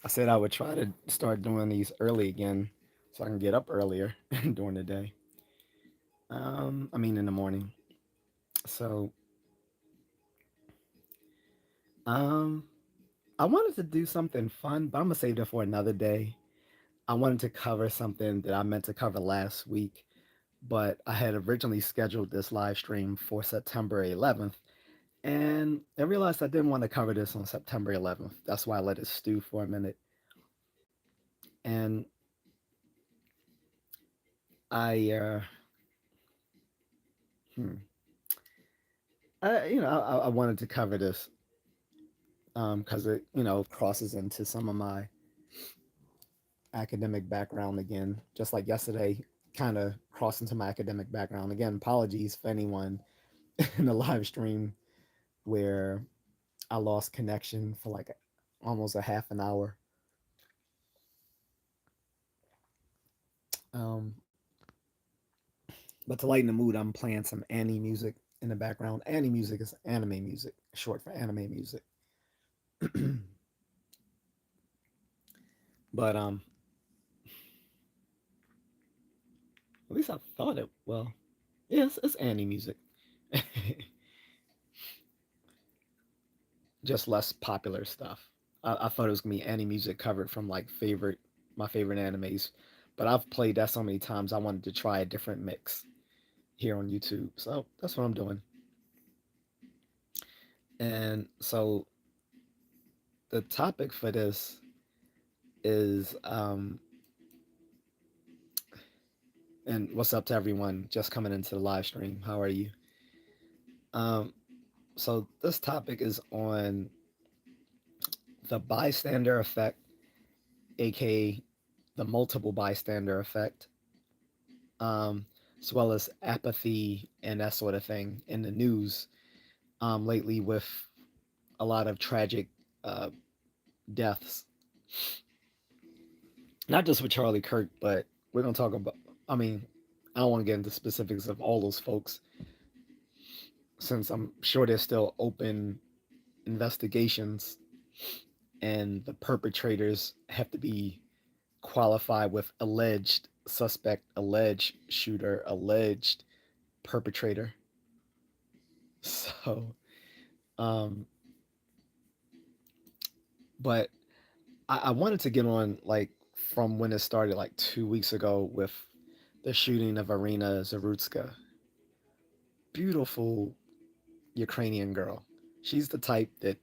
I said I would try to start doing these early again so I can get up earlier during the day. I mean, in the morning. So, um, I wanted to do something fun, but I'm gonna save that for another day. I wanted to cover something that I meant to cover last week, but I had originally scheduled this live stream for September 11th, and I realized I didn't want to cover this on September 11th. That's why I let it stew for a minute. And I, hmm, I wanted to cover this because it, crosses into some of my academic background again, just like yesterday, kind of crossed into my academic background again. Apologies for anyone in the live stream where I lost connection for like almost a half an hour. Um, but to lighten the mood, I'm playing some Annie music in the background. Annie music is anime music, short for anime music. But at least I thought it. Well, yes, it's Annie music. Just less popular stuff. I thought it was gonna be Annie music covered from like my favorite animes, but I've played that so many times. I wanted to try a different mix here on YouTube, so that's what I'm doing. And so the topic for this is and what's up to everyone just coming into the live stream? How are you? Um, so this topic is on the bystander effect, aka the multiple bystander effect, um, as well as apathy and that sort of thing in the news lately with a lot of tragic uh, deaths. Not just with Charlie Kirk, but we're going to talk about, I mean, I don't want to get into specifics of all those folks since I'm sure there's still open investigations and the perpetrators have to be qualified with alleged suspect, alleged shooter, alleged perpetrator. So, um, but I wanted to get on like from when it started like 2 weeks ago with the shooting of Irina Zarutska. Beautiful Ukrainian girl. She's the type that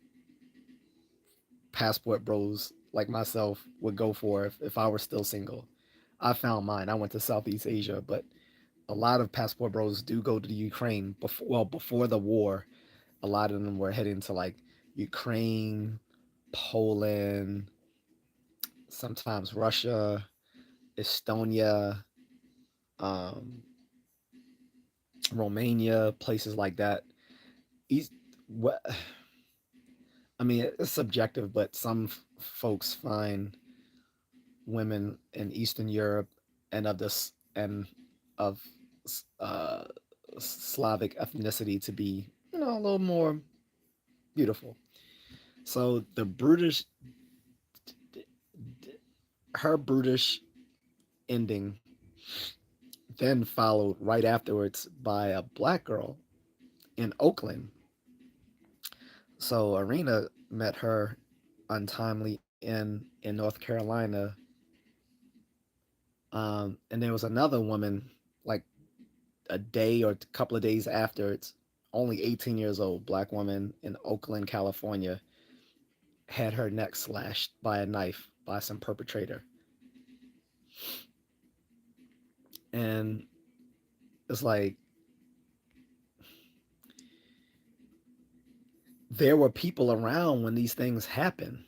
passport bros like myself would go for if I were still single. I found mine. I went to Southeast Asia, but a lot of passport bros do go to the Ukraine before the war. A lot of them were heading to like Ukraine, Poland, sometimes Russia, Estonia, um, Romania, places like that. East, what I mean, it's subjective, but some folks find women in Eastern Europe and of uh, Slavic ethnicity to be, a little more beautiful. So her brutish ending, then followed right afterwards by a black girl in Oakland. So Arena met her untimely in North Carolina. And there was another woman like a day or a couple of days after. It's only 18 years old, black woman in Oakland, California, had her neck slashed by a knife by some perpetrator. And it's like there were people around when these things happen.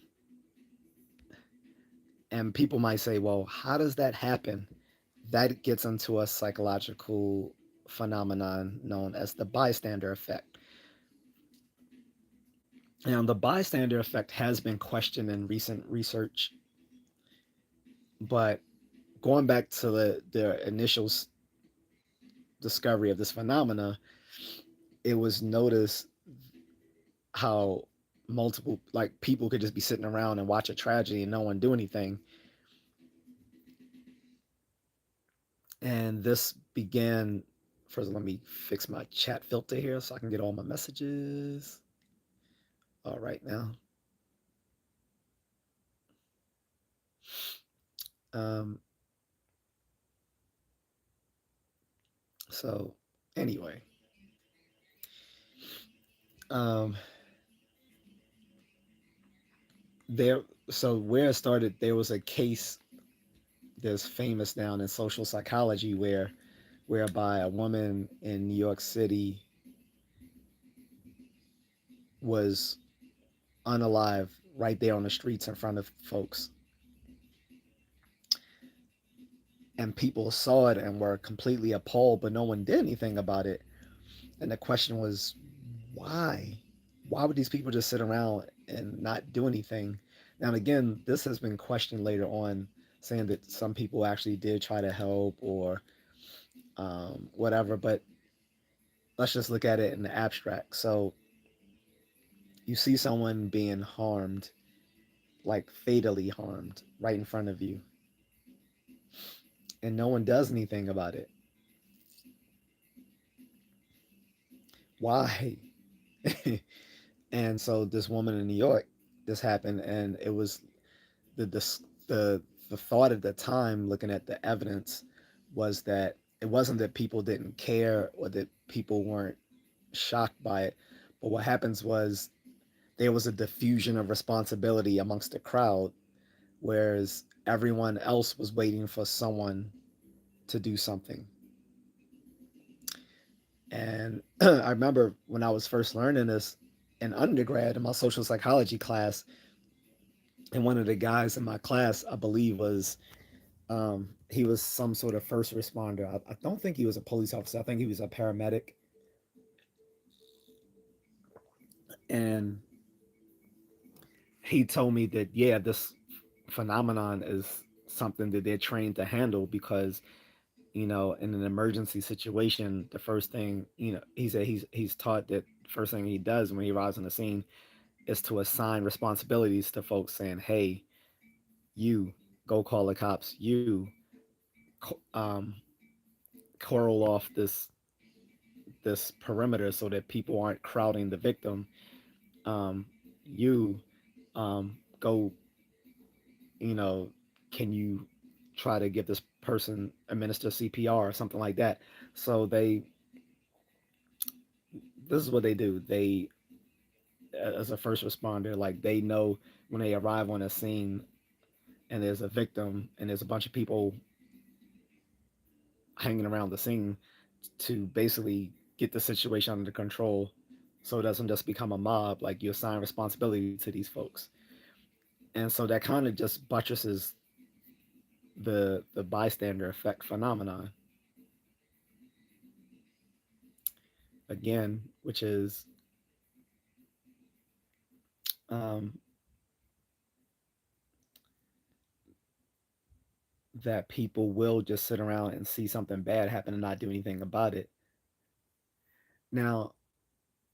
And people might say, well, how does that happen? That gets into a psychological phenomenon known as the bystander effect. Now, the bystander effect has been questioned in recent research, but going back to the initial discovery of this phenomena, it was noticed how multiple, like, people could just be sitting around and watch a tragedy and no one do anything. And this began, first let me fix my chat filter here so I can get all my messages. All right now. Um, so anyway, um, there. So where it started, there was a case that's famous now in social psychology whereby a woman in New York City was unalive right there on the streets in front of folks, and people saw it and were completely appalled, but no one did anything about it. And the question was, why? Why would these people just sit around and not do anything? Now, again, this has been questioned later on, saying that some people actually did try to help or whatever, but let's just look at it in the abstract. So you see someone being harmed, like fatally harmed, right in front of you, and no one does anything about it. Why? And so this woman in New York, this happened, and it was the the the thought at the time, looking at the evidence, was that it wasn't that people didn't care or that people weren't shocked by it, but what happens was there was a diffusion of responsibility amongst the crowd, whereas everyone else was waiting for someone to do something. And I remember when I was first learning this in undergrad in my social psychology class, and one of the guys in my class, I believe, was he was some sort of first responder. I don't think he was a police officer. I think he was a paramedic. And he told me that, yeah, this phenomenon is something that they're trained to handle because, in an emergency situation, the first thing, he said he's taught that the first thing he does when he arrives on the scene is to assign responsibilities to folks, saying, hey, you go call the cops, you um, coral off this perimeter so that people aren't crowding the victim. You go, you know, can you try to give this person administer CPR or something like that? So this is what they do. They, as a first responder, like they know when they arrive on a scene and there's a victim and there's a bunch of people hanging around the scene to basically get the situation under control so it doesn't just become a mob. Like you assign responsibility to these folks. And so that kind of just buttresses the bystander effect phenomenon again, which is um, that people will just sit around and see something bad happen and not do anything about it. Now,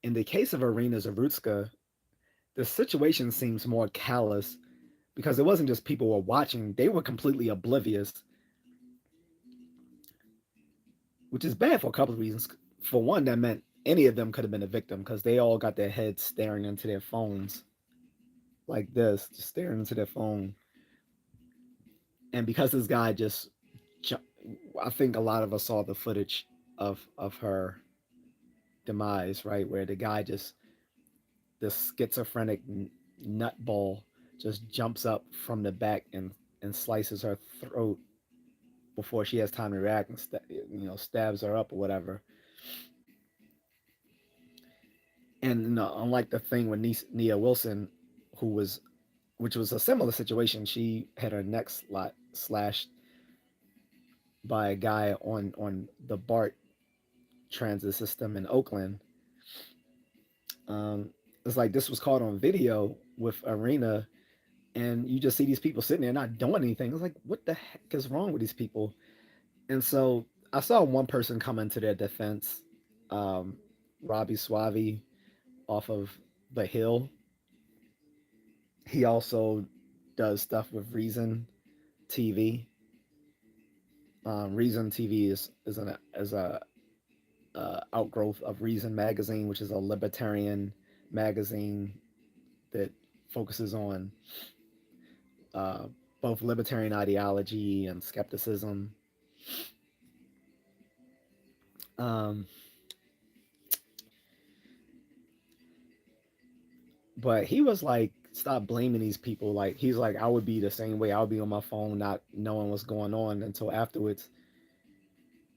in the case of Irina Zarutska, the situation seems more callous because it wasn't just people were watching, they were completely oblivious, which is bad for a couple of reasons. For one, that meant any of them could have been a victim because they all got their heads staring into their phones like this, just staring into their phone. And because this guy just, I think a lot of us saw the footage of her demise, right, where the guy just, this schizophrenic nutball, just jumps up from the back and slices her throat before she has time to react and stabs her up or whatever. And unlike the thing with Nia Wilson, who was, which was a similar situation, she had her neck slashed by a guy on the BART transit system in Oakland. It's like this was caught on video with Arena, and you just see these people sitting there not doing anything. It's like, what the heck is wrong with these people? And so I saw one person come into their defense, um, Robbie Suave off of The Hill. He also does stuff with Reason TV. Reason TV is a outgrowth of Reason magazine, which is a libertarian magazine that focuses on uh, both libertarian ideology and skepticism. Um, but he was like, stop blaming these people. Like he's like, I would be the same way. I would be on my phone, not knowing what's going on until afterwards.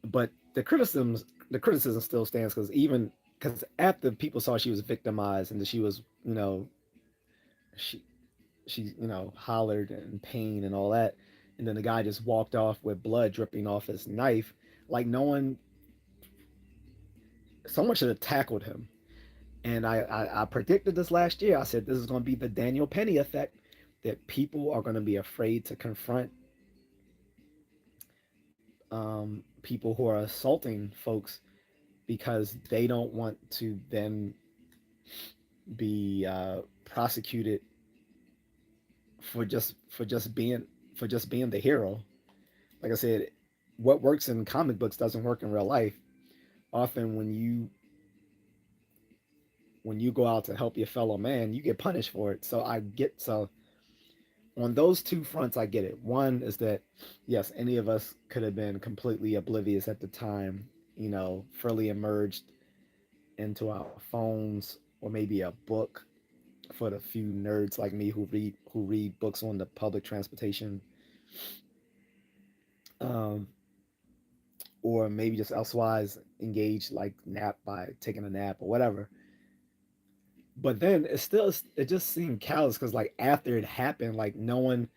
But the criticism still stands because even because after people saw she was victimized and that she was, she hollered in pain and all that, and then the guy just walked off with blood dripping off his knife. Like no one, someone should have tackled him. And I predicted this last year. I said this is going to be the Daniel Penny effect, that people are going to be afraid to confront people who are assaulting folks because they don't want to then be prosecuted for just being the hero. Like I said, what works in comic books doesn't work in real life. Often when you go out to help your fellow man, you get punished for it. So on those two fronts, I get it. One is that yes, any of us could have been completely oblivious at the time, fully immersed into our phones or maybe a book for the few nerds like me who read books on the public transportation, um, or maybe just elsewise engaged like nap by taking a nap or whatever. But then it just seemed callous because like after it happened, like no one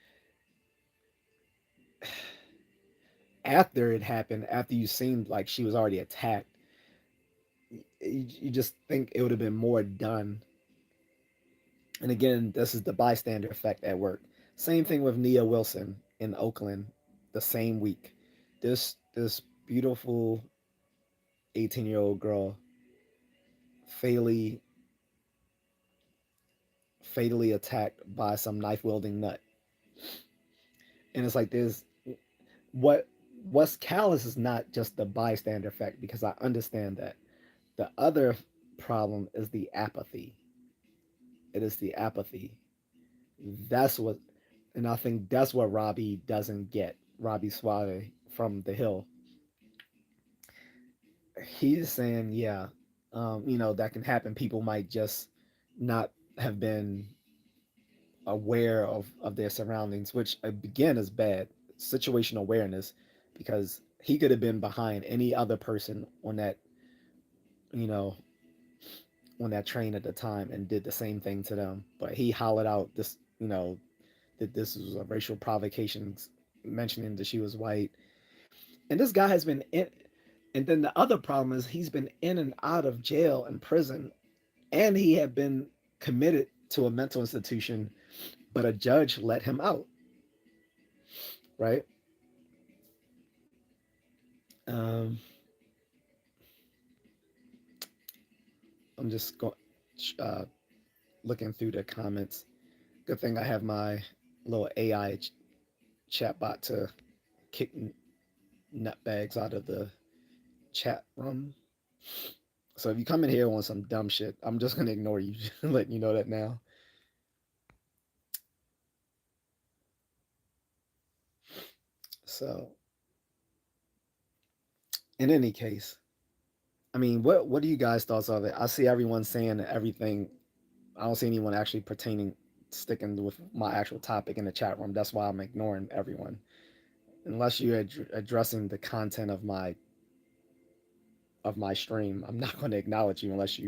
after it happened, after you seen like she was already attacked, you just think it would have been more done. And again, this is the bystander effect at work. Same thing with Nia Wilson in Oakland, the same week. This beautiful 18-year-old girl fatally fatally attacked by some knife wielding nut. And it's like there's what what's callous is not just the bystander effect because I understand that. The other problem is the apathy. It is the apathy. That's what, and I think that's what Robbie doesn't get. Robbie Suave from The Hill. He's saying, yeah, that can happen. People might just not have been aware of their surroundings, which again is bad. Situational awareness, because he could have been behind any other person you know, on that train at the time and did the same thing to them. But he hollered out that this was a racial provocation, mentioning that she was white. And this guy has been in. And then the other problem is he's been in and out of jail and prison, and he had been committed to a mental institution, but a judge let him out. Right? Um, I'm just going uh, looking through the comments. Good thing I have my little AI chatbot to kick nutbags out of the chat room. So if you come in here on some dumb shit, I'm just gonna ignore you, letting you know that now. So in any case, I mean, what do you guys thoughts of it? I see everyone saying everything. I don't see anyone actually pertaining sticking with my actual topic in the chat room. That's why I'm ignoring everyone. Unless you're addressing the content of my stream, I'm not going to acknowledge you unless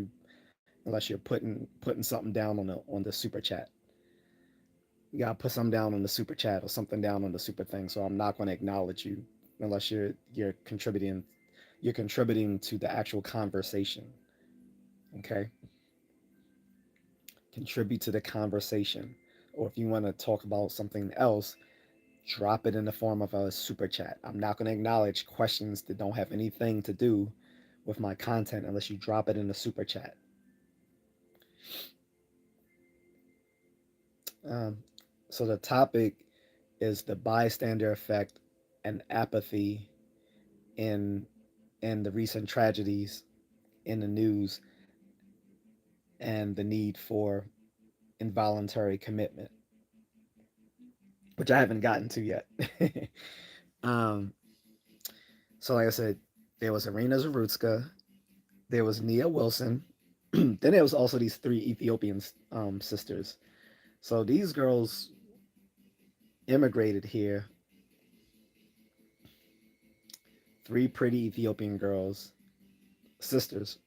you're putting something down on the super chat. You gotta put something down on the super chat or something down on the super thing. So I'm not going to acknowledge you unless you're contributing to the actual conversation. Okay, contribute to the conversation. Or if you want to talk about something else, drop it in the form of a super chat. I'm not going to acknowledge questions that don't have anything to do with my content unless you drop it in the super chat. Um, so the topic is the bystander effect and apathy in the recent tragedies in the news and the need for involuntary commitment, which I haven't gotten to yet. um, so, like I said, there was Irina Zarutska, there was Nia Wilson, then there was also these three Ethiopian sisters. So these girls immigrated here, three pretty Ethiopian girls, sisters,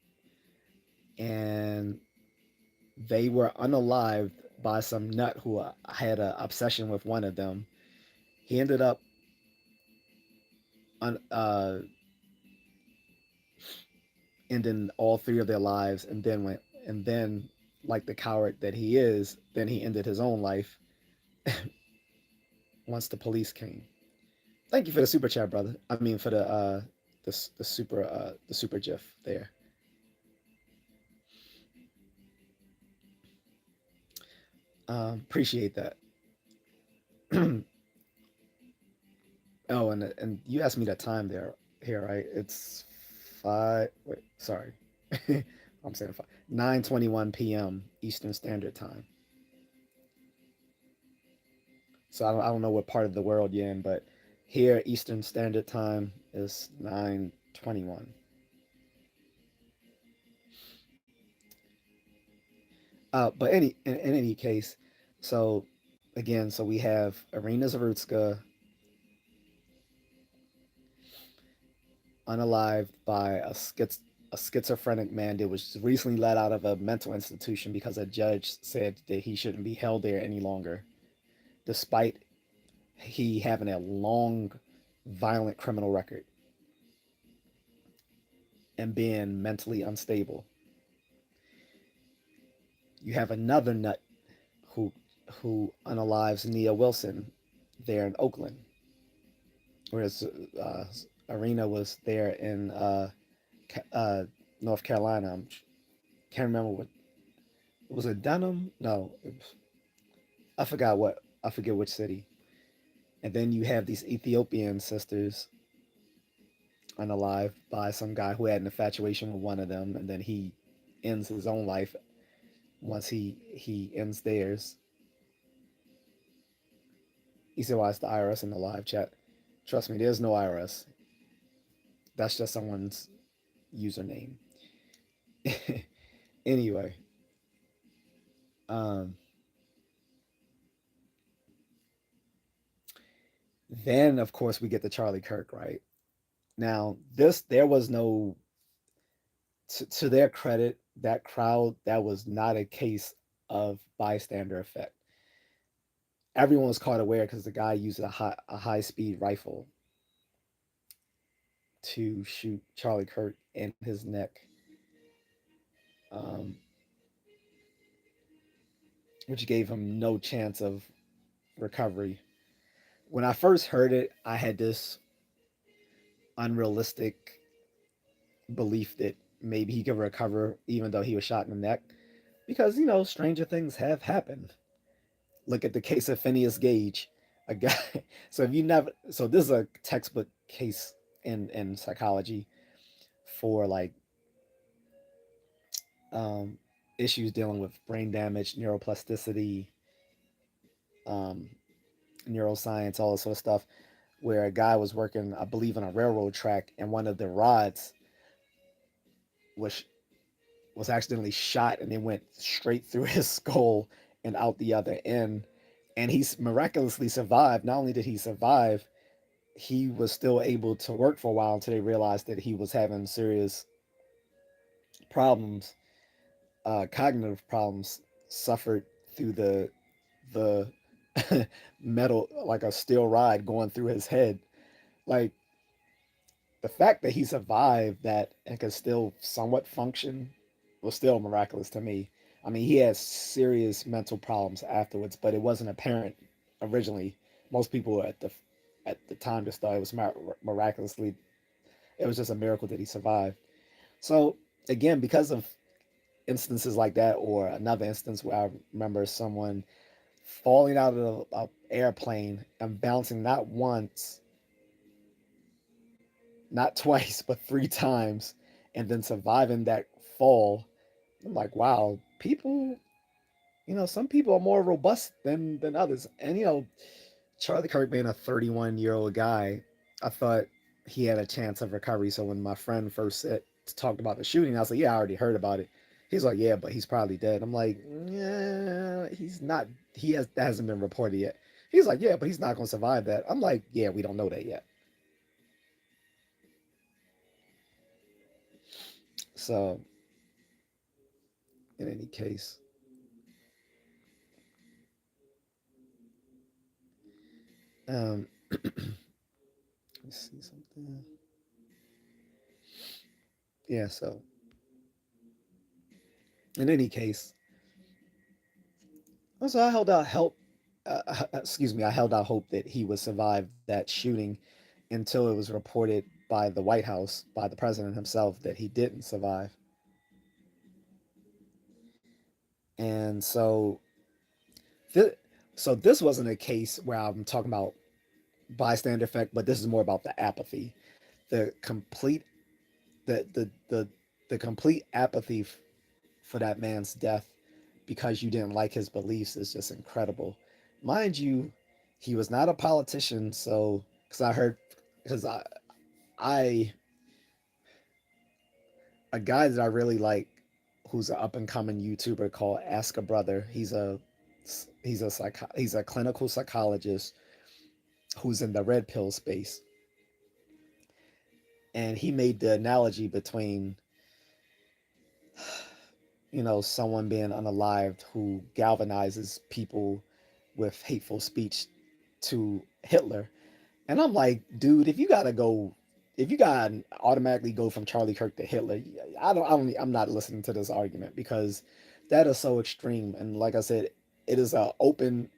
and they were unalived by some nut who had an obsession with one of them. He ended up un, ending all three of their lives, and then, like the coward that he is, then he ended his own life once the police came. Thank you for the super chat, brother. I mean, for the super gif there. Appreciate that. Oh, and you asked me that time there here, right? It's five. Wait, sorry, I'm saying 9:21 p.m. Eastern Standard Time. So I don't know what part of the world you're in, but here Eastern Standard Time is 9:21. But in any case, so again, so we have Irina Zarutska unalived by a schizophrenic man that was recently let out of a mental institution because a judge said that he shouldn't be held there any longer, despite he having a long, violent criminal record and being mentally unstable. You have another nut who unalives Nia Wilson there in Oakland, whereas Arena was there in uh, North Carolina. Can't remember what was it. Dunham? No, I forgot what. I forget which city. And then you have these Ethiopian sisters unalived by some guy who had an infatuation with one of them, and then he ends his own life once he ends theirs. He said, "Why is the IRS in the live chat?" Trust me, there's no IRS. That's just someone's username. Anyway, um, then of course we get the Charlie Kirk, right? Now this there was no to their credit, that crowd, that was not a case of bystander effect. Everyone was caught aware because the guy used a high speed rifle to shoot Charlie Kirk in his neck, um, which gave him no chance of recovery. When I first heard it, I had this unrealistic belief that maybe he could recover even though he was shot in the neck, because stranger things have happened. Look at the case of Phineas Gage, a guy. So if you never, so this is a textbook case in psychology for like um, issues dealing with brain damage, neuroplasticity, um, neuroscience, all this sort of stuff. Where a guy was working, I believe, on a railroad track, and one of the rods was was accidentally shot, and it went straight through his skull and out the other end. And he's miraculously survived. Not only did he survive, he was still able to work for a while until they realized that he was having serious problems, cognitive problems, suffered through the metal, like a steel rod going through his head. Like, the fact that he survived that and could still somewhat function was still miraculous to me. I mean, he had serious mental problems afterwards, but it wasn't apparent originally. Most people at the time just thought it was miraculously. It was just a miracle that he survived. So again, because of instances like that, or another instance where I remember someone falling out of an airplane and bouncing not once, not twice, but three times, and then surviving that fall. I'm like, wow, people, some people are more robust than others. And Charlie Kirk being a 31-year-old guy, I thought he had a chance of recovery. So when my friend first talked about the shooting, I was like, yeah, I already heard about it. He's like, yeah, but he's probably dead. I'm like, yeah, he's not. That hasn't been reported yet. He's like, yeah, but he's not going to survive that. I'm like, yeah, we don't know that yet. So in any case, um, let's see something. Yeah. So in any case, so I held out help. Excuse me. I held out hope that he would survive that shooting until it was reported by the White House, by the president himself, that he didn't survive. And th- so this wasn't a case where I'm talking about bystander effect, but this is more about the apathy, the complete the the complete apathy for that man's death because you didn't like his beliefs is just incredible. Mind you, he was not a politician, so because I a guy that I really like, who's an up and coming YouTuber called Ask a Brother. He's a clinical psychologist who's in the red pill space, and he made the analogy between someone being unalived who galvanizes people with hateful speech to Hitler. And I'm like, dude, if you gotta automatically go from Charlie Kirk to Hitler, I'm not listening to this argument because that is so extreme. And like I said, it is a open,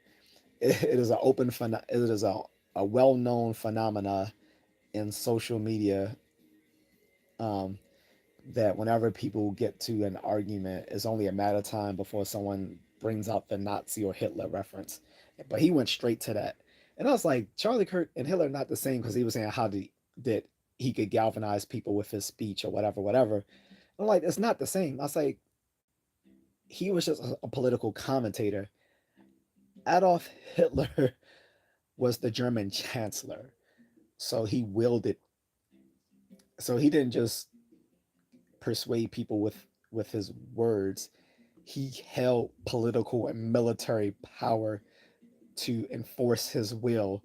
it is a open, it is a well known phenomena in social media, um, that whenever people get to an argument, it's only a matter of time before someone brings out the Nazi or Hitler reference. But he went straight to that. And I was like, Charlie Kirk and Hitler are not the same because he was saying that he could galvanize people with his speech or whatever, whatever. I'm like, it's not the same. I was like, he was just a political commentator. Adolf Hitler was the German chancellor. So he wielded, so he didn't just persuade people with his words. He held political and military power to enforce his will.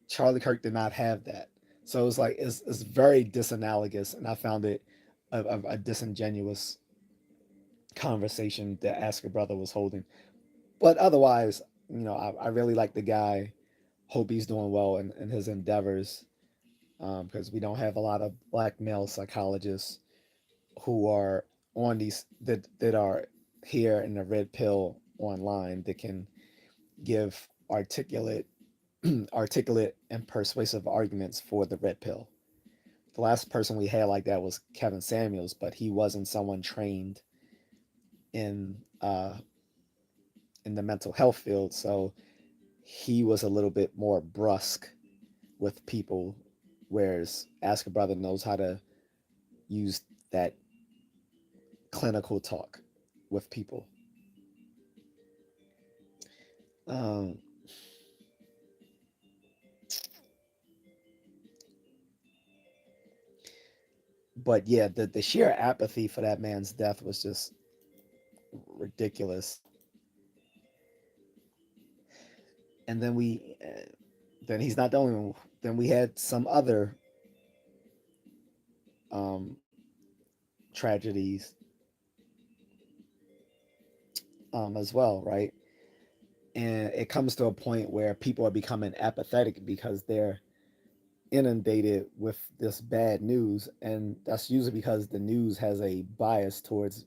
Charlie Kirk did not have that. So it's very disanalogous, and I found it a disingenuous conversation that Ask a Brother was holding. But otherwise, I really like the guy. Hope he's doing well in his endeavors, because we don't have a lot of black male psychologists who are on these that are here in the red pill online that can give articulate and persuasive arguments for the red pill. The last person we had like that was Kevin Samuels, but he wasn't someone trained in in the mental health field, so he was a little bit more brusque with people, whereas Ask a Brother knows how to use that clinical talk with people. Um, but yeah, the sheer apathy for that man's death was just ridiculous. And then he's not the only one. Then we had some other um, tragedies as well, right? And it comes to a point where people are becoming apathetic because they're inundated with this bad news, and that's usually because the news has a bias towards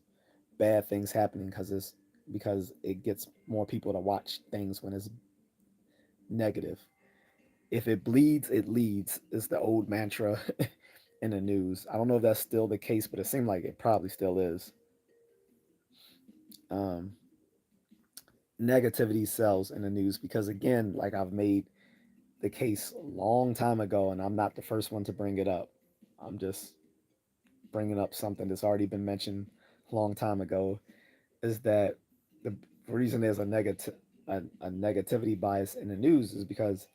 bad things happening because it gets more people to watch things when it's negative. If it bleeds, it leads is the old mantra in the news. I don't know if that's still the case, but it seemed like it probably still is. Um, negativity sells in the news because, again, like I've made the case a long time ago, and I'm not the first one to bring it up. I'm just bringing up something that's already been mentioned a long time ago. Is that the reason there's a negativity bias in the news is because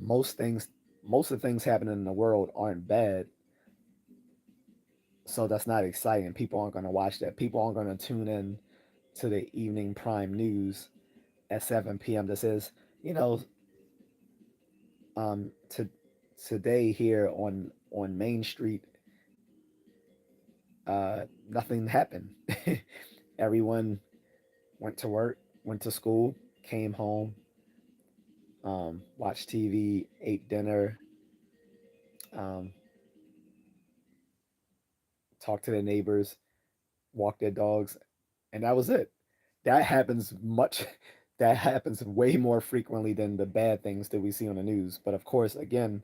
most things most of the things happening in the world aren't bad, so that's not exciting. People aren't going to watch that. People aren't going to tune in to the evening prime news at 7 p.m. that says, you know, to today here on Main Street, nothing happened. Everyone went to work, went to school, came home, watched TV, ate dinner, um, talked to their neighbors, walked their dogs, and that was it. That happens much. That happens way more frequently than the bad things that we see on the news. But of course, again,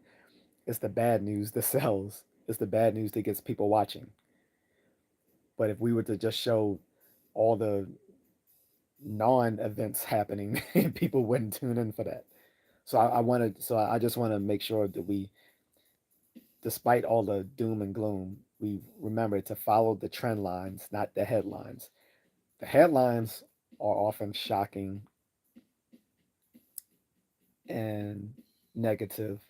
it's the bad news that sells. It's the bad news that gets people watching. But if we were to just show all the non-events happening, people wouldn't tune in for that. I wanted. I just want to make sure that we, despite all the doom and gloom, we remember to follow the trend lines, not the headlines. The headlines are often shocking and negative,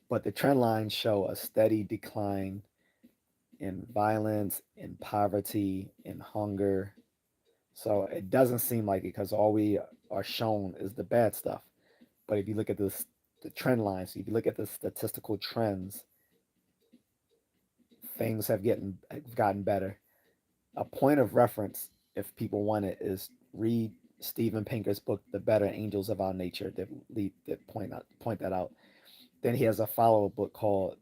but the trend lines show a steady decline in violence, in poverty, in hunger. So it doesn't seem like it because all we are shown is the bad stuff. But if you look at the trend lines, if you look at the statistical trends, things have gotten better. A point of reference, if people want it, is read Steven Pinker's book, The Better Angels of Our Nature, that point that out. Then he has a follow-up book called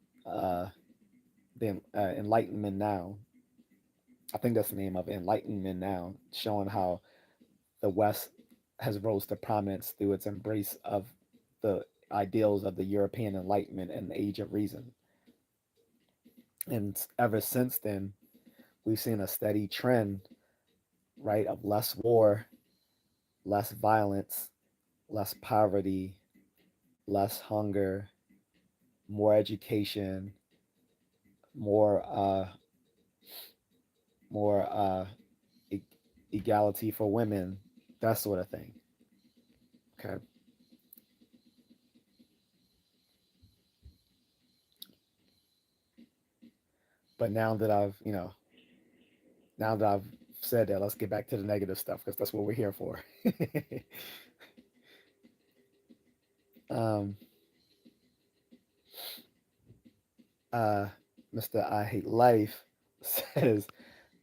the Enlightenment Now. I think that's the name of it, Enlightenment Now, showing how the West has rose to prominence through its embrace of the ideals of the European Enlightenment and the Age of Reason. And ever since then, we've seen a steady trend, right, of less war, less violence, less poverty, less hunger, more education, more more e- equality for women, that sort of thing. Okay, but now that I've said that, let's get back to the negative stuff because that's what we're here for. um, uh, Mr. I Hate Life says,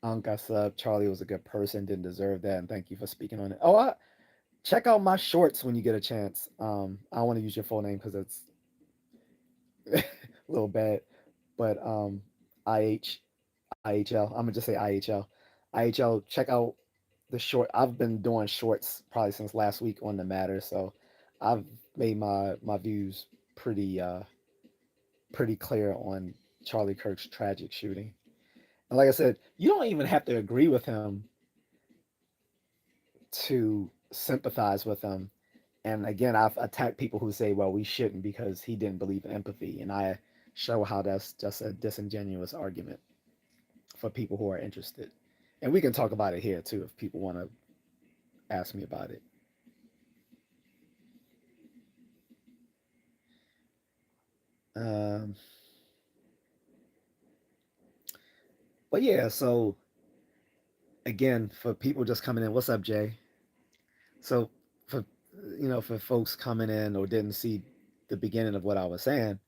Unc, I sub. Charlie was a good person, didn't deserve that, and thank you for speaking on it. Oh, check out my shorts when you get a chance. I don't want to use your full name because it's a little bad, but IH IHL. I'm gonna just say IHL. IHL. Check out the short. I've been doing shorts probably since last week on the matter, so I've made my views pretty pretty clear on Charlie Kirk's tragic shooting. And like I said, you don't even have to agree with him to sympathize with him. And again, I've attacked people who say, well, we shouldn't because he didn't believe in empathy. And I show how that's just a disingenuous argument for people who are interested. And we can talk about it here too if people want to ask me about it. Um, but yeah, so again, for people just coming in, what's up, Jay? So for for folks coming in or didn't see the beginning of what I was saying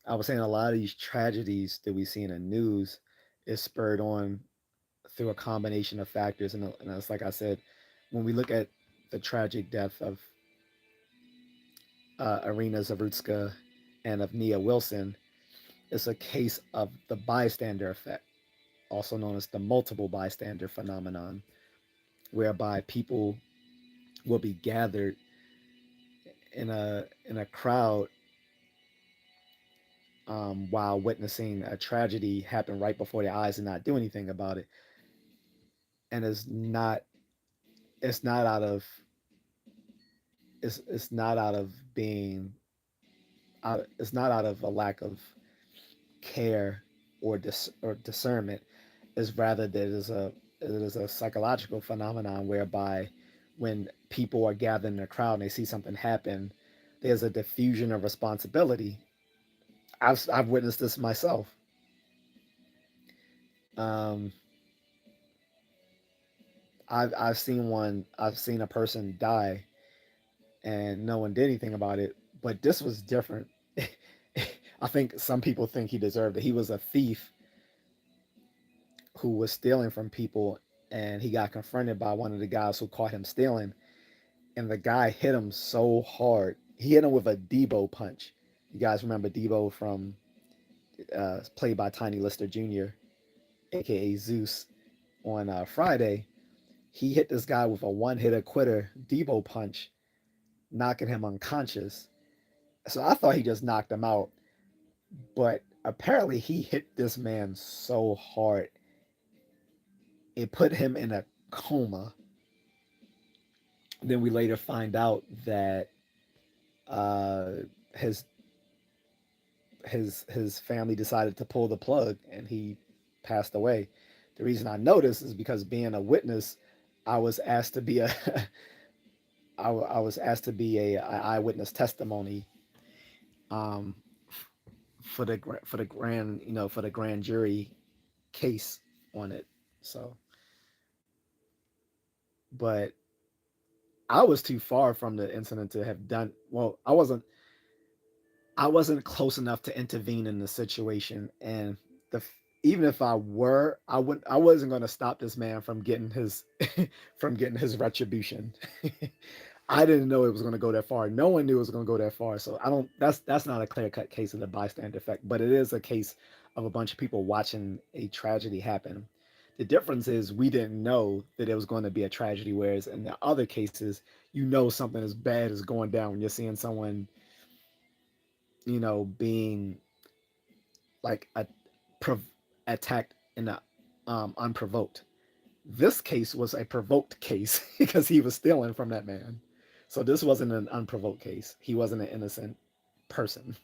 a lot of these tragedies that we see in the news is spurred on through a combination of factors, and it's like I said, when we look at the tragic death of Irina Zarutska and of Nia Wilson, it's a case of the bystander effect, also known as the multiple bystander phenomenon, whereby people will be gathered in a crowd while witnessing a tragedy happen right before their eyes and not do anything about it, and is not it's not out of it's not out of being it's not out of a lack of care or discernment. Is rather that it is a psychological phenomenon whereby when people are gathered in a crowd and they see something happen, there's a diffusion of responsibility. I've witnessed this myself. Um, I've seen a person die and no one did anything about it, but this was different. I think some people think he deserved it. He was a thief who was stealing from people, and he got confronted by one of the guys who caught him stealing, and the guy hit him so hard. He hit him with a Debo punch. You guys remember Debo from played by Tiny Lister Jr., aka Zeus, on Friday. He hit this guy with a one-hitter quitter Debo punch, knocking him unconscious. So I thought he just knocked him out, but apparently he hit this man so hard it put him in a coma. Then we later find out that uh, his his family decided to pull the plug and he passed away. The reason I know this is because being a witness, I was asked to be a I was asked to be a eyewitness testimony um, for the grand for the grand jury case on it. So, but I was too far from the incident to have done well. I wasn't close enough to intervene in the situation, and the even if I were, I wasn't going to stop this man from getting his from getting his retribution. I didn't know it was going to go that far. No one knew it was going to go that far. So I don't. That's not a clear cut case of the bystander effect, but it is a case of a bunch of people watching a tragedy happen. The difference is we didn't know that it was going to be a tragedy, whereas in the other cases, you know something as bad is going down when you're seeing someone, being like prov- attacked in a unprovoked. This case was a provoked case because he was stealing from that man. So this wasn't an unprovoked case. He wasn't an innocent person.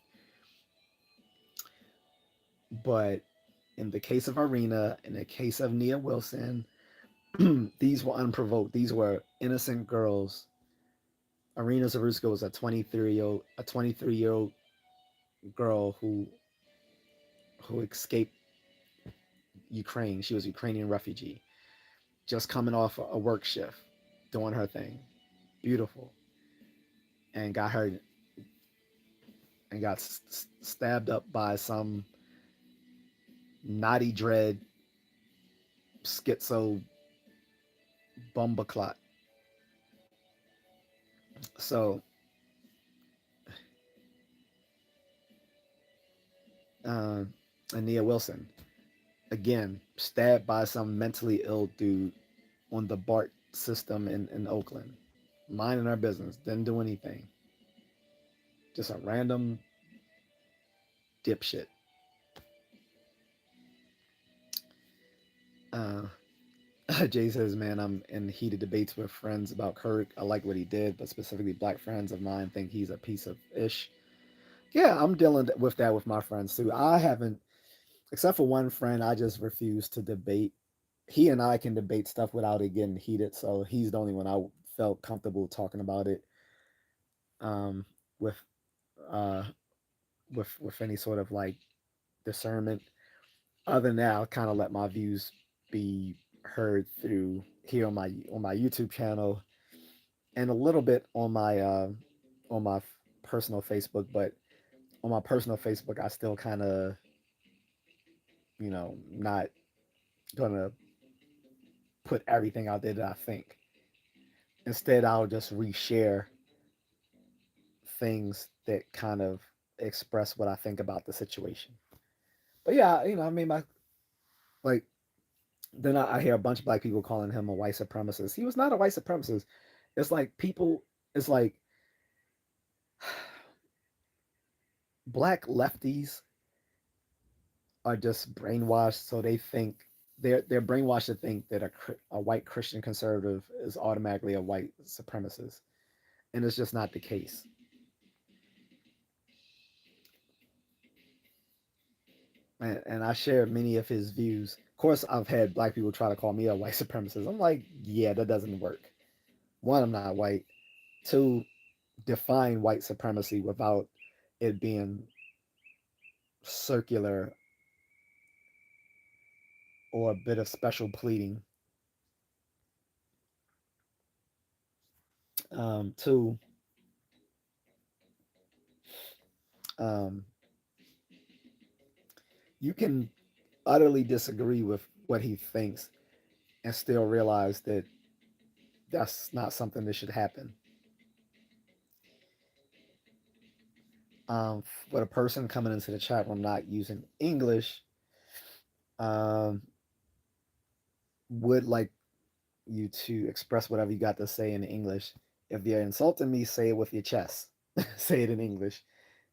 But in the case of Arena, in the case of Nia Wilson, these were unprovoked. These were innocent girls. Arena Zaruska was a 23-year-old girl who escaped Ukraine. She was a Ukrainian refugee, just coming off a work shift, doing her thing, beautiful, and got her and got stabbed up by some naughty dread schizo bumbaclot. So, uh, Ania Wilson, again, stabbed by some mentally ill dude on the BART system in Oakland, minding our business, didn't do anything, just a random dipshit. Uh, Jay says, "Man, I'm in heated debates with friends about Kirk. I like what he did, but specifically black friends of mine think he's a piece of ish." Yeah, I'm dealing with that with my friends too. I haven't, except for one friend, I just refuse to debate. He and I can debate stuff without it getting heated, so he's the only one I felt comfortable talking about it um, with uh, with any sort of like discernment. Other than that, I'll kind of let my views be heard through here on my YouTube channel and a little bit on my personal Facebook. But on my personal Facebook, I still kind of not gonna put everything out there that I think. Instead, I'll just reshare things that kind of express what I think about the situation. But yeah, I mean, my like then I hear a bunch of black people calling him a white supremacist. He was not a white supremacist. It's like people. It's like black lefties are just brainwashed, so they think they're brainwashed to think that a white Christian conservative is automatically a white supremacist, and it's just not the case. And I share many of his views. Of course, I've had black people try to call me a white supremacist. I'm like, yeah, that doesn't work. One, I'm not white. Two, define white supremacy without it being circular or a bit of special pleading. Two, um, you can utterly disagree with what he thinks and still realize that that's not something that should happen. With a person coming into the chat room not using English, um, would like you to express whatever you got to say in English. If you're insulting me, say it with your chest. Say it in English.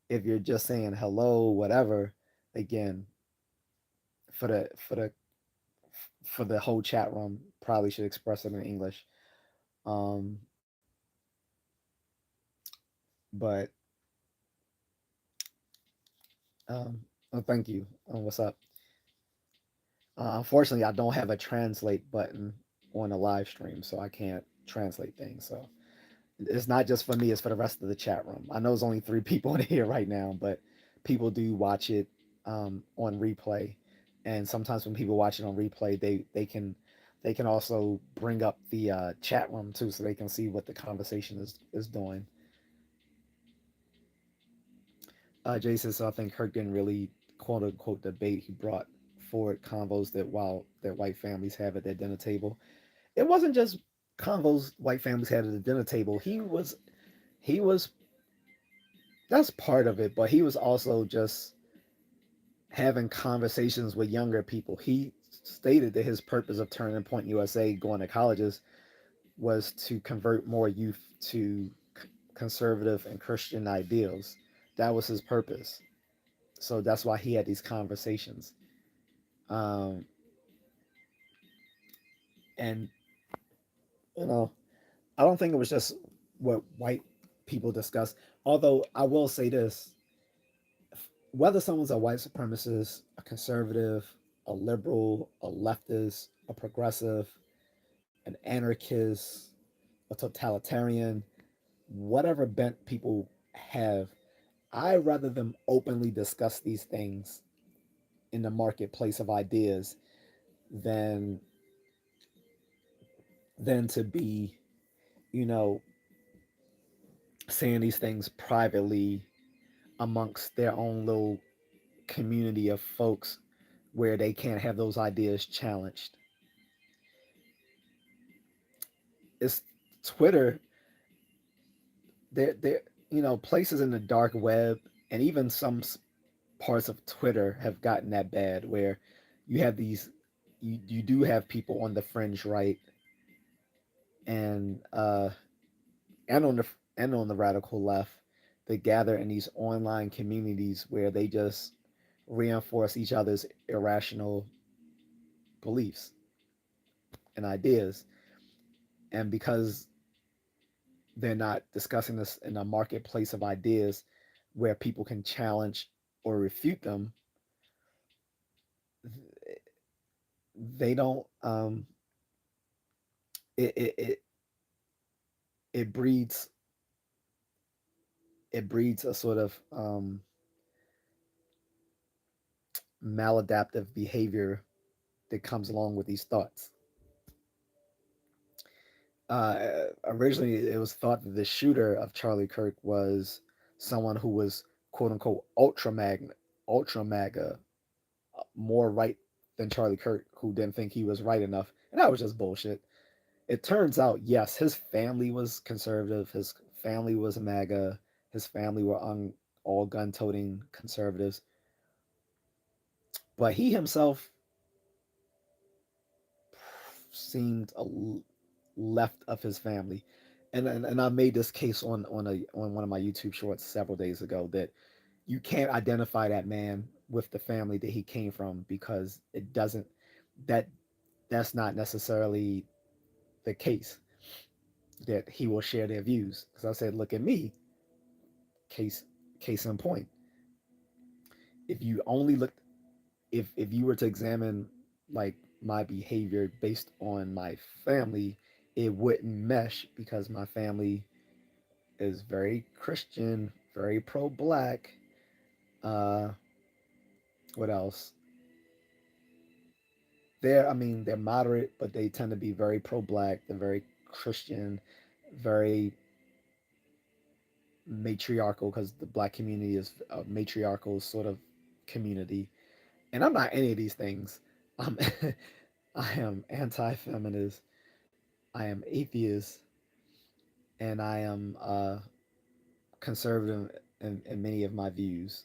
If you're just saying hello, whatever, again, for the whole chat room, probably should express it in English. Um, but oh, thank you. What's up? Unfortunately, I don't have a translate button on a live stream, so I can't translate things. So it's not just for me; it's for the rest of the chat room. I know there's only three people in here right now, but people do watch it on replay, and sometimes when people watch it on replay, they can also bring up the chat room too, so they can see what the conversation is doing. Jason, so I think Kirk didn't really quote unquote debate. He brought forward convos that white families have at their dinner table. It wasn't just convos white families had at the dinner table. He was that's part of it, but he was also just having conversations with younger people. He stated that his purpose of Turning Point USA going to colleges was to convert more youth to conservative and Christian ideals. That was his purpose. So that's why he had these conversations. Um, and you know, I don't think it was just what white people discussed. Although I will say this: whether someone's a white supremacist, a conservative, a liberal, a leftist, a progressive, an anarchist, a totalitarian, whatever bent people have, I rather them openly discuss these things in the marketplace of ideas than to be, you know, saying these things privately amongst their own little community of folks where they can't have those ideas challenged. It's Twitter. There, places in the dark web and even some parts of Twitter have gotten that bad where you have these, you do have people on the fringe right and and on the and on the radical left that gather in these online communities where they just reinforce each other's irrational beliefs and ideas. And because they're not discussing this in a marketplace of ideas where people can challenge or refute them, they don't. It it it, it breeds a sort of maladaptive behavior that comes along with these thoughts. Originally, it was thought that the shooter of Charlie Kirk was someone who was quote unquote ultra maga, more right than Charlie Kirk, who didn't think he was right enough, and that was just bullshit. It turns out, yes, his family was conservative. His family was MAGA. His family were all gun-toting conservatives, but he himself seemed left of his family. And I made this case on one of my YouTube shorts several days ago that you can't identify that man with the family that he came from because it doesn't that that's not necessarily the case that he will share their views. Because I said, look at me, case case in point. If you only look, if you were to examine like my behavior based on my family, it wouldn't mesh because my family is very Christian, very pro-black. Uh, what else? I mean, they're moderate, but they tend to be very pro-black. They're very Christian, very matriarchal because the black community is a matriarchal sort of community. And I'm not any of these things. I'm, I am anti-feminist. I am atheist, and I am conservative in many of my views.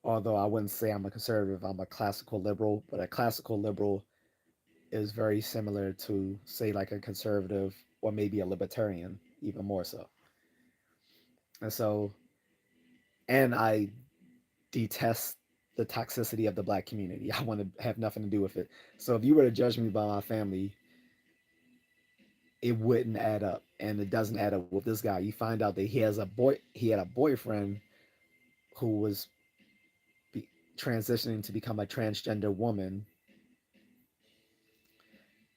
Although I wouldn't say I'm a conservative, I'm a classical liberal. But a classical liberal is very similar to, say, like a conservative or maybe a libertarian, even more so. And so, and I detest the toxicity of the black community. I want to have nothing to do with it. So if you were to judge me by my family, it wouldn't add up, and it doesn't add up with this guy. You find out that he had a boyfriend who was be, transitioning to become a transgender woman,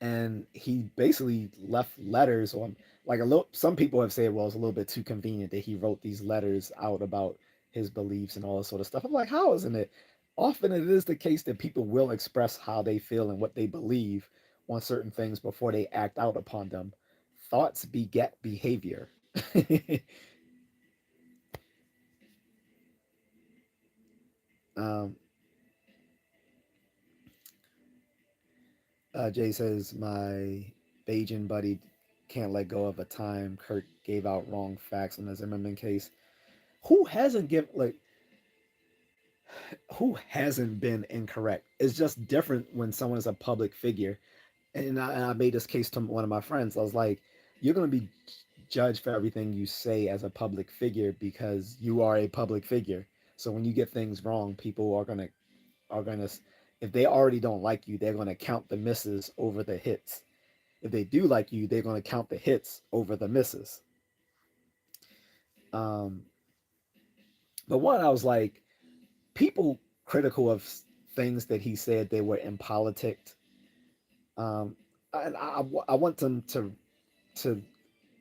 and he basically left letters on, like, a little. Some people have said, well, it's a little bit too convenient that he wrote these letters out about his beliefs and all this sort of stuff. I'm like, how isn't it? Often it is the case that people will express how they feel and what they believe on certain things before they act out upon them. Thoughts beget behavior. um, Jay says, my Bajan buddy can't let go of a time Kirk gave out wrong facts on the Zimmerman case. Who hasn't given, like, who hasn't been incorrect? It's just different when someone is a public figure. And I made this case to one of my friends. I was like, you're going to be judged for everything you say as a public figure because you are a public figure. So when you get things wrong, people are gonna, if they already don't like you, they're gonna count the misses over the hits. If they do like you, they're gonna count the hits over the misses. Um, but one, I was like, people critical of things that he said they were impolitic. Um, I want them to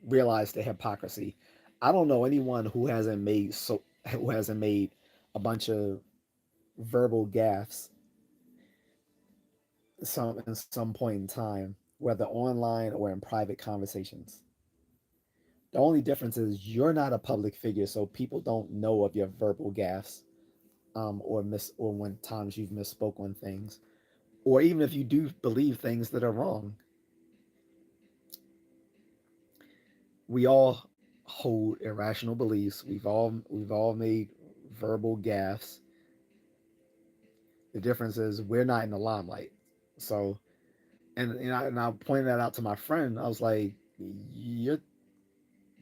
realize the hypocrisy. I don't know anyone who hasn't made a bunch of verbal gaffes in some point in time, whether online or in private conversations. The only difference is you're not a public figure, so people don't know of your verbal gaffes, or when times you've misspoke on things, or even if you do believe things that are wrong. We all hold irrational beliefs. We've all made verbal gaffes. The difference is we're not in the limelight. So, and I pointed that out to my friend. I was like, you're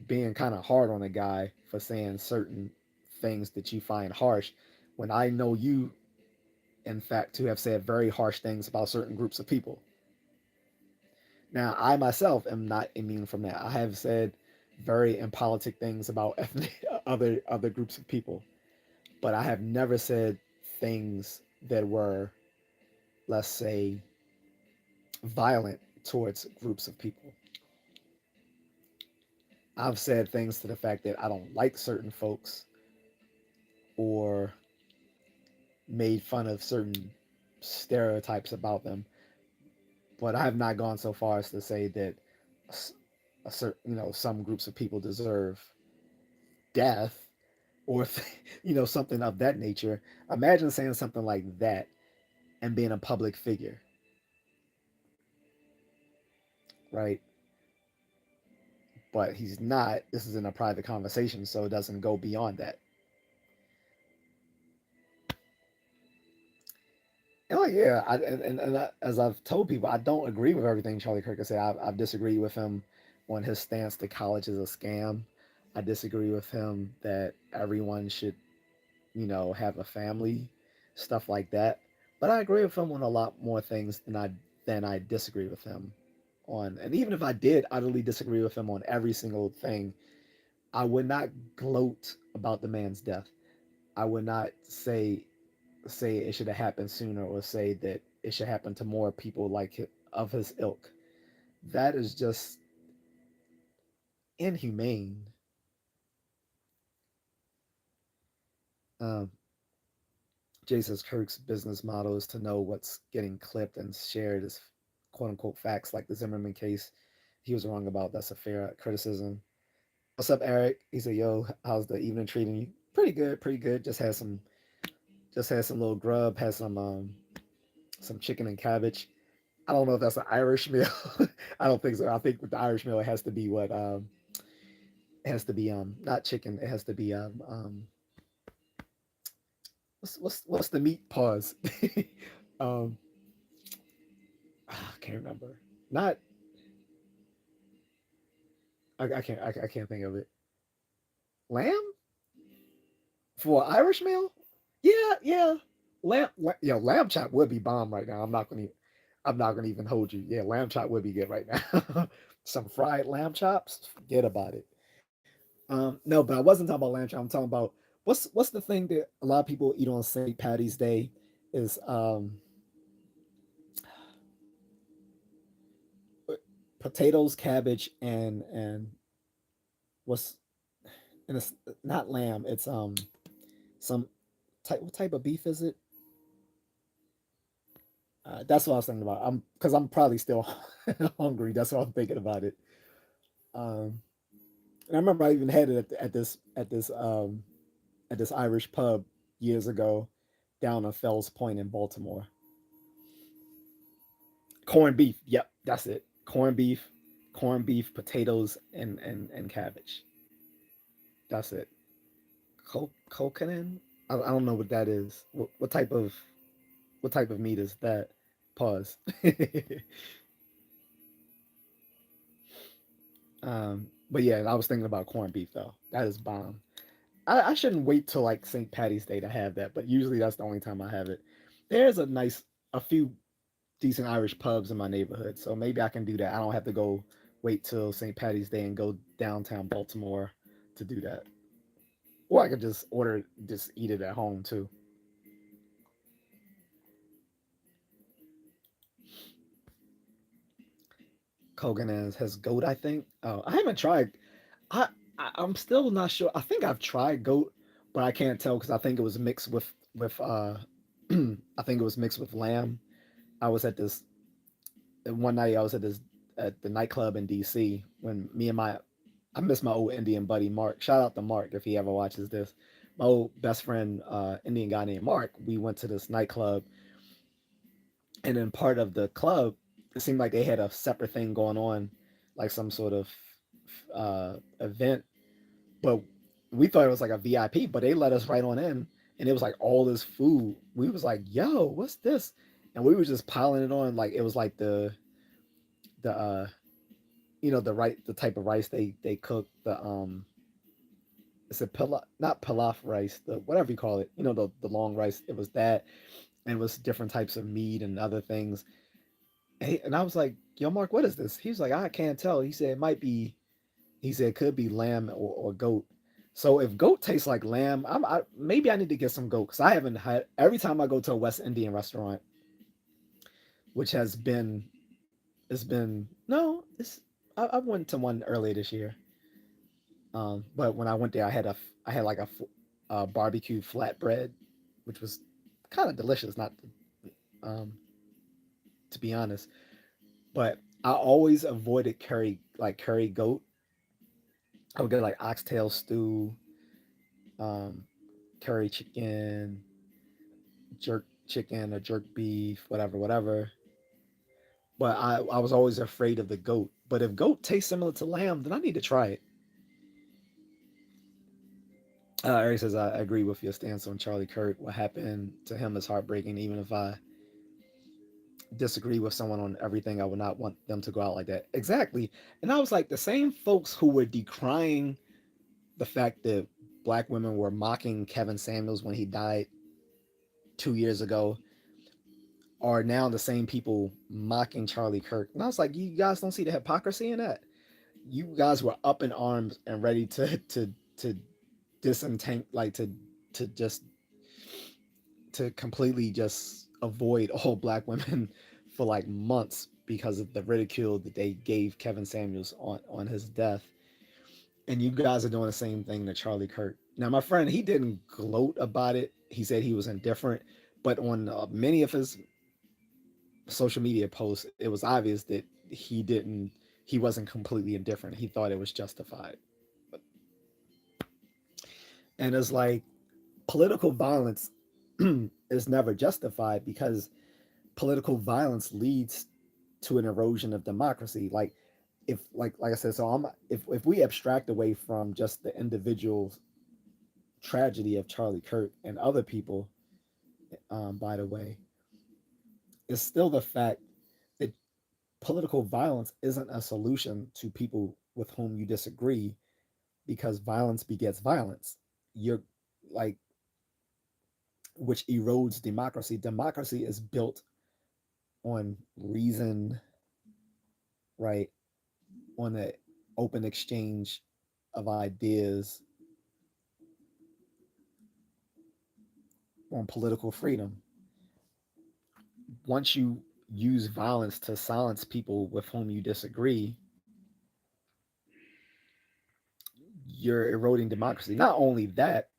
being kind of hard on a guy for saying certain things that you find harsh, when I know you, in fact, to have said very harsh things about certain groups of people. Now, I myself am not immune from that. I have said very impolitic things about other groups of people, but I have never said things that were, let's say, violent towards groups of people. I've said things to the fact that I don't like certain folks, or made fun of certain stereotypes about them, but I have not gone so far as to say that a certain, some groups of people deserve death, or something of that nature. Imagine saying something like that and being a public figure, right? But he's not. This is in a private conversation, so it doesn't go beyond that. And like, yeah, as I've told people, I don't agree with everything Charlie Kirk has said. I've disagreed with him on his stance that college is a scam. I disagree with him that everyone should, have a family, stuff like that. But I agree with him on a lot more things then I disagree with him on, and even if I did utterly disagree with him on every single thing, I would not gloat about the man's death. I would not say it should have happened sooner or say that it should happen to more people like of his ilk. That is just inhumane. Um, Jay says Kirk's business model is to know what's getting clipped and shared as quote unquote facts, like the Zimmerman case. He was wrong about. That's a fair criticism. What's up, Eric? He said, "Yo, how's the evening treating you?" Pretty good, pretty good. Just had some little grub. Had some chicken and cabbage. I don't know if that's an Irish meal. I don't think so. I think with the Irish meal, it has to be what it has to be not chicken. It has to be what's the meat? Pause. um, I can't remember. Not I can't think of it. Lamb for an Irish meal? Yeah, yeah. Lamb chop would be bomb right now. I'm not gonna even hold you. Yeah, lamb chop would be good right now. Some fried lamb chops, forget about it. No, but I wasn't talking about lamb chop. I'm talking about what's the thing that a lot of people eat on St. Patty's Day is potatoes, cabbage, and what's and it's not lamb. It's some type what type of beef is it? That's what I was thinking about. I'm because I'm probably still hungry. That's what I'm thinking about it. Um, and I remember I even had it at this Irish pub years ago down on Fells Point in Baltimore. Corned beef. Yep, that's it. Corned beef, potatoes, and cabbage. That's it. Kokanen? I don't know what that is. What type of meat is that? Pause. But yeah, I was thinking about corned beef though. That is bomb. I shouldn't wait till like St. Patty's Day to have that, but usually that's the only time I have it. There's a few decent Irish pubs in my neighborhood, so maybe I can do that. I don't have to go wait till St. Patty's Day and go downtown Baltimore to do that. Or I could just just eat it at home too. Kogan has goat, I think. Oh, I haven't tried. I, I'm still not sure. I think I've tried goat, but I can't tell because I think it was mixed with I think it was mixed with lamb. I was at this one night. I was at the nightclub in DC when me and my I miss my old Indian buddy Mark. Shout out to Mark if he ever watches this. My old best friend, Indian guy named Mark. We went to this nightclub, and in part of the club, it seemed like they had a separate thing going on, like some sort of event. But we thought it was like a VIP, but they let us right on in, and it was like all this food. We was like, "Yo, what's this?" And we were just piling it on, like it was like the the type of rice they cook it's a pilaf, not pilaf rice, the whatever you call it, the long rice. It was that, and it was different types of meat and other things. And I was like, "Yo, Mark, what is this?" He was like, "I can't tell." He said it might be. He said it could be lamb or goat. So if goat tastes like lamb, maybe I need to get some goat because I haven't had. Every time I go to a West Indian restaurant, which has been, it's been no, I went to one earlier this year. But when I went there, I had like a barbecue flatbread, which was kind of delicious. Not um, to be honest, but I always avoided curry goat. I would get like oxtail stew, um, curry chicken, jerk chicken or jerk beef, whatever. But I was always afraid of the goat. But if goat tastes similar to lamb, then I need to try it. Eric says I agree with your stance on Charlie Kirk. What happened to him is heartbreaking. Even if I disagree with someone on everything, I would not want them to go out like that. Exactly. And I was like, the same folks who were decrying the fact that black women were mocking Kevin Samuels when he died 2 years ago are now the same people mocking Charlie Kirk. And I was like, you guys don't see the hypocrisy in that? You guys were up in arms and ready to disentangle, like to just to completely just avoid all black women for like months because of the ridicule that they gave Kevin Samuels on his death. And you guys are doing the same thing to Charlie Kirk. Now, my friend, he didn't gloat about it. He said he was indifferent, but on many of his social media posts, it was obvious that he wasn't completely indifferent. He thought it was justified. But, and it's like political violence is never justified because political violence leads to an erosion of democracy. Like if like I said, so I'm if we abstract away from just the individual tragedy of Charlie Kirk and other people, by the way, it's still the fact that political violence isn't a solution to people with whom you disagree because violence begets violence. You're like, which erodes democracy. Democracy is built on reason, right? On the open exchange of ideas, on political freedom. Once you use violence to silence people with whom you disagree, you're eroding democracy. Not only that,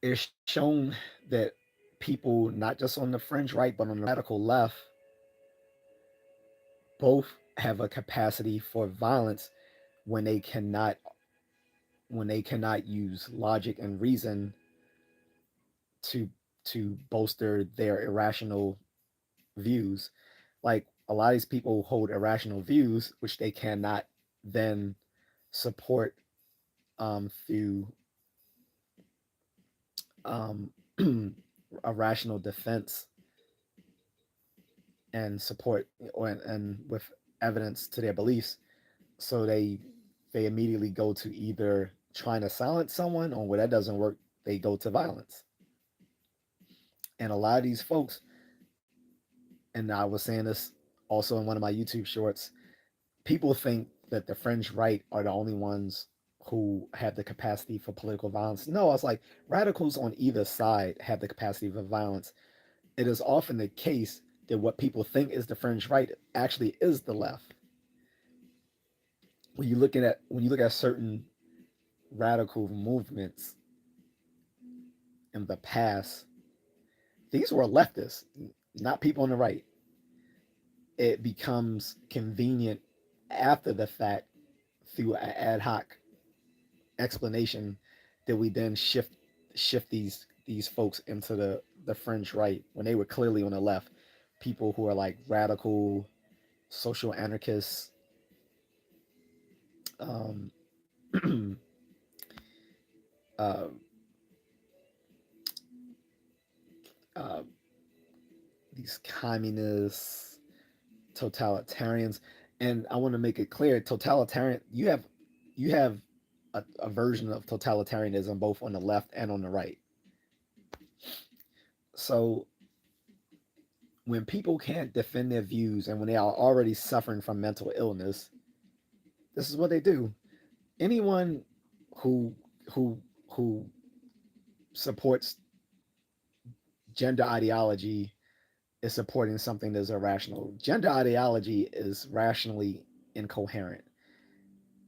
it's shown that people, not just on the fringe right, but on the radical left, both have a capacity for violence when they cannot when they cannot use logic and reason to bolster their irrational views. Like a lot of these people hold irrational views, which they cannot then support through um, a rational defense and support and with evidence to their beliefs. So they immediately go to either trying to silence someone, or when that doesn't work, they go to violence. And a lot of these folks, and I was saying this also in one of my YouTube shorts, people think that the fringe right are the only ones who have the capacity for political violence. No, I was like, radicals on either side have the capacity for violence. It is often the case that what people think is the fringe right actually is the left. When you look at certain radical movements in the past, these were leftists, not people on the right. It becomes convenient after the fact through an ad hoc explanation that we then shift these folks into the fringe right when they were clearly on the left. People who are like radical social anarchists, um, uh, uh, these communists, totalitarians, and I want to make it clear: totalitarian. You have a version of totalitarianism both on the left and on the right. So when people can't defend their views and when they are already suffering from mental illness, this is what they do. Anyone who who who supports gender ideology is supporting something that's irrational. Gender ideology is rationally incoherent,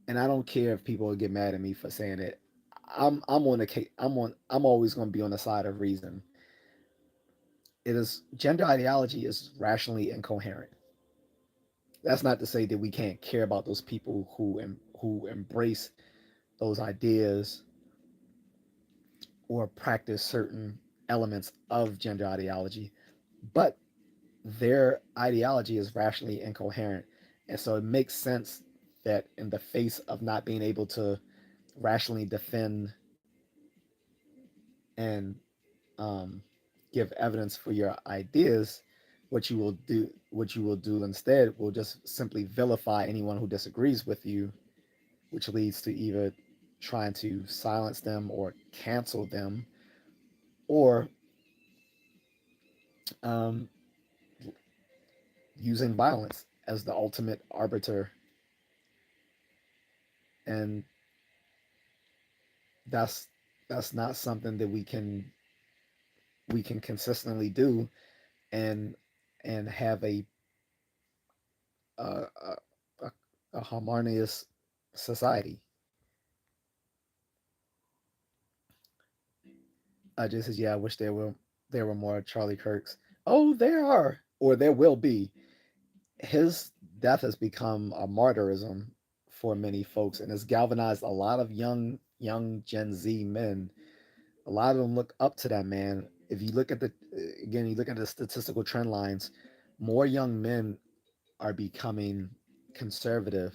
and I don't care if people get mad at me for saying it. I'm on the case. I'm always going to be on the side of reason. It is gender ideology is rationally incoherent. That's not to say that we can't care about those people who embrace those ideas or practice certain elements of gender ideology, but their ideology is rationally incoherent. And so it makes sense that in the face of not being able to rationally defend and um, give evidence for your ideas, what you will do instead will just simply vilify anyone who disagrees with you, which leads to either trying to silence them or cancel them, or um, using violence as the ultimate arbiter, and that's that's not something that we can consistently do and have a a, a harmonious society. I just said, yeah, I wish there were more Charlie Kirks. Oh, there are, or there will be. His death has become a martyrism for many folks, and has galvanized a lot of young Gen Z men. A lot of them look up to that man. If you look at you look at the statistical trend lines, more young men are becoming conservative,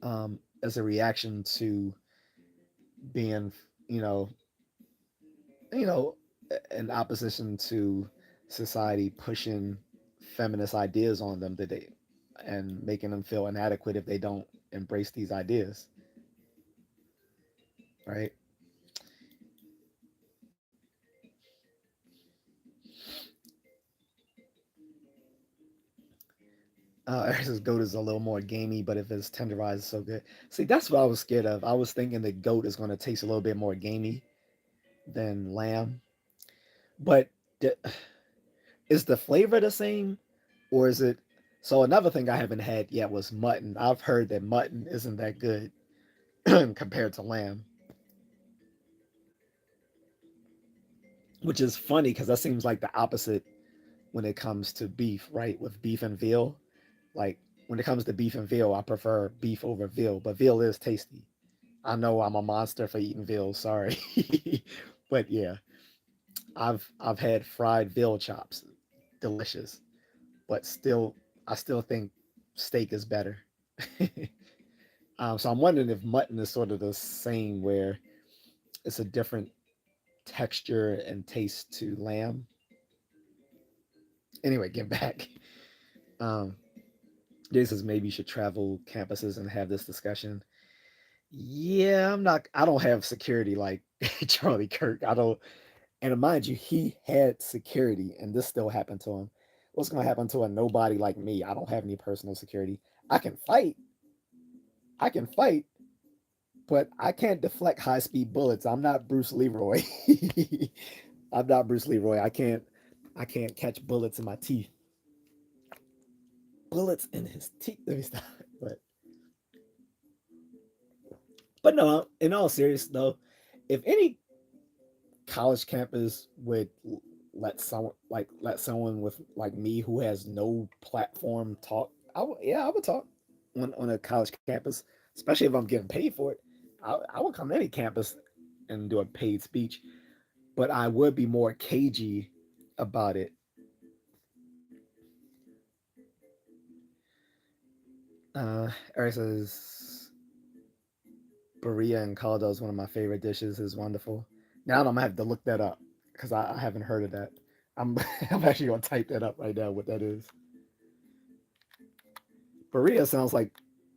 as a reaction to being, you know, you know, in opposition to society pushing feminist ideas on them that they and making them feel inadequate if they don't embrace these ideas, right? Eric's goat is a little more gamey, but if it's tenderized, it's so good. See, that's what I was scared of. I was thinking the goat is going to taste a little bit more gamey than lamb, but the, is the flavor the same, or is it? So another thing I haven't had yet was mutton. I've heard that mutton isn't that good compared to lamb, which is funny because that seems like the opposite when it comes to beef, right? With beef and veal, like when it comes to beef and veal, I prefer beef over veal, but veal is tasty. I know I'm a monster for eating veal, sorry, but yeah, I've had fried veal chops, delicious, but still, I still think steak is better. So I'm wondering if mutton is sort of the same, where it's a different texture and taste to lamb. Anyway, get back. Um, Jay says maybe you should travel campuses and have this discussion. Yeah, I'm not. I don't have security like Charlie Kirk. I don't. And mind you, he had security, and this still happened to him. What's going to happen to a nobody like me? I don't have any personal security. I can fight. I can fight, but I can't deflect high speed bullets. I'm not Bruce Leroy. I'm not Bruce Leroy. I can't. I can't catch bullets in my teeth. Bullets in his teeth. Let me stop. But no. In all seriousness, though, if any college campus would let someone with like me who has no platform talk, I would talk on a college campus, especially if I'm getting paid for it. I would come to any campus and do a paid speech, but I would be more cagey about it. Eric says Berea and caldo is one of my favorite dishes. Is wonderful. Now I'm gonna have to look that up because I haven't heard of that. I'm I'm actually gonna type that up right now. What that is. Berea sounds like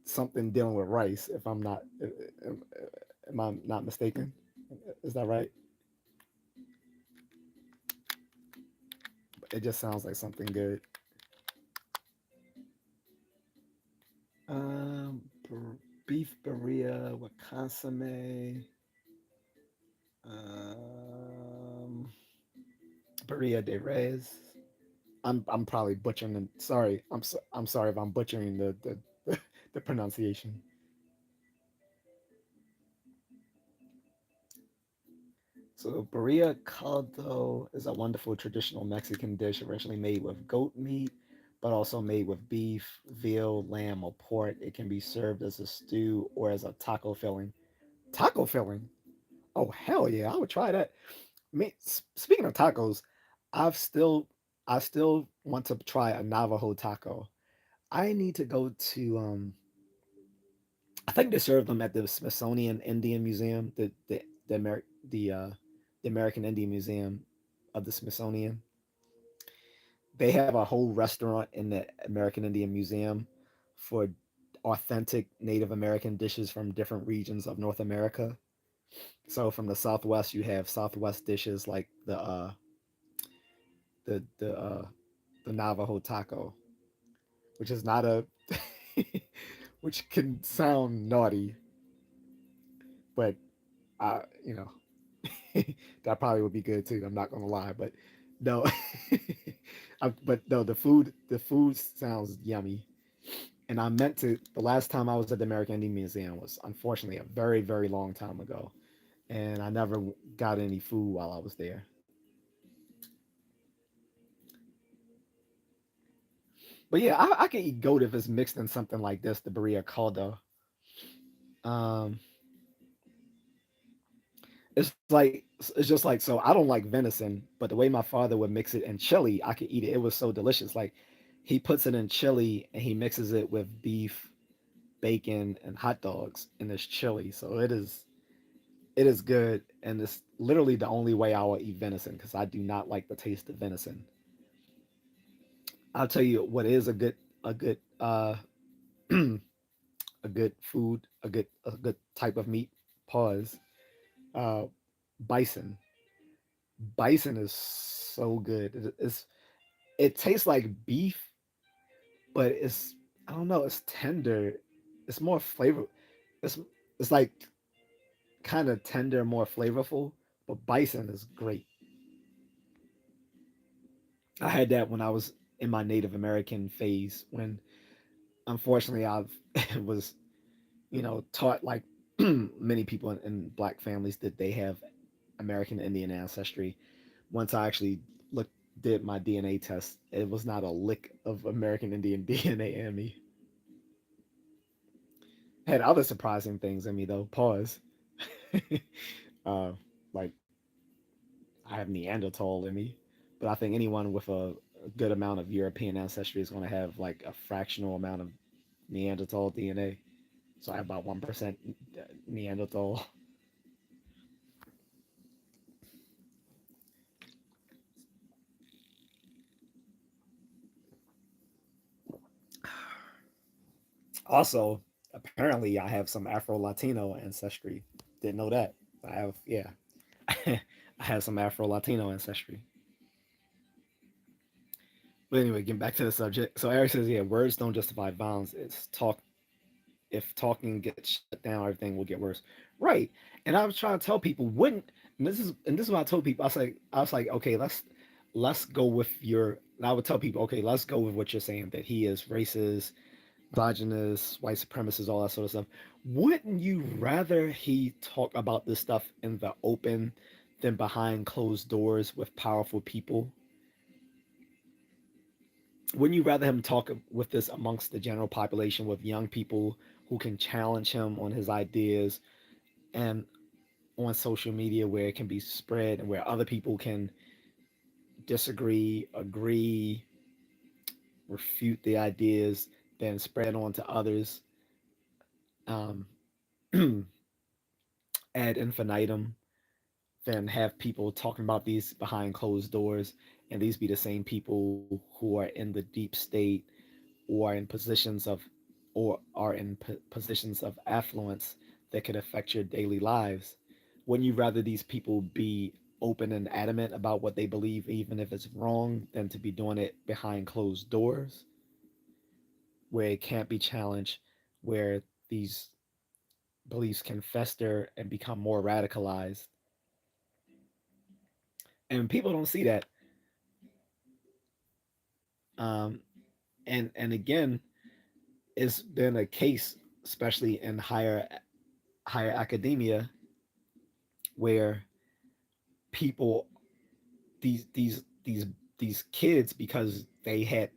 something dealing with rice. If I'm not, am I not mistaken? Is that right? It just sounds like something good. Um, beef Berea with consomme. Um, Berea de res. I'm probably butchering. Sorry, I'm sorry if I'm butchering the pronunciation. So Berea caldo is a wonderful traditional Mexican dish originally made with goat meat, but also made with beef, veal, lamb, or pork. It can be served as a stew or as a taco filling. Taco filling? Oh hell yeah, I would try that. Me, speaking of tacos, I've still I still want to try a Navajo taco. I need to go to I think they serve them at the Smithsonian Indian Museum, the American Indian Museum of the Smithsonian. They have a whole restaurant in the American Indian Museum for authentic Native American dishes from different regions of North America. So from the Southwest, you have Southwest dishes like the the uh, the Navajo taco, which is not a which can sound naughty, but you know, that probably would be good too. I'm not gonna lie, but no, but no, the food sounds yummy. And I meant to. The last time I was at the American Indian Museum was unfortunately a very very long time ago, and I never got any food while I was there. But yeah, I can eat goat if it's mixed in something like this, the Berea caldo. Um, it's like it's just like so. I don't like venison, but the way my father would mix it in chili, I could eat it. It was so delicious. Like he puts it in chili and he mixes it with beef, bacon, and hot dogs in this chili. So it is good, and it's literally the only way I will eat venison because I do not like the taste of venison. I'll tell you what is a good a good food, a good type of meat. Pause. Uh, bison. Bison is so good. It tastes like beef, but I don't know. It's tender. It's more flavor. It's it's like kind of tender, more flavorful. But bison is great. I had that when I was in my Native American phase. When unfortunately I was taught like many people in black families that they have American Indian ancestry. Once I actually looked did my DNA test, it was not a lick of American Indian DNA in me. Had other surprising things in me though. Pause. uh, like I have Neanderthal in me, but I think anyone with a good amount of European ancestry is going to have like a fractional amount of Neanderthal DNA. So I have about 1% Neanderthal. Also, apparently, I have some Afro Latino ancestry. Didn't know that. I have, yeah, I have some Afro Latino ancestry. But anyway, getting back to the subject. So Eric says, yeah, words don't justify violence. It's talk. If talking gets shut down, everything will get worse. Right. And I was trying to tell people, wouldn't. And this is what I told people. I was like, okay, let's go with your. And I would tell people, okay, let's go with what you're saying that he is racist, misogynist, white supremacist, all that sort of stuff. Wouldn't you rather he talk about this stuff in the open than behind closed doors with powerful people? Wouldn't you rather him talk with this amongst the general population with young people who can challenge him on his ideas and on social media where it can be spread and where other people can disagree, agree, refute the ideas, then spread on to others um, ad infinitum, then have people talking about these behind closed doors, and these be the same people who are in the deep state or in positions of positions of affluence that could affect your daily lives. Wouldn't you rather these people be open and adamant about what they believe, even if it's wrong, than to be doing it behind closed doors where it can't be challenged, where these beliefs can fester and become more radicalized? And people don't see that. Um, and again, it's been a case, especially in higher academia, where people these these these these kids, because they had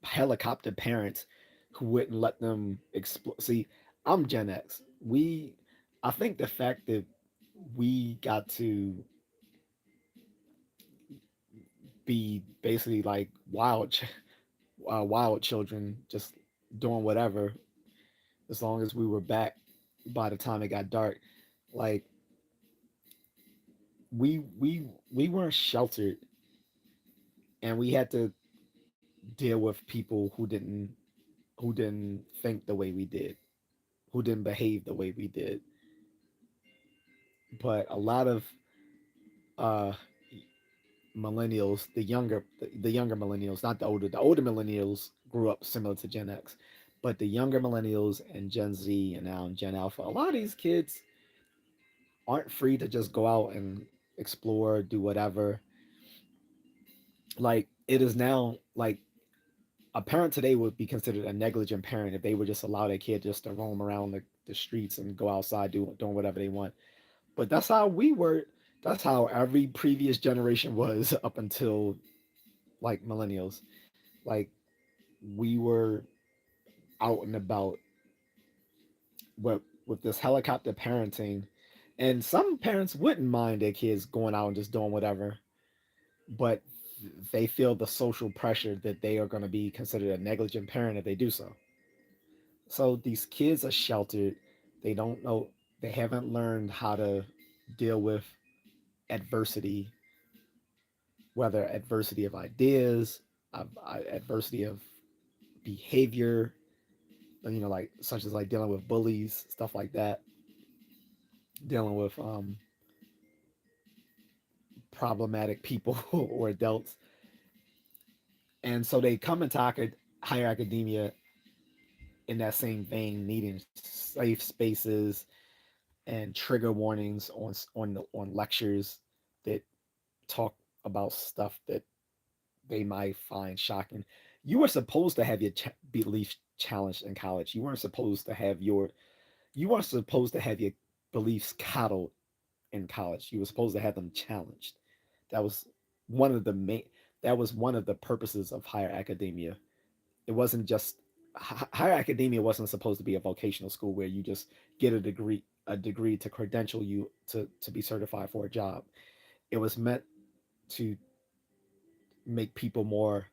helicopter parents who wouldn't let them explore. See, I'm Gen X. I think the fact that we got to be basically like wild children, just doing whatever, as long as we were back by the time it got dark. Like we weren't sheltered, and we had to deal with people who didn't think the way we did, who didn't behave the way we did. but a lot of uh, millennials, the younger millennials, not the older millennials grew up similar to Gen X, but the younger millennials and Gen Z and now Gen Alpha, a lot of these kids aren't free to just go out and explore, do whatever. Like it is now like a parent today would be considered a negligent parent if they would just allow their kid just to roam around the streets and go outside doing whatever they want. But that's how we were. That's how every previous generation was up until like millennials. Like we were out and about with this helicopter parenting, and some parents wouldn't mind their kids going out and just doing whatever, but they feel the social pressure that they are going to be considered a negligent parent if they do so. So these kids are sheltered. They don't know. They haven't learned how to deal with adversity, whether adversity of ideas, adversity of behavior, like such as like dealing with bullies, stuff like that, dealing with problematic people or adults. And so they come into higher academia in that same vein, needing safe spaces and trigger warnings on lectures that talk about stuff that they might find shocking. You were supposed to have your beliefs challenged in college. You weren't supposed to have your beliefs coddled in college. You were supposed to have them challenged. That was one of the main. That was one of the purposes of higher academia. It wasn't just higher academia wasn't supposed to be a vocational school where you just get a degree to credential you to be certified for a job. It was meant to make people more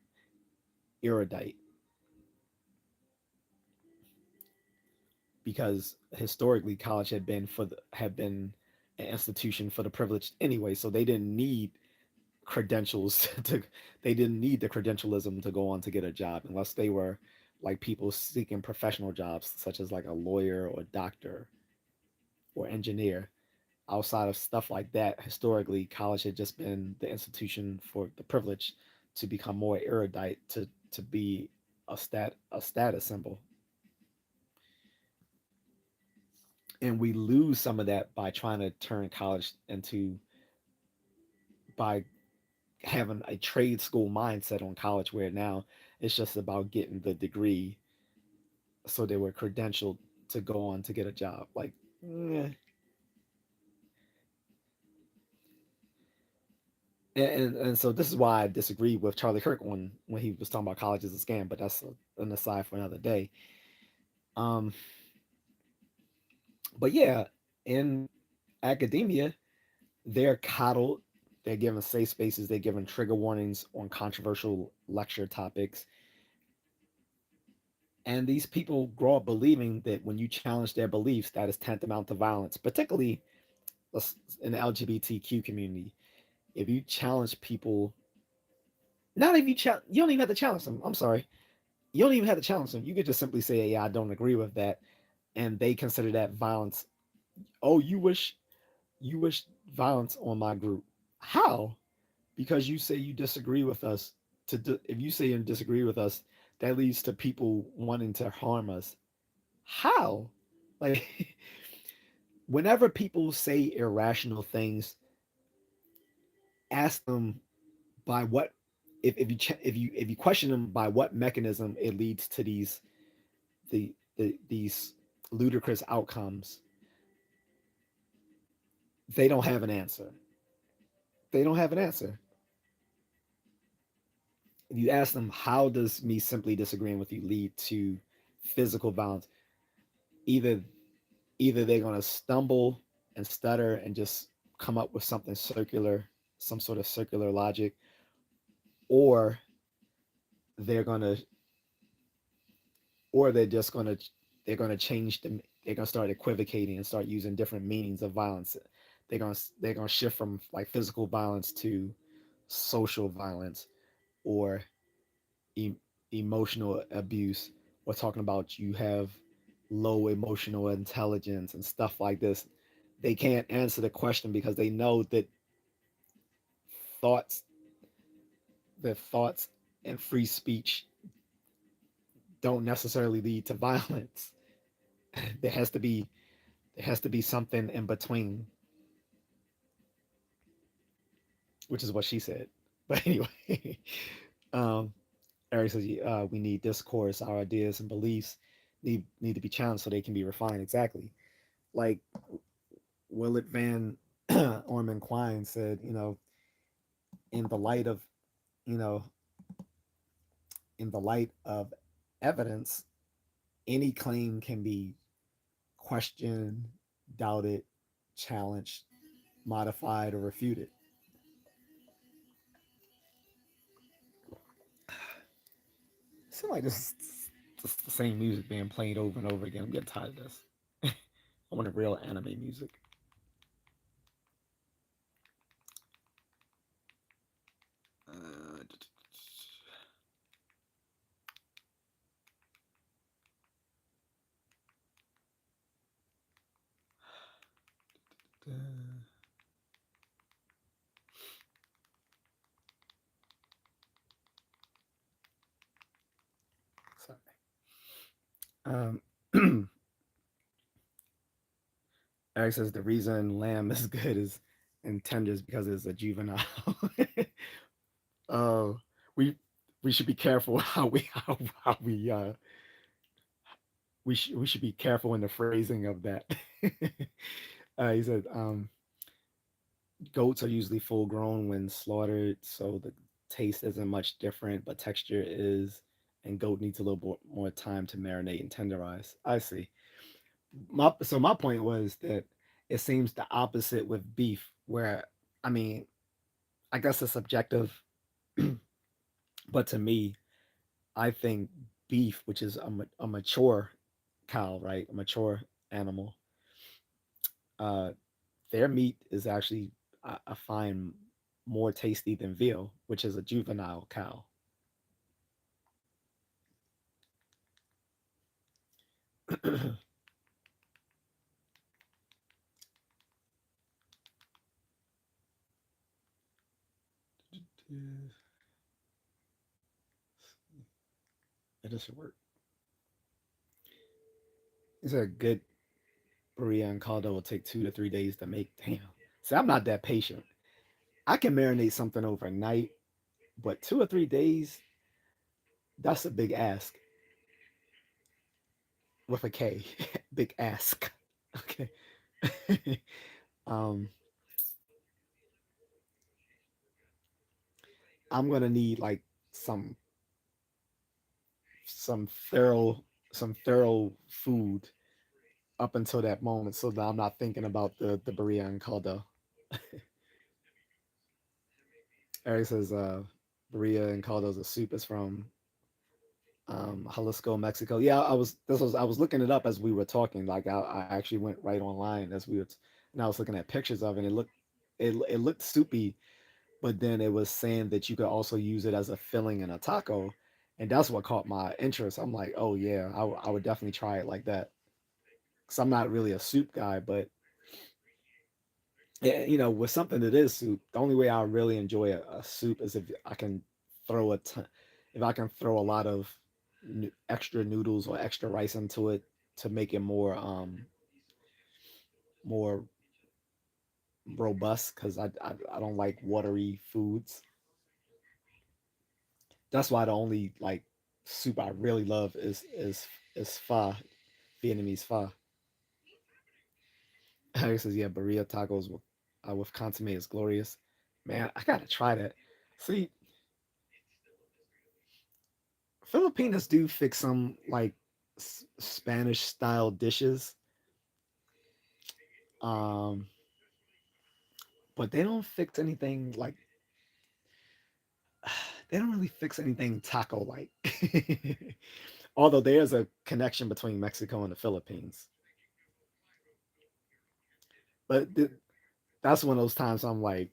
erudite because historically college had been an institution for the privileged anyway, so they didn't need credentials to they didn't need the credentialism to go on to get a job unless they were like people seeking professional jobs such as like a lawyer or doctor or engineer. Outside of stuff like that, historically college had just been the institution for the privileged to become more erudite, to be a status symbol. And we lose some of that by trying to turn college into by having a trade school mindset on college where now it's just about getting the degree so they were credentialed to go on to get a job. Like, eh. And so this is why I disagree with Charlie Kirk when he was talking about college as a scam, but that's an aside for another day. Um, but yeah, in academia, they're coddled. They're given safe spaces. They're given trigger warnings on controversial lecture topics. And these people grow up believing that when you challenge their beliefs, that is tantamount to violence, particularly in the LGBTQ community. If you challenge people, not if you you don't even have to challenge them. I'm sorry, you don't even have to challenge them. You could just simply say, "Yeah, I don't agree with that," and they consider that violence. Oh, you wish violence on my group? How? Because you say you disagree with us. If you say you disagree with us, that leads to people wanting to harm us. How? Like, whenever people say irrational things, ask them by what if you question them by what mechanism it leads to these ludicrous outcomes. They don't have an answer. They don't have an answer. If you ask them, how does me simply disagreeing with you lead to physical violence? Either either they're gonna stumble and stutter and just come up with something circular, some sort of circular logic, or they're gonna or they're gonna change they're gonna start equivocating and start using different meanings of violence. They're gonna shift from like physical violence to social violence or e- emotional abuse. We're talking about you have low emotional intelligence and stuff like this. they can't answer the question because they know that thoughts thoughts and free speech don't necessarily lead to violence. there has to be there has to be something in between, which is what she said. But anyway, um, Eric says we need discourse. Our ideas and beliefs need to be challenged so they can be refined. Exactly. Like Willard Van Orman Quine said, in the light of you know in the light of evidence, any claim can be questioned, doubted, challenged, modified, or refuted. It seems like this is just the same music being played over and over again. I'm getting tired of this. I want a real anime music. Uh, Sorry. Um, Eric says the reason lamb is good is and tender is because it's a juvenile. uh, we we should be careful how we should be careful in the phrasing of that. He said goats are usually full grown when slaughtered, so the taste isn't much different, but texture is, and goat needs a little more time to marinate and tenderize. I see. My point was that it seems the opposite with beef, where I mean, I guess it's subjective, but to me, I think beef, which is a mature cow, right, a mature animal, uh, their meat is actually I find more tasty than veal, which is a juvenile cow. It should work. It's a good burrito and caldo will take 2 to 3 days to make. Damn. See, I'm not that patient. I can marinate something overnight, but 2 or 3 days, that's a big ask with a K. Big ask. Okay. um, I'm gonna need like some some thorough some thorough food up until that moment, so that I'm not thinking about the burrito and caldo. Eric says burrito and caldo is a soup. Is from Jalisco, Mexico. Yeah, I was looking it up as we were talking. Like I actually went right online as we were, and I was looking at pictures of it. And it looked soupy, but then it was saying that you could also use it as a filling in a taco, and that's what caught my interest. I'm like, oh yeah, I would definitely try it like that. Cause I'm not really a soup guy, but yeah, with something that is soup, the only way I really enjoy a soup is if I can throw if I can throw a lot of extra noodles or extra rice into it to make it more robust. Because I don't like watery foods. That's why the only like soup I really love is pho, Vietnamese pho. He says, yeah, burrito tacos with consomme is glorious. Man, I gotta try that. See, Filipinos do fix some like Spanish style dishes, um, but they don't fix anything like they don't really fix anything taco like. Although there's a connection between Mexico and the Philippines, but that's one of those times I'm like,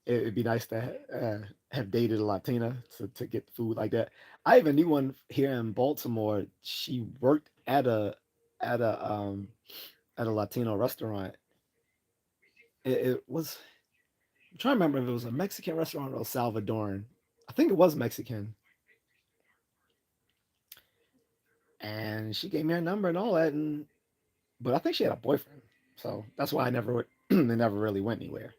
it'd be nice to have dated a Latina to get food like that. I even knew one here in Baltimore. She worked at a at a Latino restaurant, It was. I'm trying to remember if it was a Mexican restaurant or Salvadoran. I think it was Mexican, and she gave me her number and all that, and but I think she had a boyfriend, so that's why I never it never really went anywhere.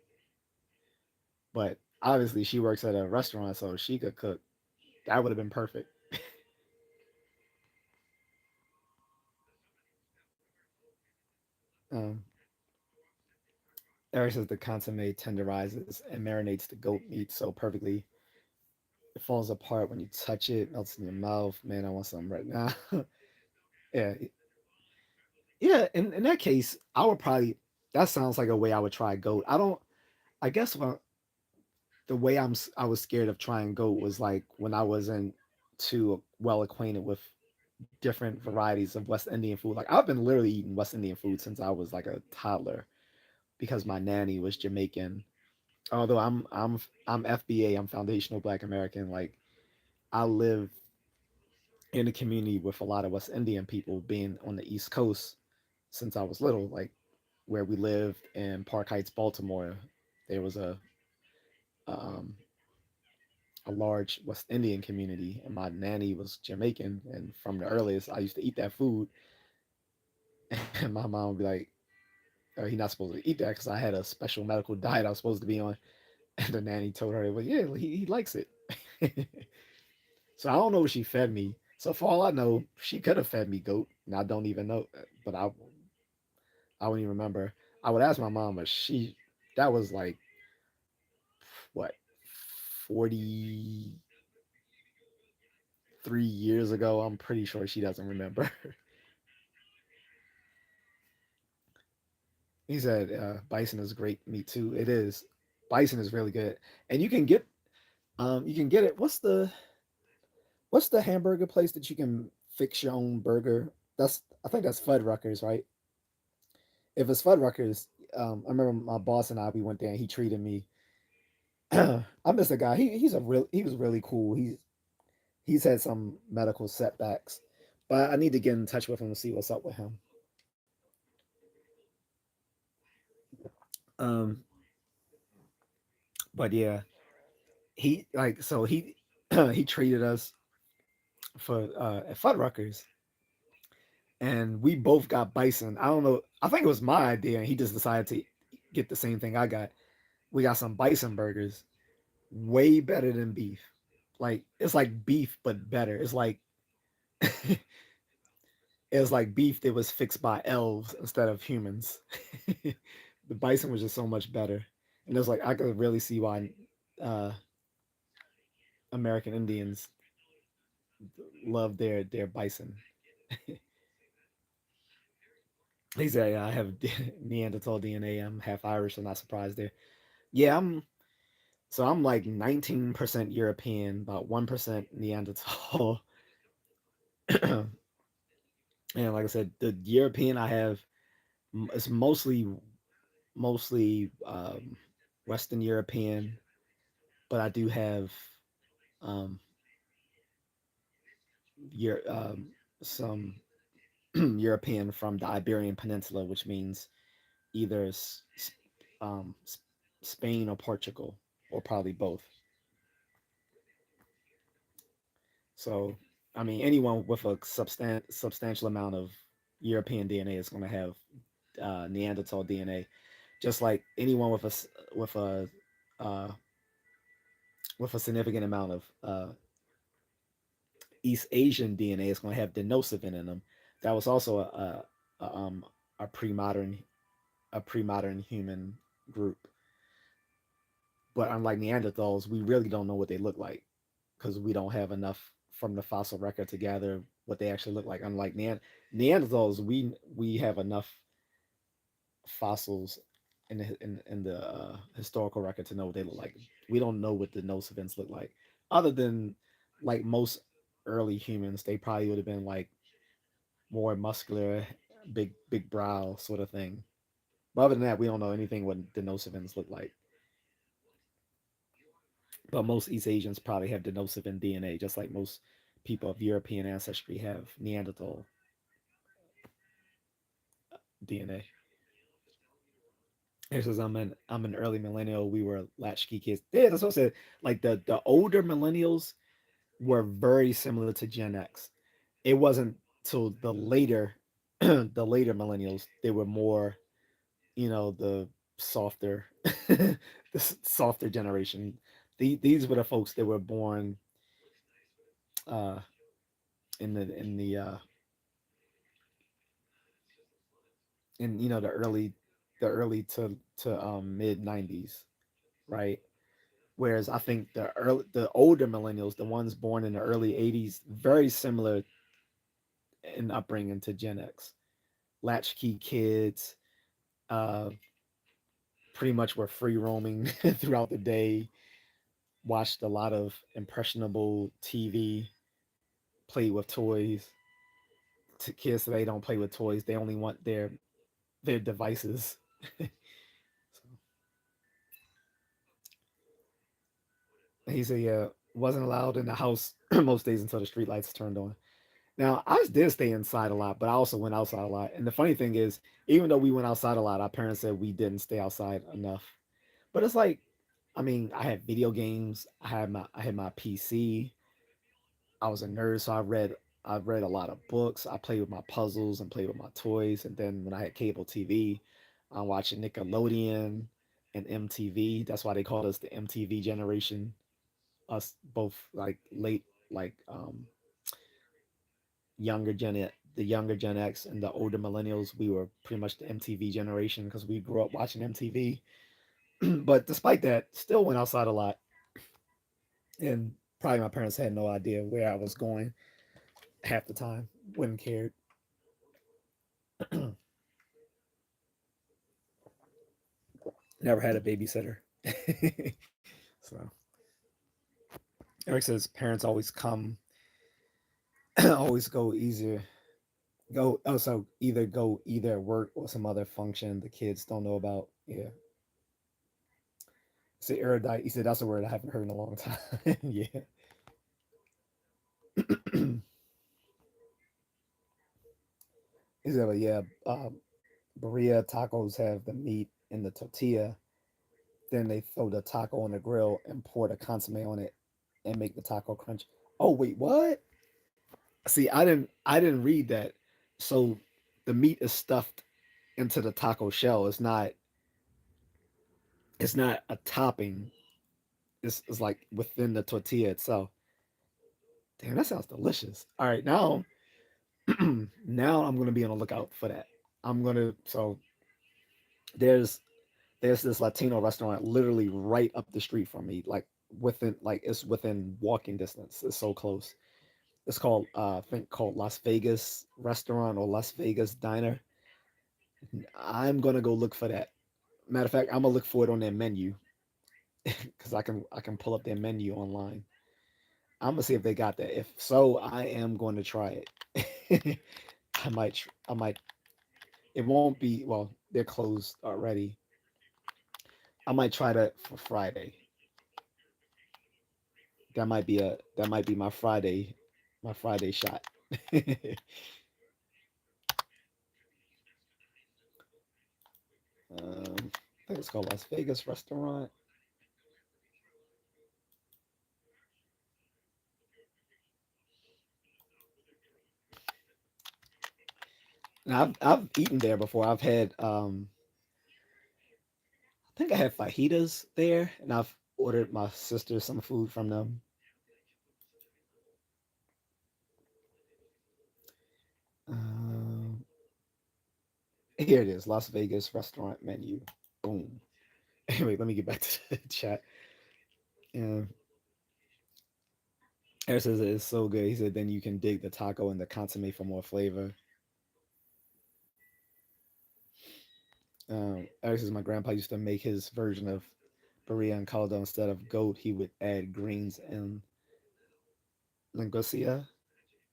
But obviously, she works at a restaurant, so she could cook. That would have been perfect. Um, Eric says the consomme tenderizes and marinates the goat meat so perfectly it falls apart when you touch it, melts in your mouth. Man, I want some right now. Yeah, yeah. In that case, I would probably. That sounds like a way I would try goat. I don't. I guess the way I was scared of trying goat was like when I wasn't too well acquainted with different varieties of West Indian food. Like I've been literally eating West Indian food since I was like a toddler because my nanny was Jamaican. Although I'm FBA, I'm Foundational Black American. Like I live in a community with a lot of West Indian people being on the East Coast since I was little, like where we lived in Park Heights, Baltimore. There was um, a large West Indian community, and my nanny was Jamaican. And from the earliest, I used to eat that food, and my mom would be like, oh, "He's not supposed to eat that because I had a special medical diet I was supposed to be on." And the nanny told her, "Well, yeah, he likes it." So I don't know what she fed me. So for all I know, she could have fed me goat, and I don't even know. But I wouldn't even remember. I would ask my mom, but that was like what 43 years ago. I'm pretty sure she doesn't remember. He said bison is great meat too. It is. Bison is really good, and you can get it. What's the hamburger place that you can fix your own burger? That's I think that's Fuddruckers, right? If it's Fuddruckers, I remember my boss and we went there and he treated me. I miss the guy. He was really cool. He's had some medical setbacks, but I need to get in touch with him to see what's up with him. Um, but yeah, he like so he he treated us for at Fuddruckers, and we both got bison. I don't know. I think it was my idea, and he just decided to get the same thing I got. We got some bison burgers, way better than beef. Like it's like beef but better. It's like it was like beef that was fixed by elves instead of humans. The bison was just so much better, and it was like I could really see why uh, American Indians love their bison. He said, "I have Neanderthal DNA. I'm half Irish. I'm not surprised there. Yeah, I'm like 19% European, about 1% Neanderthal, and like I said, the European I have it's mostly Western European, but I do have um, some European from the Iberian Peninsula, which means either um, Spain or Portugal, or probably both. So, I mean, anyone with a substantial amount of European DNA is going to have Neanderthal DNA, just like anyone with uh, a significant amount of East Asian DNA is going to have denosivin in them. That was also a pre-modern human group. But unlike Neanderthals, we really don't know what they look like because we don't have enough from the fossil record to gather what they actually look like. Unlike Neanderthals, we have enough fossils in the historical record to know what they look like. We don't know what the nocivins look like, other than like most early humans, they probably would have been like more muscular, big brow sort of thing. But other than that, we don't know anything what denosivans look like. But most East Asians probably have denosivin DNA, just like most people of European ancestry have Neanderthal DNA. It says I'm an early millennial. We were latchkey kids. Yeah, that's what I said. Like the older millennials were very similar to Gen X. It wasn't till the later the later millennials they were more, the softer the softer generation. These were the folks that were born uh in the in the early to mid 90s, right? Whereas I think the older millennials, the ones born in the early 80s, very similar in upbringing to Gen X. Latchkey kids, uh, pretty much were free roaming throughout the day, watched a lot of impressionable TV, played with toys. To kids today don't play with toys; they only want their devices. So he said, "Yeah, wasn't allowed in the house most days until the street lights turned on." Now, I did stay inside a lot, but I also went outside a lot. And the funny thing is, even though we went outside a lot, our parents said we didn't stay outside enough. But it's like, I mean, I had video games, I had my PC. I was a nerd, so I read a lot of books. I played with my puzzles and played with my toys. And then when I had cable TV, I'm watching Nickelodeon and MTV. That's why they called us the MTV generation. Us both like late, like the younger Gen X and the older millennials, we were pretty much the MTV generation because we grew up watching MTV. But despite that, still went outside a lot, and probably my parents had no idea where I was going half the time. Wouldn't cared. Never had a babysitter. So Eric says parents always come, always go easier. Go also either work or some other function the kids don't know about. Yeah. Say erudite. He said that's a word I haven't heard in a long time. Yeah. He said, but yeah, birria tacos have the meat in the tortilla. Then they throw the taco on the grill and pour the consomme on it and make the taco crunch. Oh wait, what? See, I didn't read that. So the meat is stuffed into the taco shell. It's not a topping. It's like within the tortilla itself. Damn, that sounds delicious. All right, now now I'm gonna be on the lookout for that. I'm gonna so there's there's this Latino restaurant literally right up the street from me, like it's within walking distance. It's so close. It's called I think called Las Vegas Restaurant or Las Vegas Diner. I'm gonna go look for that. Matter of fact, I'm gonna look for it on their menu because I can pull up their menu online. I'm gonna see if they got that. If so, I am going to try it. I might. It won't be well. They're closed already. I might try that for Friday. That might be my Friday shot. I think it's called Las Vegas Restaurant. And I've eaten there before. I think I had fajitas there, and I've ordered my sister some food from them. Um, Here it is, Las Vegas restaurant menu. Boom. Anyway, let me get back to the chat. Yeah, Eric says it's so good. He said then you can dig the taco and the consomme for more flavor. Eric says my grandpa used to make his version of burrito and caldo instead of goat. He would add greens and linguiça,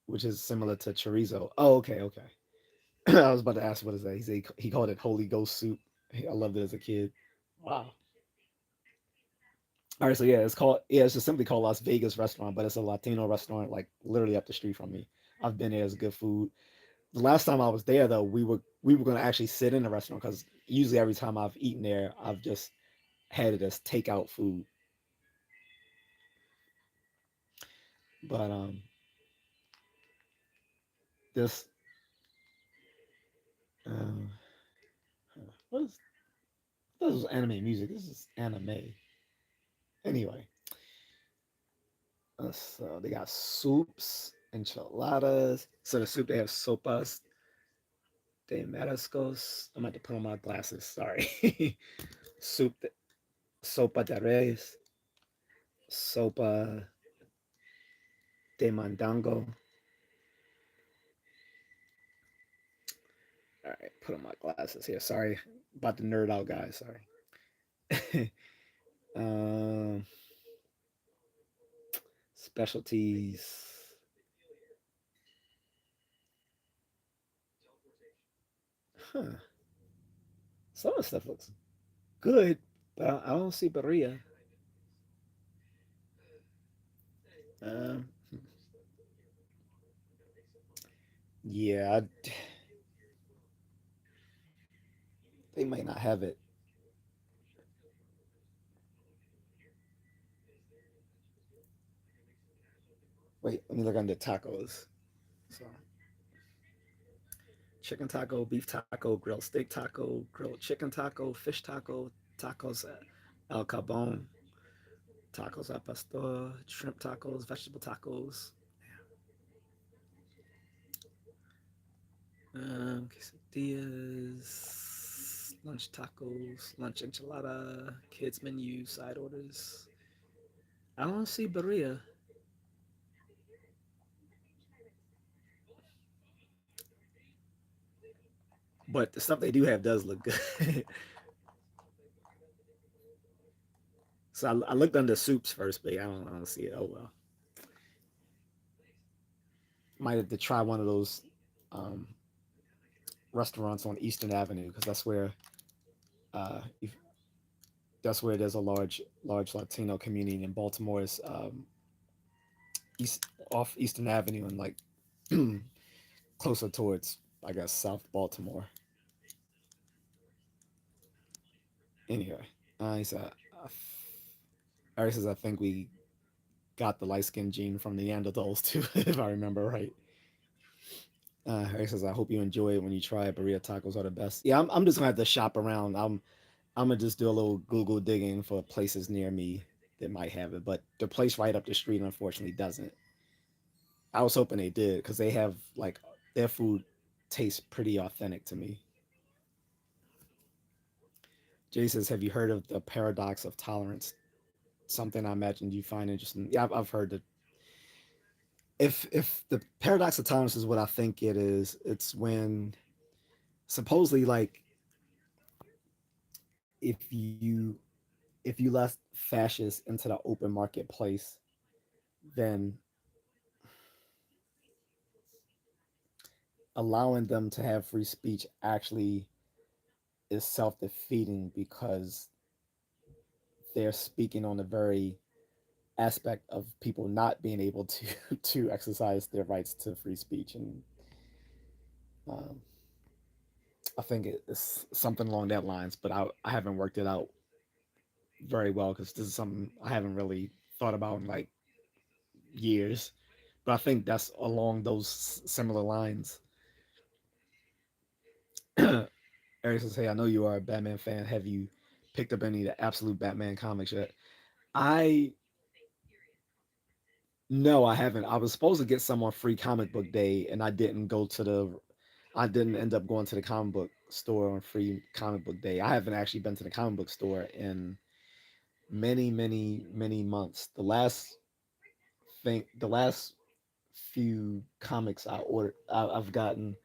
which is similar to chorizo. Oh, okay, okay. I was about to ask what is that. He called it Holy Ghost soup. I loved it as a kid. Wow. All right, so it's just simply called Las Vegas Restaurant, but it's a Latino restaurant like literally up the street from me. I've been there. It's good food. The last time I was there though, we were gonna actually sit in the restaurant because usually every time I've eaten there, I've just had it as takeout food. But this uh, what is this was anime music. This is anime. Anyway, so they got soups, enchiladas. So the soup they have sopas de mariscos. I'm about to put on my glasses. Sorry. Soup, sopa de res, sopa de mandango. All right, put on my glasses here. Sorry about the nerd out, guys. Sorry. um, specialties. Huh. Some of the stuff looks good, but I don't see Berea. Um, yeah, they might not have it. Wait, let me look under tacos. So, chicken taco, beef taco, grilled steak taco, grilled chicken taco, fish taco, tacos al carbon, tacos al pastor, shrimp tacos, vegetable tacos, quesadillas, lunch tacos, lunch enchilada, kids menu, side orders. I don't see birria, but the stuff they do have does look good. So I looked under soups first, but I don't see it. Oh well, might have to try one of those um, restaurants on Eastern Avenue because uh, that's where there's a large Latino community in Baltimore. Is east off Eastern Avenue and like closer towards I guess South Baltimore. Anyway, he said, Eric says I think we got the light skin gene from the Neanderthals too, if I remember right. Eric says I hope you enjoy it when you try it. Burrito tacos are the best. Yeah, I'm just gonna have to shop around. I'm gonna just do a little Google digging for places near me that might have it, but the place right up the street unfortunately doesn't. I was hoping they did because they have like their food tastes pretty authentic to me. Jay says, "Have you heard of the paradox of tolerance? Something I imagine you find interesting." Yeah, I've heard that. If the paradox of tolerance is what I think it is, it's when supposedly like if you if you let fascists into the open marketplace, then allowing them to have free speech actually is self defeating because they're speaking on the very aspect of people not being able to to exercise their rights to free speech, and um, I think it's something along that lines. But I haven't worked it out very well because this is something I haven't really thought about in like years. But I think that's along those similar lines. Eric says, "Hey, I know you are a Batman fan. Have you picked up any of the absolute Batman comics yet?" I No, I haven't. I was supposed to get some on free comic book day, and I didn't end up going to the comic book store on free comic book day. I haven't actually been to the comic book store in many months. The last few comics I've gotten,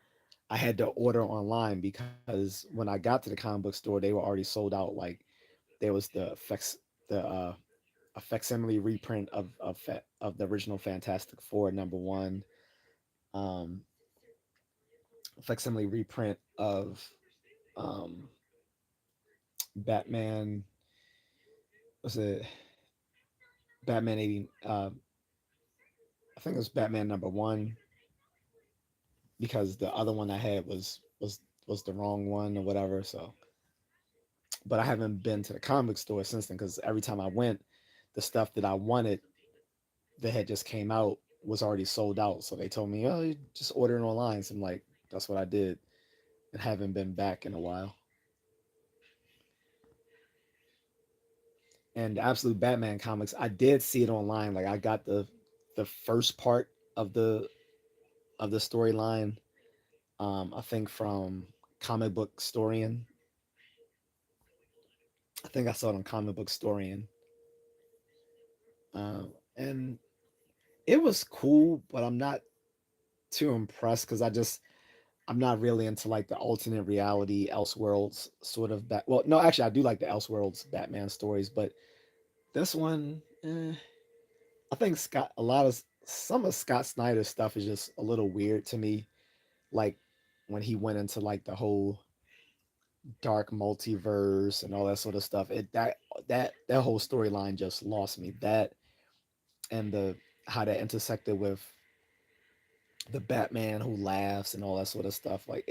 I had to order online because when I got to the comic book store, they were already sold out. Like there was the a facsimile reprint of the original Fantastic Four #1, um, facsimile reprint of um, Batman. Was it Batman 80? I think it was Batman #1, because the other one I had was the wrong one or whatever. So, but I haven't been to the comic store since then because every time I went, the stuff that I wanted that had just came out was already sold out. So they told me, oh, you just order it online. So I'm like, that's what I did, and haven't been back in a while. And the Absolute Batman comics, I did see it online. Like I got the first part of the storyline. I think from Comic Book Storian. I think I saw it on Comic Book Storian, and it was cool, but I'm not too impressed because I'm not really into like the alternate reality Elseworlds sort of bat. Well, no, actually, I do like the Elseworlds Batman stories, but this one, I think Scott a lot of some of Scott Snyder's stuff is just a little weird to me. Like when he went into like the whole dark multiverse and all that sort of stuff. That whole storyline just lost me. That and the how that intersected with the Batman who laughs and all that sort of stuff. Like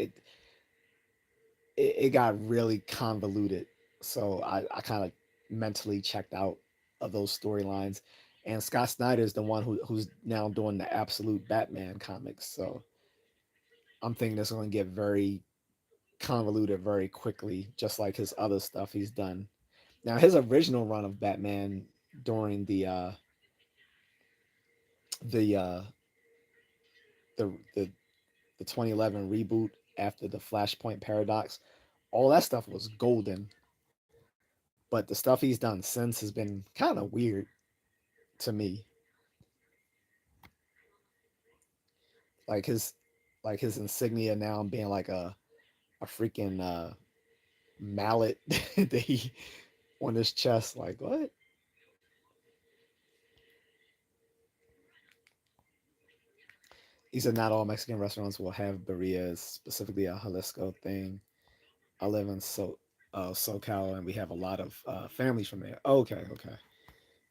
it got really convoluted. So I kind of mentally checked out of those storylines. And Scott Snyder is the one who's now doing the absolute Batman comics. So I'm thinking it's going to get very convoluted very quickly, just like his other stuff he's done. Now his original run of Batman during the uh, the the 2011 reboot after the Flashpoint Paradox, all that stuff was golden. But the stuff he's done since has been kind of weird to me. Like his insignia now being like a freaking mallet that he on his chest. Like what? He said not all Mexican restaurants will have birrias, specifically a Jalisco thing. I live in SoCal, and we have a lot of families from there. Okay, okay.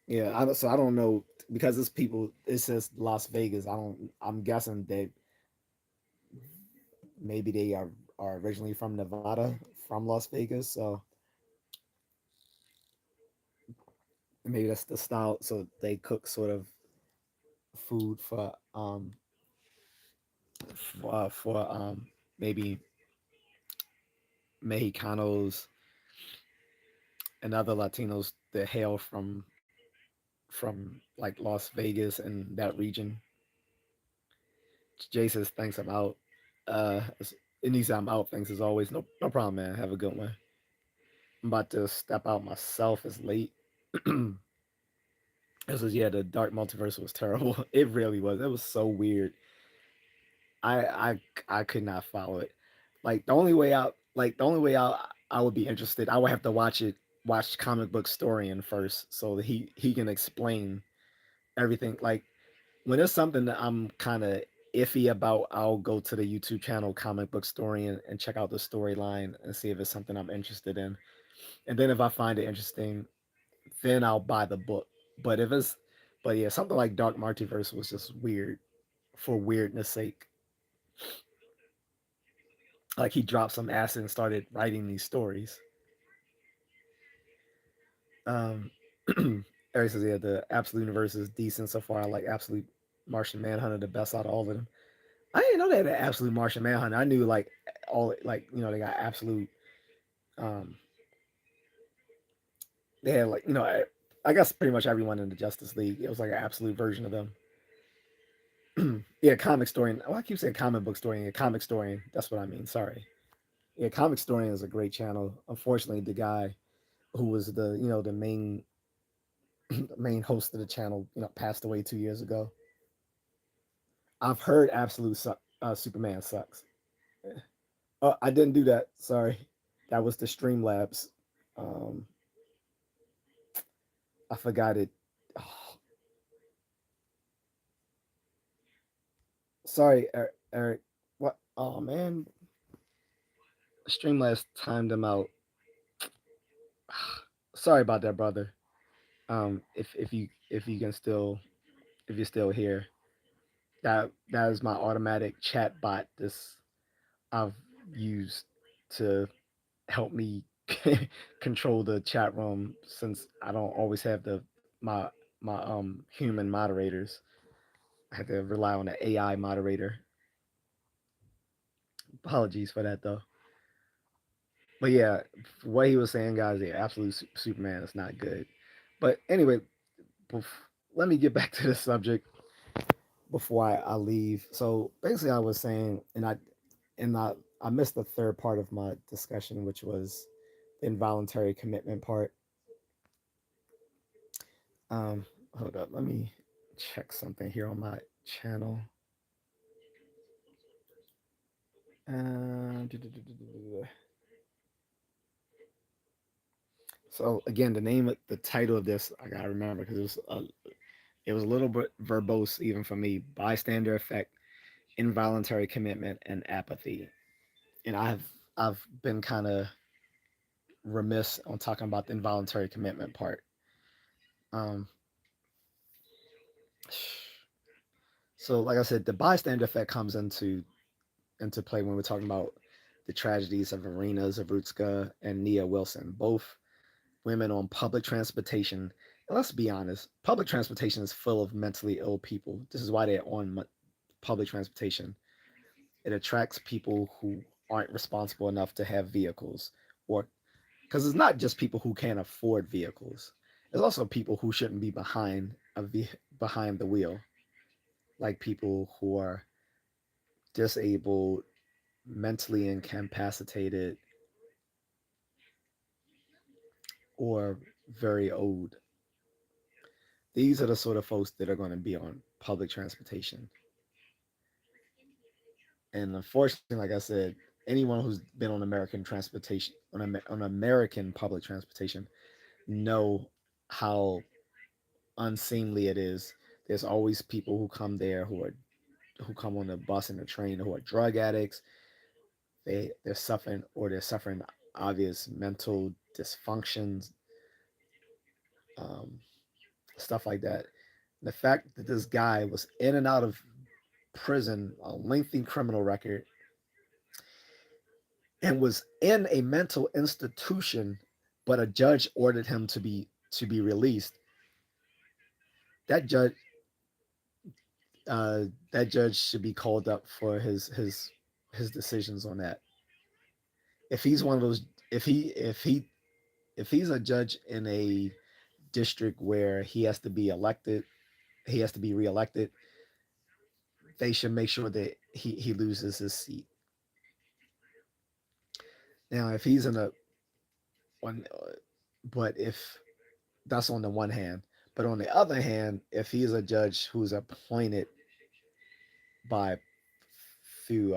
Yeah, so I don't know because it's people. It says Las Vegas. I don't. I'm guessing that maybe they are originally from Nevada, from Las Vegas. So maybe that's the style. So they cook sort of food for maybe Mexicanos and other Latinos that hail from like Las Vegas and that region. Jay says thanks I'm out. It needs I'm out. Thanks as always. No problem, man. Have a good one. I'm about to step out myself. It's late. This was yeah. The Dark Multiverse was terrible. It really was. It was so weird. I I I could not follow it. Like the only way I would be interested. I would have to watch Comic Book Storian first, so that he can explain everything. Like when it's something that I'm kind of iffy about, I'll go to the YouTube channel Comic Book Storian and check out the storyline and see if it's something I'm interested in. And then if I find it interesting, then I'll buy the book. But if it's but yeah, something like Dark Multiverse was just weird for weirdness sake. Like he dropped some acid and started writing these stories. Um, Eric says, yeah, the Absolute Universe is decent so far. I like Absolute Martian Manhunter the best out of all of them. I didn't know they had an Absolute Martian Manhunter. I knew like all like they got Absolute. Um, they had like I guess pretty much everyone in the Justice League. It was like an absolute version of them. Yeah, comic story. Oh, I keep saying comic book story. Yeah, comic story. That's what I mean. Sorry. Yeah, comic story is a great channel. Unfortunately, the guy who was the main host of the channel passed away 2 years ago. I've heard Superman sucks. Oh, I didn't do that. Sorry, that was the Streamlabs. Um, I forgot it. Oh, sorry, Eric. What? Oh man, Streamlabs timed them out. Sorry about that, brother. If you can still if you're still here, That is my automatic chat bot. This I've used to help me control the chat room since I don't always have my human moderators. I had to rely on the AI moderator. Apologies for that though. But yeah, what he was saying, guys, yeah, absolute Superman is not good. But anyway, let me get back to the subject before I leave. So basically, I was saying, and I missed the third part of my discussion, which was the involuntary commitment part. Um, Hold up, let me check something here on my channel. So again, the title of this, I gotta remember because it was a little bit verbose even for me. Bystander effect, involuntary commitment, and apathy. And I've been kind of remiss on talking about the involuntary commitment part. Um, so like I said, the bystander effect comes into play when we're talking about the tragedies of Irina Zavrutska and Nia Wilson, both women on public transportation. And let's be honest, public transportation is full of mentally ill people. This is why they're on public transportation. It attracts people who aren't responsible enough to have vehicles, or because it's not just people who can't afford vehicles. It's also people who shouldn't be behind the wheel, like people who are disabled, mentally incapacitated, or very old. These are the sort of folks that are going to be on public transportation. And unfortunately, like I said, anyone who's been on American transportation on American public transportation know how unseemly it is. There's always people who come there who come on the bus and the train who are drug addicts. They're suffering obvious mental dysfunctions, um, stuff like that. The fact that this guy was in and out of prison, a lengthy criminal record, and was in a mental institution, but a judge ordered him to be released. That judge that judge should be called up for his decisions on that. If he's one of those, if he's a judge in a district where he has to be reelected, they should make sure that he loses his seat. Now, if he's in a one, but if that's on the one hand, but on the other hand, if he's a judge who's appointed by through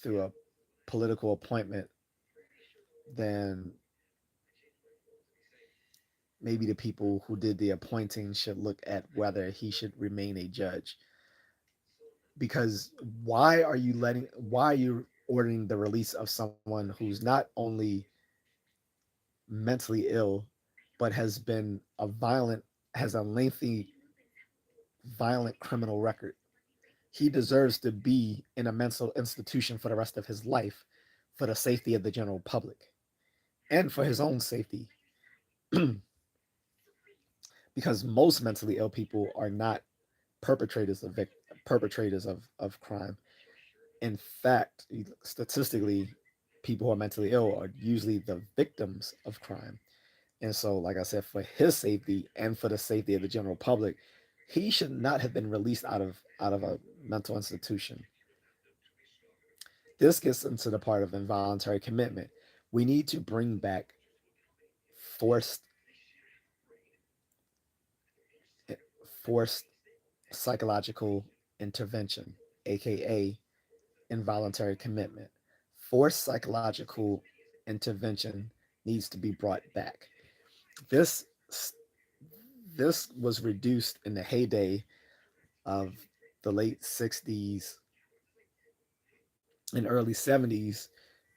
through a political appointment, then maybe the people who did the appointing should look at whether he should remain a judge. Because why are you ordering the release of someone who's not only mentally ill, but has a lengthy violent criminal record? He deserves to be in a mental institution for the rest of his life for the safety of the general public and for his own safety. Because most mentally ill people are not perpetrators of crime. In fact, statistically, people who are mentally ill are usually the victims of crime. And so, like I said, for his safety and for the safety of the general public, he should not have been released out of a mental institution. This gets into the part of involuntary commitment. We need to bring back forced forced psychological intervention, aka involuntary commitment. Forced psychological intervention needs to be brought back. This this was reduced in the heyday of the late 60s and early 70s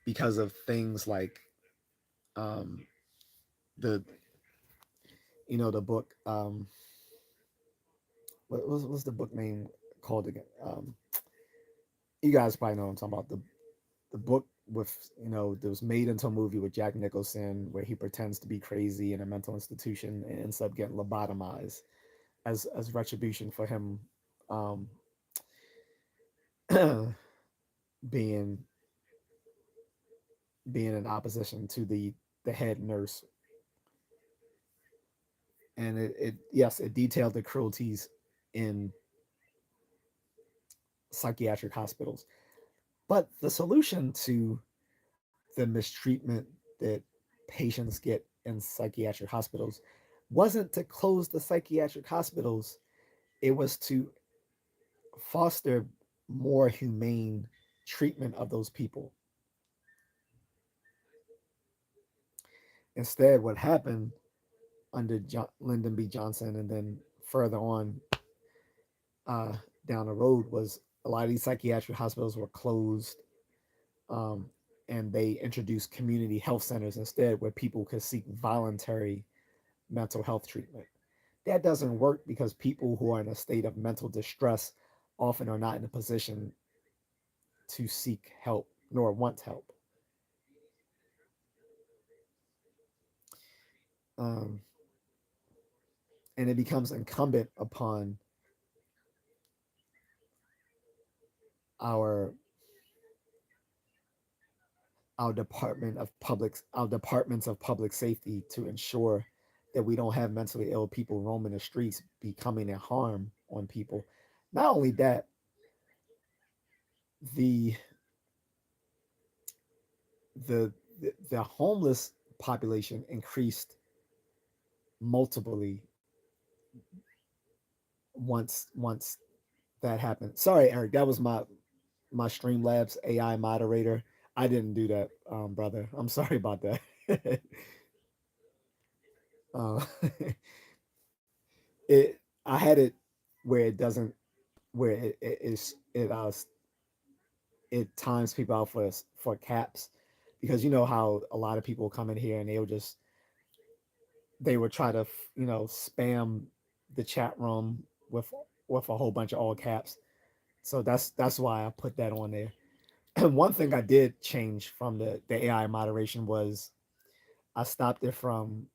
because of things like um, the the book, what was the book name called again. You guys probably know what I'm talking about. The book with that was made into a movie with Jack Nicholson, where he pretends to be crazy in a mental institution and ends up getting lobotomized as retribution for him um, being being in opposition to the head nurse. And it yes, it detailed the cruelties in psychiatric hospitals. But the solution to the mistreatment that patients get in psychiatric hospitals wasn't to close the psychiatric hospitals, it was to foster more humane treatment of those people. Instead, what happened under Lyndon B. Johnson and then further on uh, down the road was a lot of these psychiatric hospitals were closed, um, and they introduced community health centers instead where people could seek voluntary mental health treatment. That doesn't work because people who are in a state of mental distress often are not in a position to seek help nor want help. Um, and it becomes incumbent upon our our departments of public safety to ensure that we don't have mentally ill people roaming the streets becoming a harm on people. Not only that, the the homeless population increased multiply once that happened. Sorry, Eric, that was my Streamlabs AI moderator. I didn't do that, brother. I'm sorry about that. uh, it I had it where it doesn't where it times people out for caps, because you know how a lot of people come in here and they would try to spam the chat room with a whole bunch of all caps. So that's why I put that on there. And one thing I did change from the AI moderation was I stopped it from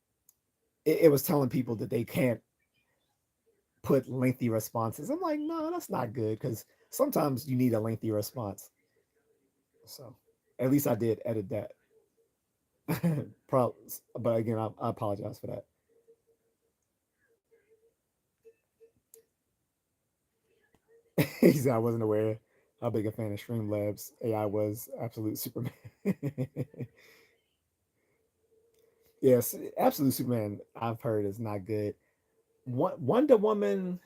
it was telling people that they can't put lengthy responses. I'm like, no, that's not good because sometimes you need a lengthy response. So at least I did edit that. But again, I apologize for that. He said I wasn't aware how big a fan of Streamlabs AI was. Absolute Superman. Yes, Absolute Superman. I've heard is not good. Wonder Woman.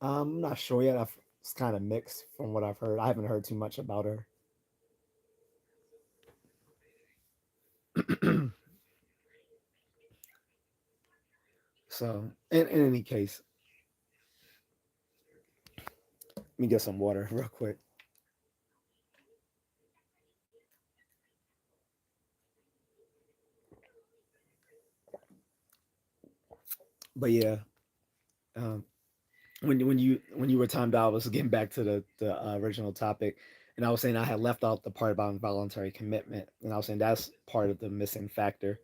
I'm not sure yet. It's kind of mixed from what I've heard. I haven't heard too much about her. So, in any case, let me get some water real quick. But yeah, um, when you were timed out, I was getting back to the original topic, and I was saying I had left out the part about involuntary commitment, and I was saying that's part of the missing factor.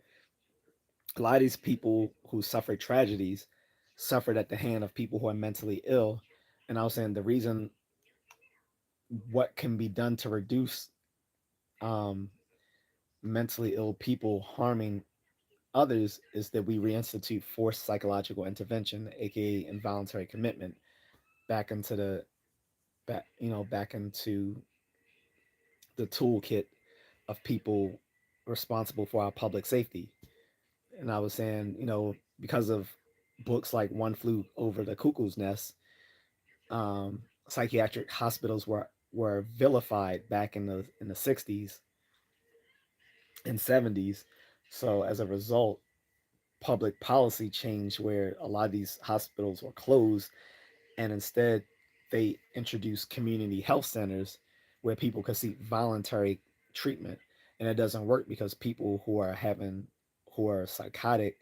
A lot of these people who suffer tragedies suffered at the hand of people who are mentally ill, and I was saying the reason what can be done to reduce um, mentally ill people harming others is that we reinstitute forced psychological intervention, aka involuntary commitment, back into back into the toolkit of people responsible for our public safety. And I was saying, because of books like One Flew Over the Cuckoo's Nest, psychiatric hospitals were vilified back in the 60s and 70s. So as a result, public policy changed where a lot of these hospitals were closed, and instead they introduced community health centers where people could seek voluntary treatment. And it doesn't work because people who are psychotic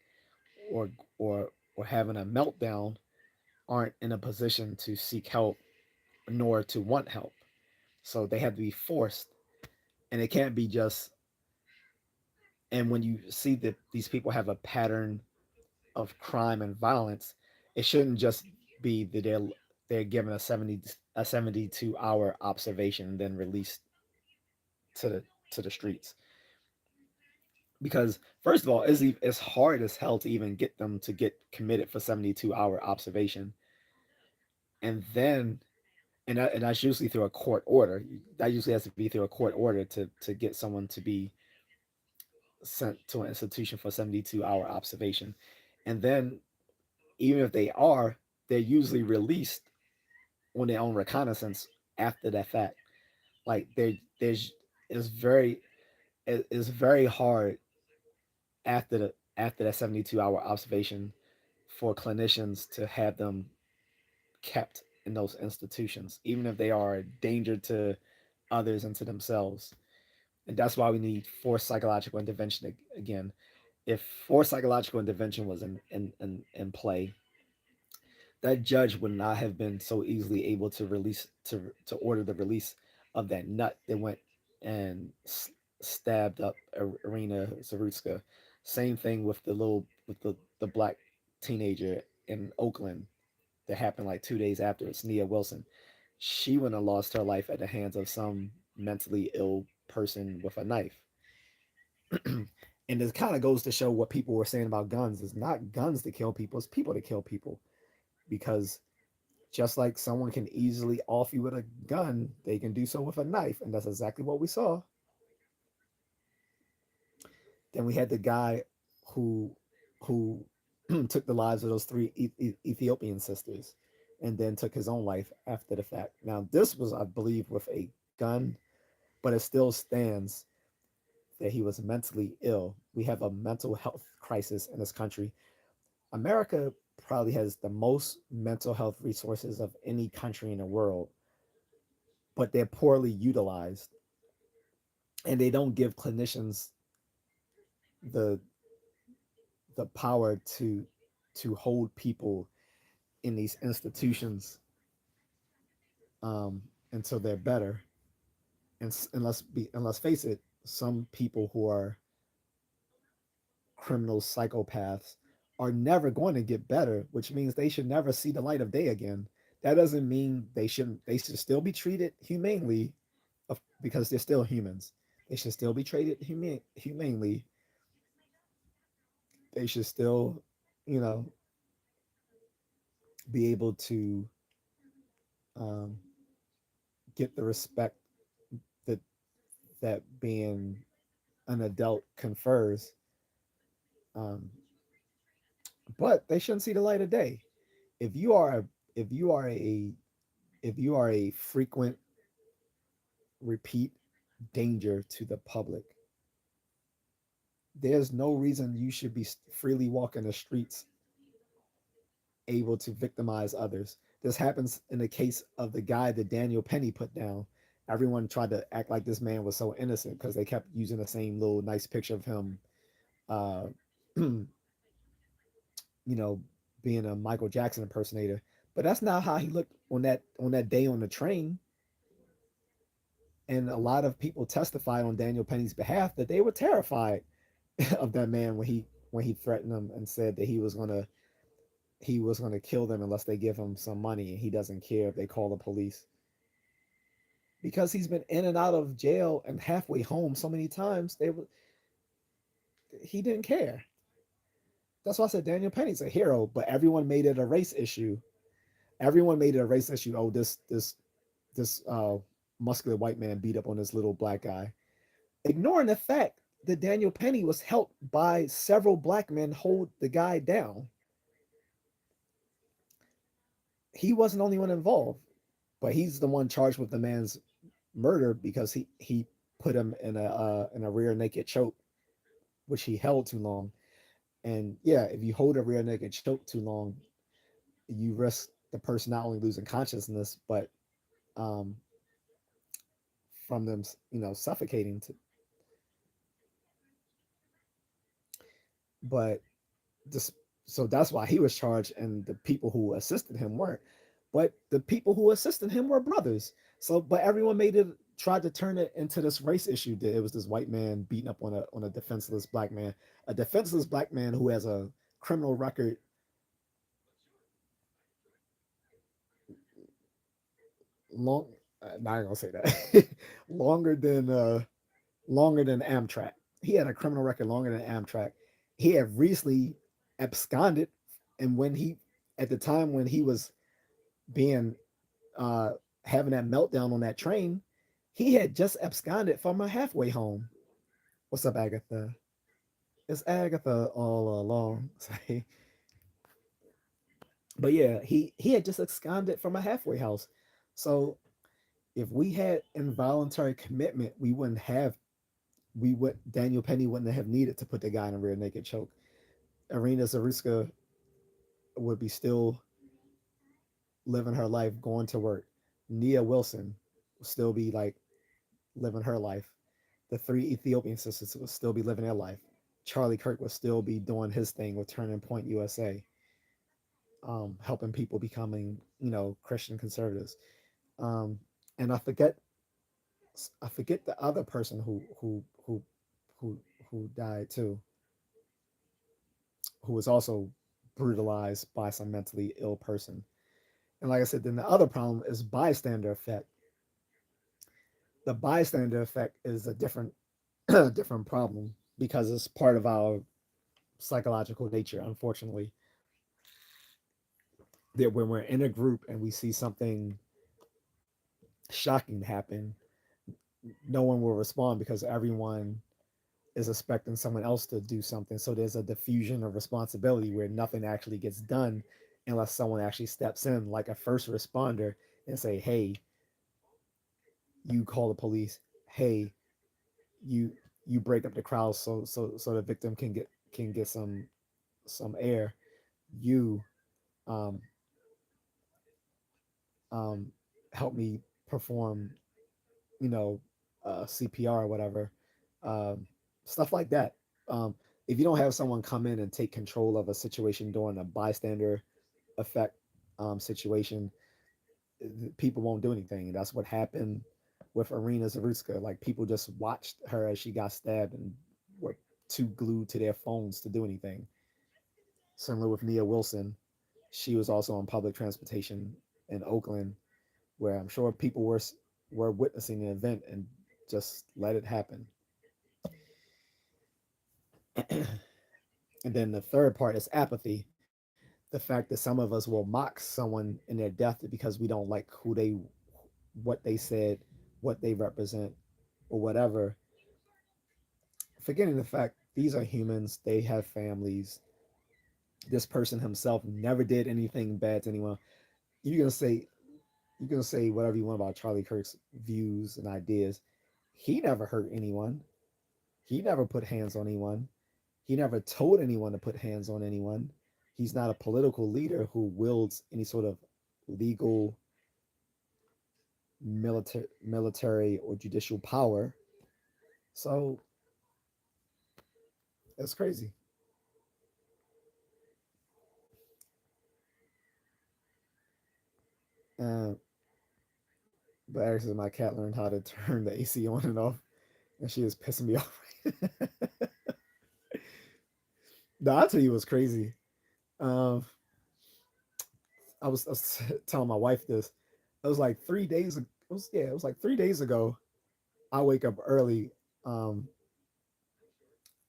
or or having a meltdown aren't in a position to seek help nor to want help. So they have to be forced, and it can't be just. And when you see that these people have a pattern of crime and violence, it shouldn't just be that they're given a 72-hour observation and then released to the streets. Because first of all, it's hard as hell to even get them to get committed for 72-hour observation, and then and that's usually through a court order. That usually has to be through a court order to get someone to be sent to an institution for 72-hour observation, and then even if they are, they're usually released on their own reconnaissance after that fact. Like there's it's very it's very hard after that 72-hour observation for clinicians to have them kept in those institutions, even if they are a danger to others and to themselves. And that's why we need forced psychological intervention again. If forced psychological intervention was in play, that judge would not have been so easily able to order the release of that nut that went and stabbed up Irina Zarutska. Same thing with the black teenager in Oakland that happened like 2 days after. It's Nia Wilson. She wouldn't have lost her life at the hands of some mentally ill person with a knife. And it kind of goes to show what people were saying about guns. It's not guns to kill people, it's people to kill people. Because just like someone can easily off you with a gun, they can do so with a knife. And that's exactly what we saw. Then we had the guy who who took the lives of those three Ethiopian sisters and then took his own life after the fact. Now, this was, I believe, with a gun, but it still stands that he was mentally ill. We have a mental health crisis in this country. America probably has the most mental health resources of any country in the world, but they're poorly utilized, and they don't give clinicians the power to hold people in these institutions until they're better. And let's face it, some people who are criminal psychopaths are never going to get better, which means they should never see the light of day again. That doesn't mean they shouldn't. They should still be treated humanely, because they're still humans. They should still be treated humanely. They should still, you know, be able to um, get the respect that being an adult confers. Um, but they shouldn't see the light of day. If you are if you are a if you are a frequent repeat danger to the public, there's no reason you should be freely walking the streets able to victimize others. This happens in the case of the guy that Daniel Penny put down. Everyone tried to act like this man was so innocent because they kept using the same little nice picture of him, uh, you know, being a Michael Jackson impersonator. But that's not how he looked on that day on the train. And a lot of people testified on Daniel Penny's behalf that they were terrified of that man when he threatened them and said that he was gonna kill them unless they give him some money, and he doesn't care if they call the police because he's been in and out of jail and halfway home so many times. He didn't care. That's why I said Daniel Penny's a hero, but everyone made it a race issue. Everyone made it a race issue. Oh, this muscular white man beat up on this little black guy, ignoring the fact that Daniel Penny was helped by several black men hold the guy down. He wasn't the only one involved, but he's the one charged with the man's murder because he put him in a rear naked choke, which he held too long. And yeah, if you hold a rear naked choke too long, you risk the person not only losing consciousness, but um, from them, suffocating. But this, So that's why he was charged, and the people who assisted him weren't. But the people who assisted him were brothers. So, but everyone made it, tried to turn it into this race issue. That it was this white man beating up on a defenseless black man, a defenseless black man who has a criminal record long. Not gonna say that. longer than longer than Amtrak. He had a criminal record longer than Amtrak. He had recently absconded, and when he at the time when he was being uh, having that meltdown on that train, he had just absconded from a halfway home. What's up, Agatha? It's Agatha all along. But yeah, he had just absconded from a halfway house. So if we had involuntary commitment, we would Daniel Penny wouldn't have needed to put the guy in a rear naked choke. Irina Zaruska would be still living her life, going to work. Nia Wilson would still be like living her life. The three Ethiopian sisters would still be living their life. Charlie Kirk would still be doing his thing with Turning Point USA, helping people becoming, Christian conservatives. Um, and I forget the other person who who died too, who was also brutalized by some mentally ill person. And like I said, then the other problem is bystander effect. The bystander effect is a different different problem because it's part of our psychological nature, unfortunately, that when we're in a group and we see something shocking happen, no one will respond because everyone is expecting someone else to do something. So there's a diffusion of responsibility where nothing actually gets done unless someone actually steps in, like a first responder, and say, "Hey, you call the police. Hey, you you break up the crowd so the victim can get some air. You um um help me perform, you know, CPR or whatever, um, stuff like that. If you don't have someone come in and take control of a situation during a bystander effect situation, people won't do anything. And that's what happened with Irina Zarutska. Like people just watched her as she got stabbed and were too glued to their phones to do anything. Similar with Nia Wilson, she was also on public transportation in Oakland, where I'm sure people were witnessing the event and just let it happen. And then the third part is apathy. The fact that some of us will mock someone in their death because we don't like what they said, what they represent, or whatever, forgetting the fact these are humans, they have families. This person himself never did anything bad to anyone. You're gonna say you can say whatever you want about Charlie Kirk's views and ideas. He never hurt anyone. He never put hands on anyone. He never told anyone to put hands on anyone. He's not a political leader who wields any sort of legal, military or judicial power. So that's crazy. Uh, but actually, my cat learned how to turn the AC on and off, and she is pissing me off. No, I'll tell you what's crazy. Um, I was telling my wife this. It was like 3 days. It was like 3 days ago. I wake up early. Um,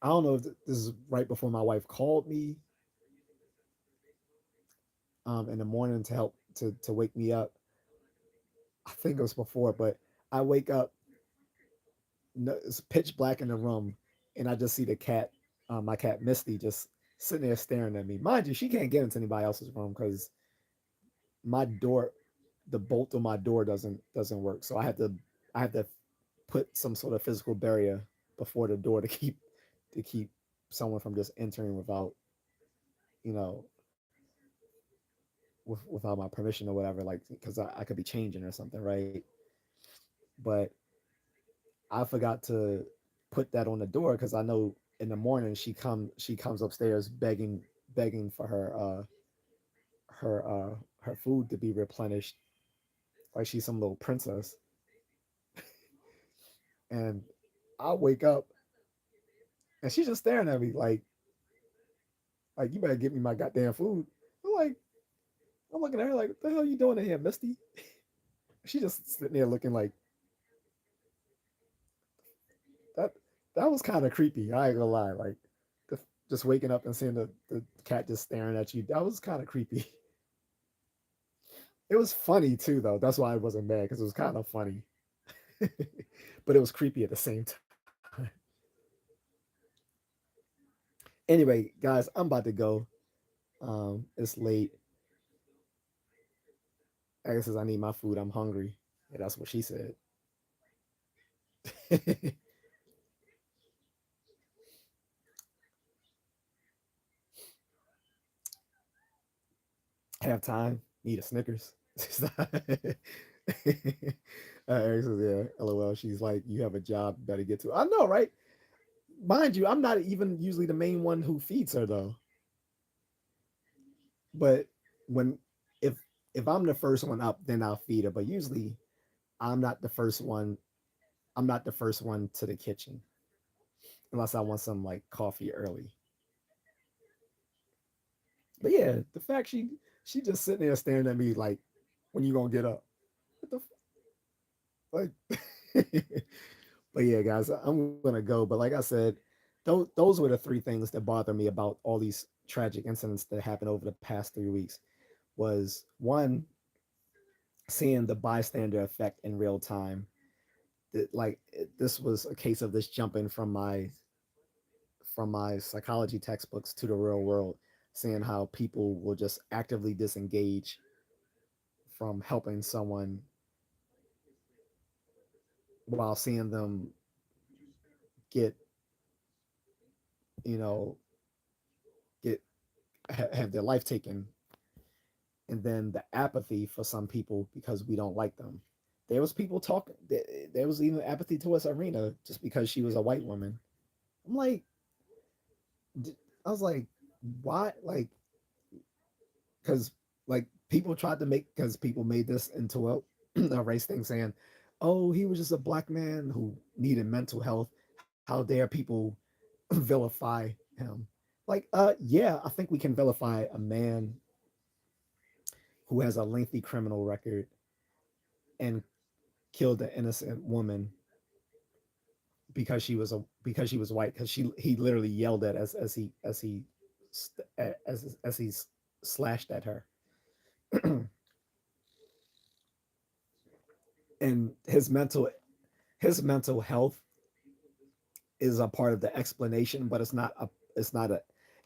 I don't know if this is right before my wife called me in the morning to help to wake me up. I think it was before, but I wake up. No, it's pitch black in the room, and I just see the cat, my cat Misty, just sitting there staring at me. Mind you, she can't get into anybody else's room because my door, the bolt on my door doesn't work. So I have to put some sort of physical barrier before the door to keep someone from just entering without, you know, without my permission or whatever, like because I could be changing or something, right? But I forgot to put that on the door because I know in the morning she comes upstairs begging for her her food to be replenished, like she's some little princess. And I wake up and she's just staring at me like you better get me my goddamn food. I'm like, I'm looking at her like, what the hell are you doing in here, Misty? She just sitting there looking like that. That was kind of creepy. I ain't gonna lie. Like, just waking up and seeing the cat just staring at you. That was kind of creepy. It was funny too, though. That's why I wasn't mad because it was kind of funny, but it was creepy at the same time. Anyway, guys, I'm about to go. It's late. Aggie says I need my food. I'm hungry. Yeah, that's what she said. Have time. Need a Snickers. Aggie says, yeah, lol. She's like, you have a job, better get to. I know, right? Mind you, I'm not even usually the main one who feeds her though. But when if if I'm the first one up, then I'll feed her. But usually I'm not the first one. I'm not the first one to the kitchen unless I want some like coffee early. But yeah, the fact she just sitting there staring at me like, when you gonna get up? What the like? But yeah, guys, I'm gonna go. But like I said, those were the three things that bother me about all these tragic incidents that happened over the past 3 weeks. Was one, seeing the bystander effect in real time. Like this was a case of this jumping from my psychology textbooks to the real world, seeing how people will just actively disengage from helping someone while seeing them get, you know, get have their life taken, and then the apathy for some people because we don't like them. There was people talking. There was even apathy towards Arena just because she was a white woman. I'm like, I was like, why? Like, because like people tried to make because people made this into a race thing, saying, "Oh, he was just a black man who needed mental health. How dare people vilify him?" Like, yeah, I think we can vilify a man who has a lengthy criminal record and killed an innocent woman because she was white, because he literally yelled at as he slashed at her. And his mental health is a part of the explanation, but it's not a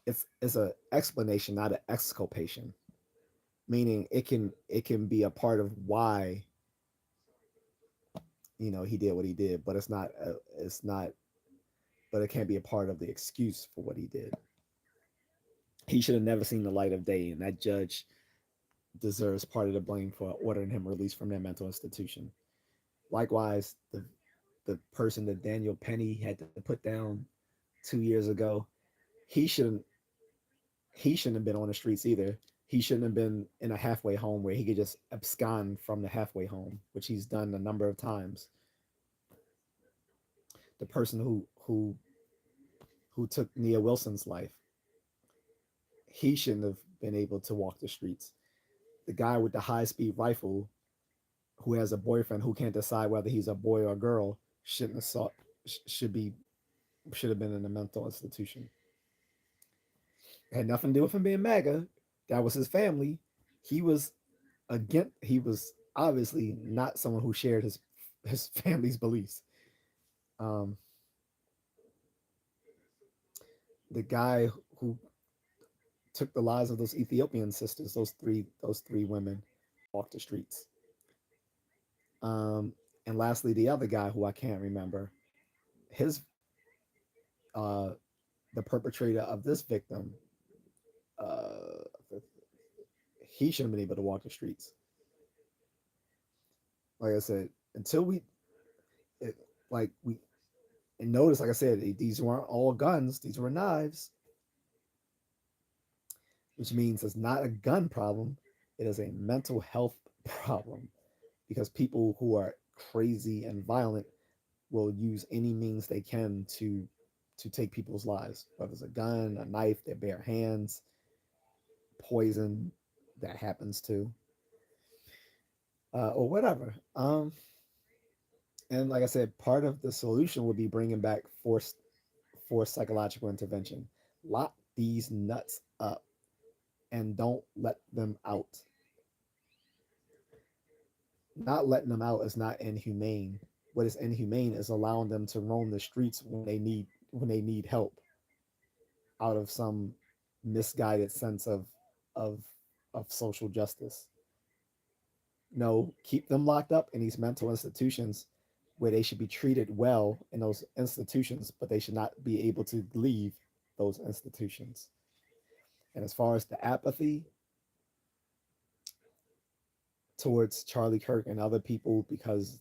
it's a explanation, not an exculpation. Meaning it can be a part of why, he did what he did, but it's not, but it can't be a part of the excuse for what he did. He should have never seen the light of day, and that judge deserves part of the blame for ordering him released from that mental institution. Likewise, the person that Daniel Penny had to put down 2 years ago, he shouldn't he shouldn't have been on the streets either. He shouldn't have been in a halfway home where he could just abscond from the halfway home, which he's done a number of times. The person who took Nia Wilson's life, he shouldn't have been able to walk the streets. The guy with the high speed rifle who has a boyfriend who can't decide whether he's a boy or a girl shouldn't have sought, should be should have been in a mental institution. It had nothing to do with him being MAGA. That was his family. He was he was obviously not someone who shared his family's beliefs. Um, the guy who took the lives of those Ethiopian sisters, those three women, walked the streets. Um, and lastly, the other guy who I can't remember, his uh, the perpetrator of this victim, uh, he shouldn't have been able to walk the streets. Like I said, until it, we and notice, like I said, these weren't all guns; these were knives. which means it's not a gun problem, it is a mental health problem because people who are crazy and violent will use any means they can to take people's lives, whether it's a gun, a knife, their bare hands, poison that happens to, or whatever. And like I said, part of the solution would be bringing back forced psychological intervention. Lock these nuts up and don't let them out. Not letting them out is not inhumane. What is inhumane is allowing them to roam the streets when they need help out of some misguided sense of of social justice. No, keep them locked up in these mental institutions where they should be treated well in those institutions, but they should not be able to leave those institutions. And as far as the apathy towards Charlie Kirk and other people because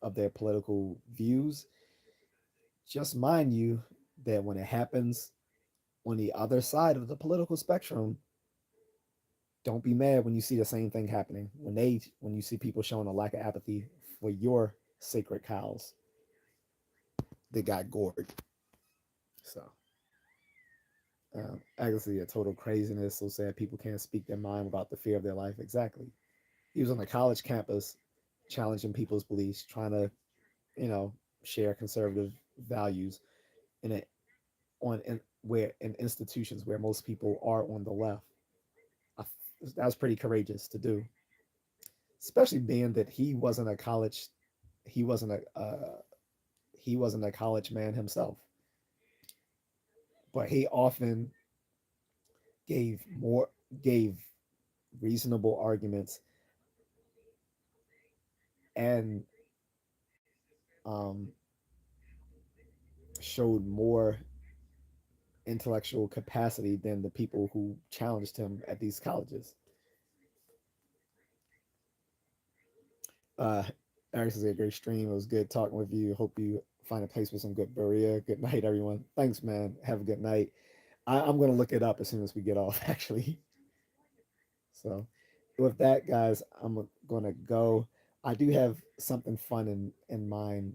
of their political views, just mind you that when it happens on the other side of the political spectrum, don't be mad when you see the same thing happening. When you see people showing a lack of apathy for your sacred cows that got gored. So actually, a total craziness. So sad people can't speak their mind without the fear of their life. Exactly. He was on a college campus, challenging people's beliefs, trying to you know share conservative values in it where in institutions where most people are on the left. I, that was pretty courageous to do, especially being that he wasn't he wasn't a college man himself, but he often gave more gave reasonable arguments and um, showed more intellectual capacity than the people who challenged him at these colleges. Uh, Eric says a great stream. It was good talking with you. Hope you find a place with some good burrito. Good night, everyone. Thanks, man. Have a good night. I'm going to look it up as soon as we get off, actually. So, with that, guys, I'm going to go. I do have something fun in mind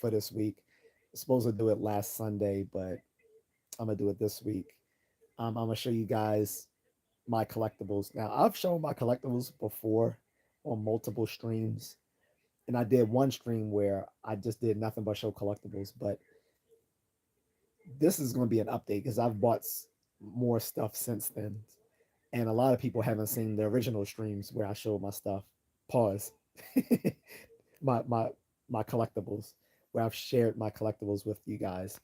for this week. I was supposed to do it last Sunday, but I'm going to do it this week. I'm going to show you guys my collectibles. Now, I've shown my collectibles before on multiple streams, and I did one stream where I just did nothing but show collectibles. But this is going to be an update because I've bought more stuff since then, and a lot of people haven't seen the original streams where I showed my stuff. Pause. my my my collectibles, where I've shared my collectibles with you guys.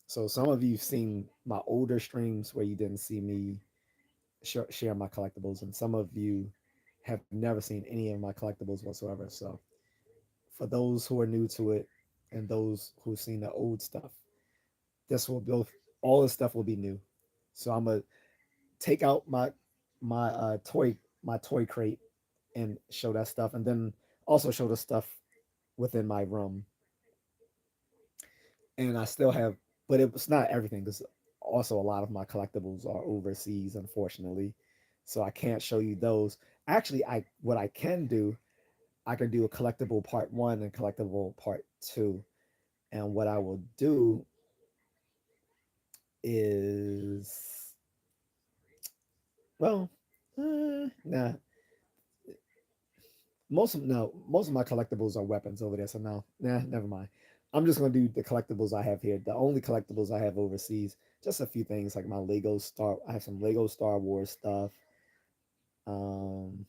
So some of you've seen my older streams where you didn't see me share my collectibles, and some of you have never seen any of my collectibles whatsoever. So for those who are new to it and those who've seen the old stuff, this will both all the stuff will be new. So I'm gonna take out my toy crate and show that stuff, and then also show the stuff within my room. And I still have, but it's not everything because also a lot of my collectibles are overseas, unfortunately. So I can't show you those. Actually, I what I can do, I can do a collectible part one and collectible part two. And what I will do is, well, nah, most of my collectibles are weapons over there. So no, nah, never mind. I'm just gonna do the collectibles I have here. The only collectibles I have overseas, just a few things like my Lego Star. I have some Lego Star Wars stuff, um,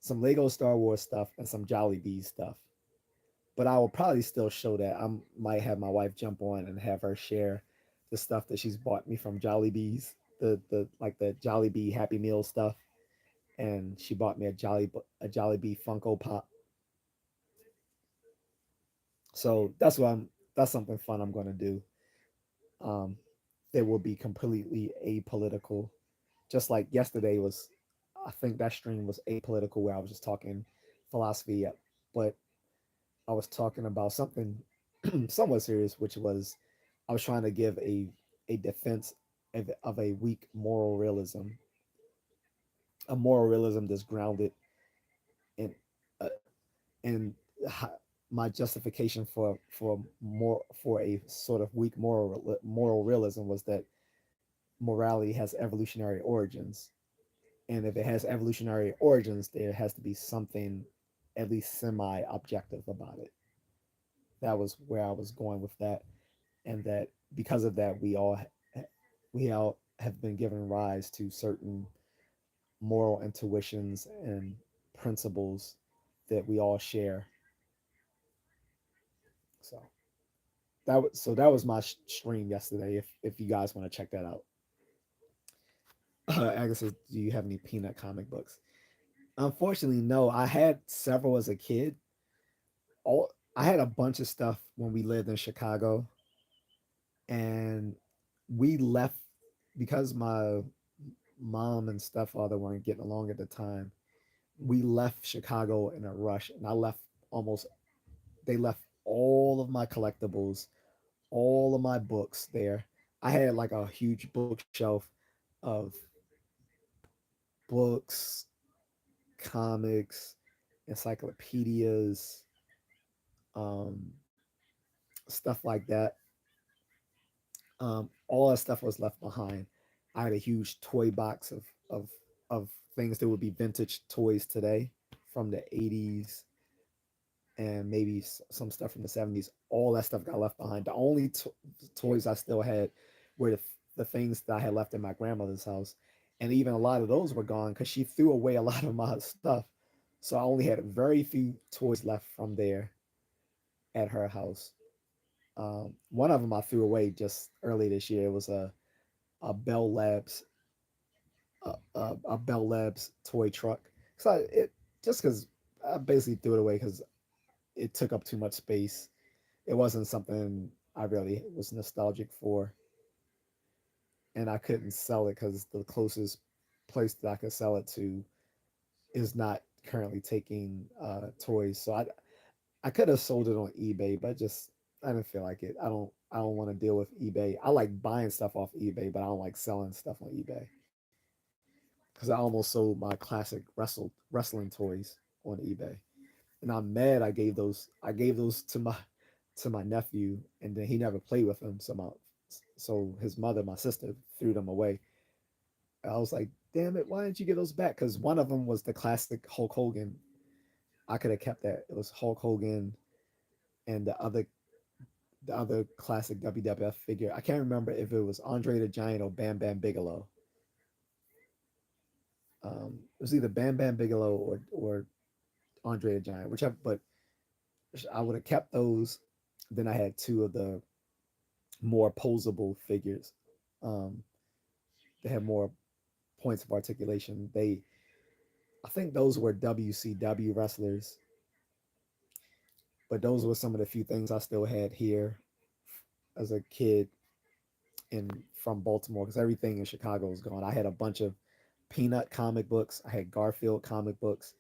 some Lego Star Wars stuff, and some Jollibee stuff. But I will probably still show that. I might have my wife jump on and have her share the stuff that she's bought me from Jollibee's, the like the Jollibee Happy Meal stuff, and she bought me a Jollibee Funko Pop. So that's something fun I'm going to do. Um, that will be completely apolitical, just like yesterday was. I think that stream was apolitical where I was just talking philosophy, but I was talking about something somewhat serious, which was I was trying to give a defense of a weak moral realism, a moral realism that's grounded in uh, in my justification for a sort of weak moral realism was that morality has evolutionary origins, and if it has evolutionary origins, there has to be something at least semi objective about it. That was where I was going with that, and that because of that, we all have been given rise to certain moral intuitions and principles that we all share. So that was my stream yesterday. If you guys want to check that out, Agnes says, "Do you have any Peanut comic books?" Unfortunately, no. I had several as a kid. All I had a bunch of stuff when we lived in Chicago, and we left because my mom and stepfather weren't getting along at the time. We left Chicago in a rush, and I left almost. They left all of my collectibles, all of my books there. I had like a huge bookshelf of books, comics, encyclopedias, um, stuff like that. All that stuff was left behind. I had a huge toy box of things that would be vintage toys today from the 80s and maybe some stuff from the 70s. All that stuff got left behind. The only toys I still had were the things that I had left in my grandmother's house. And even a lot of those were gone because she threw away a lot of my stuff. So I only had very few toys left from there at her house. One of them I threw away just early this year. It was a Bell Labs a Bell Labs toy truck. So it just because I basically threw it away because it took up too much space. It wasn't something I really was nostalgic for, and I couldn't sell it because the closest place that I could sell it to is not currently taking toys. So I could have sold it on eBay, but just I didn't feel like it. I don't want to deal with eBay. I like buying stuff off eBay, but I don't like selling stuff on eBay because I almost sold my classic wrestling toys on eBay, and I'm mad. I gave those to my nephew, and then he never played with them. So his mother, my sister, threw them away. I was like, damn it, why didn't you get those back? Because one of them was the classic Hulk Hogan. I could have kept that. It was Hulk Hogan and the other classic WWF figure. I can't remember if it was Andre the Giant or Bam Bam Bigelow. It was either Bam Bam Bigelow or Andre the Giant, whichever. But I would have kept those. Then I had two of the more posable figures. Um, they had more points of articulation. I think those were WCW wrestlers, but those were some of the few things I still had here as a kid in from Baltimore because everything in Chicago was gone. I had a bunch of Peanut comic books. I had Garfield comic books,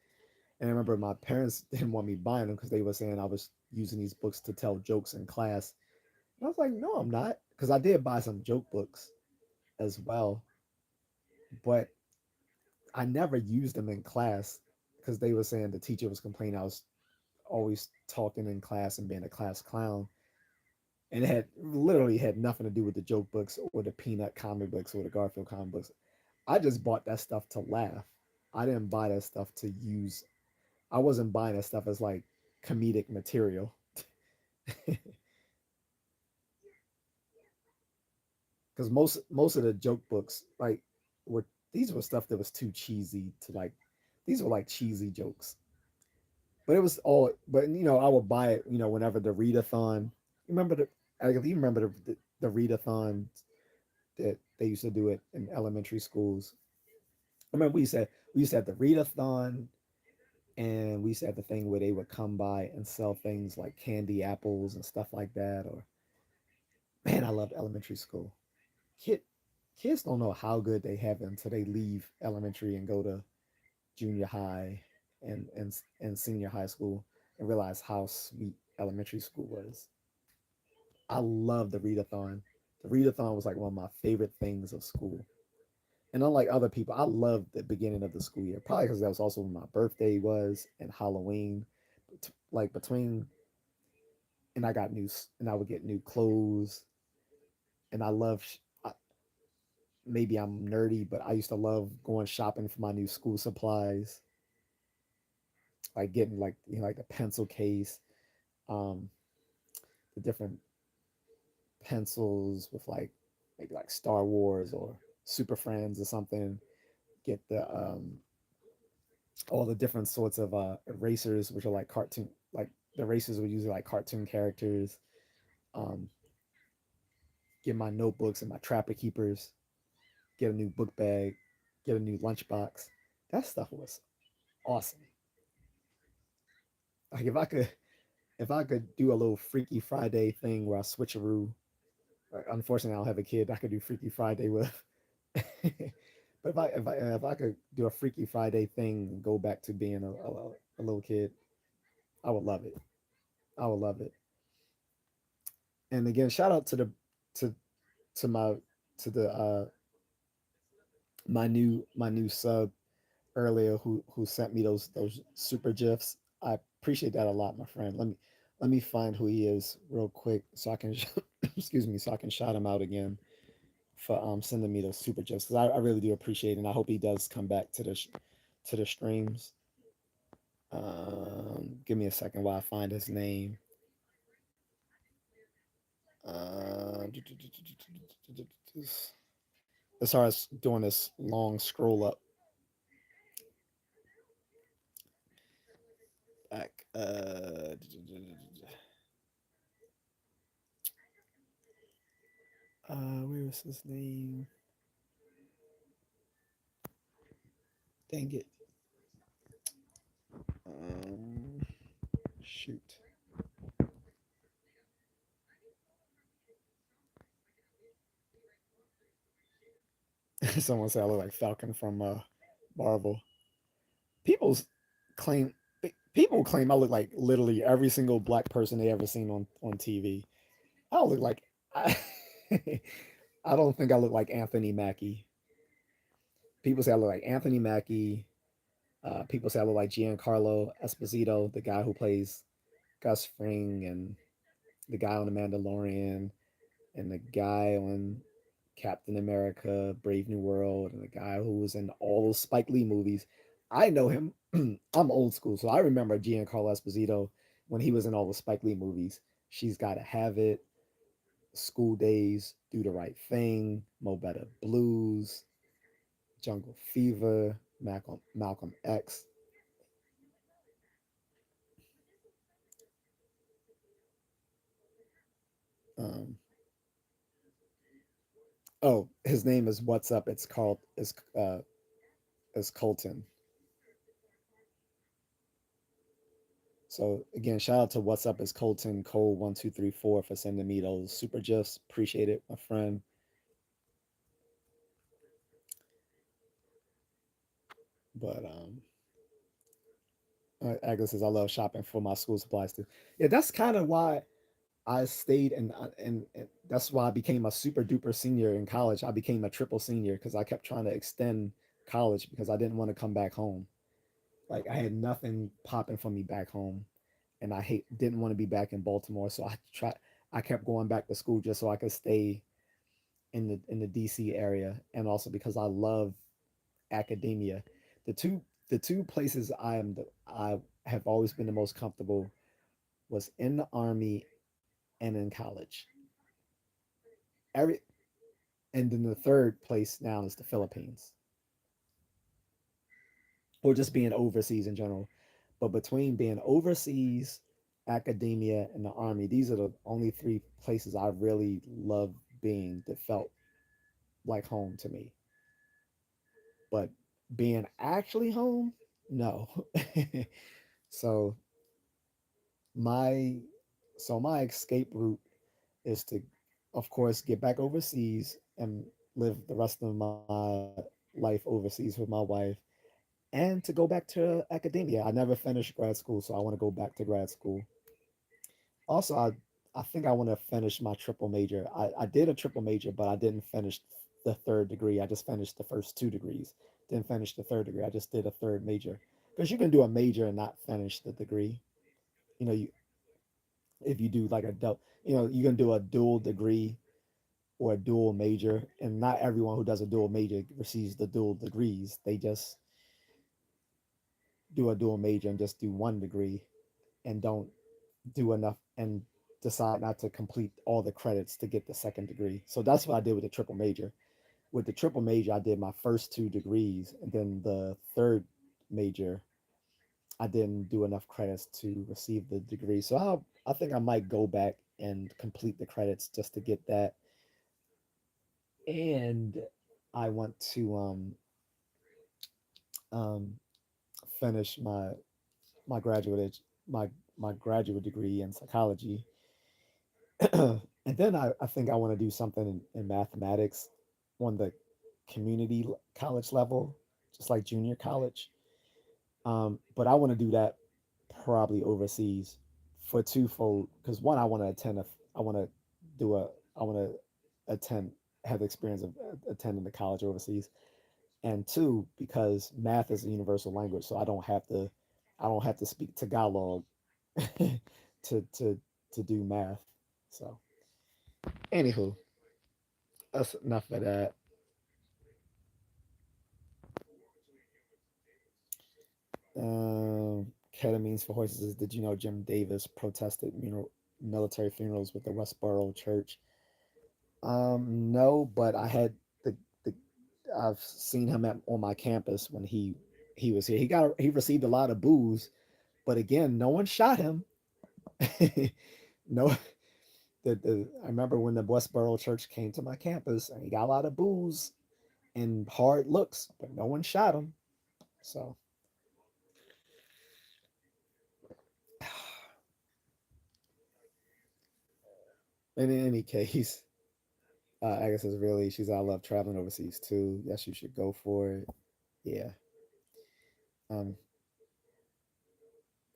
and I remember my parents didn't want me buying them because they were saying I was using these books to tell jokes in class. And I was like, no, I'm not, because I did buy some joke books as well, but I never used them in class because they were saying the teacher was complaining I was always talking in class and being a class clown. And it had literally had nothing to do with the joke books or the Peanut comic books or the Garfield comic books. I just bought that stuff to laugh. I didn't buy that stuff to use. I wasn't buying that stuff as like comedic material. Because most of the joke books were these were stuff that was too cheesy to like. These were like cheesy jokes, but it was all. But I would buy it. Whenever the readathon. Remember the? You remember the readathon that they used to do it in elementary schools. I remember we used to have the readathon, and we used to have the thing where they would come by and sell things like candy apples and stuff like that. Or man, I loved elementary school. Kid Kids don't know how good they have it until they leave elementary and go to junior high and senior high school and realize how sweet elementary school was. I love the readathon. The readathon was like one of my favorite things of school. And unlike other people, I loved the beginning of the school year. Probably because that was also when my birthday was and Halloween. Like between, and I got new, and I would get new clothes. And I love, maybe I'm nerdy, but I used to love going shopping for my new school supplies, like getting like like the pencil case, um, the different pencils with like maybe like Star Wars or Super Friends or something. Get the all the different sorts of erasers, which are like cartoon, like the erasers were usually like cartoon characters. Um, get my notebooks and my trapper keepers. Get a new book bag. Get a new lunchbox. That stuff was awesome. Like if I could do a little Freaky Friday thing where I switcheroo. Unfortunately, I don't have a kid. I could do Freaky Friday with. But if I could do a Freaky Friday thing and go back to being a little kid, I would love it. I would love it. And again, shout out to the to to my to the my new sub earlier who sent me those super gifs. I appreciate that a lot, my friend. Let me find who he is real quick so I can excuse me, so I can shout him out again for sending me those super gifs because I really do appreciate it, and I hope he does come back to the streams. Give me a second while I find his name. As far as doing this long scroll up back. Where is his name? Dang it. Um, shoot. Someone said I look like Falcon from Marvel. People's claim People claim I look like literally every single black person they ever seen on TV. I don't look like I, I don't think I look like Anthony Mackie. People say I look like Anthony Mackie. People say I look like Giancarlo Esposito, the guy who plays Gus Fring, and the guy on The Mandalorian, and the guy on Captain America, Brave New World, and the guy who was in all those Spike Lee movies. I know him. I'm old school, so I remember Giancarlo Esposito when he was in all the Spike Lee movies. She's Gotta Have It, School Days, Do the Right Thing, Mo Better Blues, Jungle Fever, Malcolm X. Um, oh, his name is What's Up. It's called is Colton. So again, shout out to What's Up is Colton Cole 1234 for sending me those super gifs. Appreciate it, my friend. But Agnes says I love shopping for my school supplies too. Yeah, that's kind of why I stayed and that's why I became a super duper senior in college. I became a triple senior because I kept trying to extend college because I didn't want to come back home. Like I had nothing popping for me back home, and didn't want to be back in Baltimore. So I kept going back to school just so I could stay in the DC area, and also because I love academia. The two the two places I have always been the most comfortable was in the army and in college. Every and then the third place now is the Philippines, or just being overseas in general. But between being overseas, academia, and the army, these are the only three places I really love being that felt like home to me. But being actually home, no. so my my escape route is to, of course, get back overseas and live the rest of my life overseas with my wife, and to go back to academia. I never finished grad school, so I want to go back to grad school. Also, I think I want to finish my triple major. I did a triple major, but I didn't finish the third degree. I just finished the first two degrees. Didn't finish the third degree. I just did a third major. Because you can do a major and not finish the degree. You know, you if you do like a double, you can do a dual degree or a dual major, and not everyone who does a dual major receives the dual degrees. They just do a dual major and just do one degree and don't do enough and decide not to complete all the credits to get the second degree. So that's what I did with the triple major. With the triple major, I did my first two degrees, and then the third major, I didn't do enough credits to receive the degree. So I think I might go back and complete the credits just to get that. And I want to um, finish my graduate my my graduate degree in psychology. And then I think I want to do something in mathematics on the community college level, just like junior college. But I want to do that probably overseas for twofold. Because one, I want to attend a, I want to do a, I want to attend, have the experience of attending the college overseas, and two, because math is a universal language, so I don't have to speak Tagalog to to do math. So, anywho, that's enough of that. Ketamine's for horses is, did you know Jim Davis protested military funerals with the Westboro Church? No, but the I've seen him on my campus when he was here. He received a lot of boos, but again, no one shot him. No, I remember when the Westboro Church came to my campus and he got a lot of boos and hard looks, but no one shot him. So, in any case, I guess it's really, she's, I love traveling overseas too. Yes, you should go for it. Yeah. Um,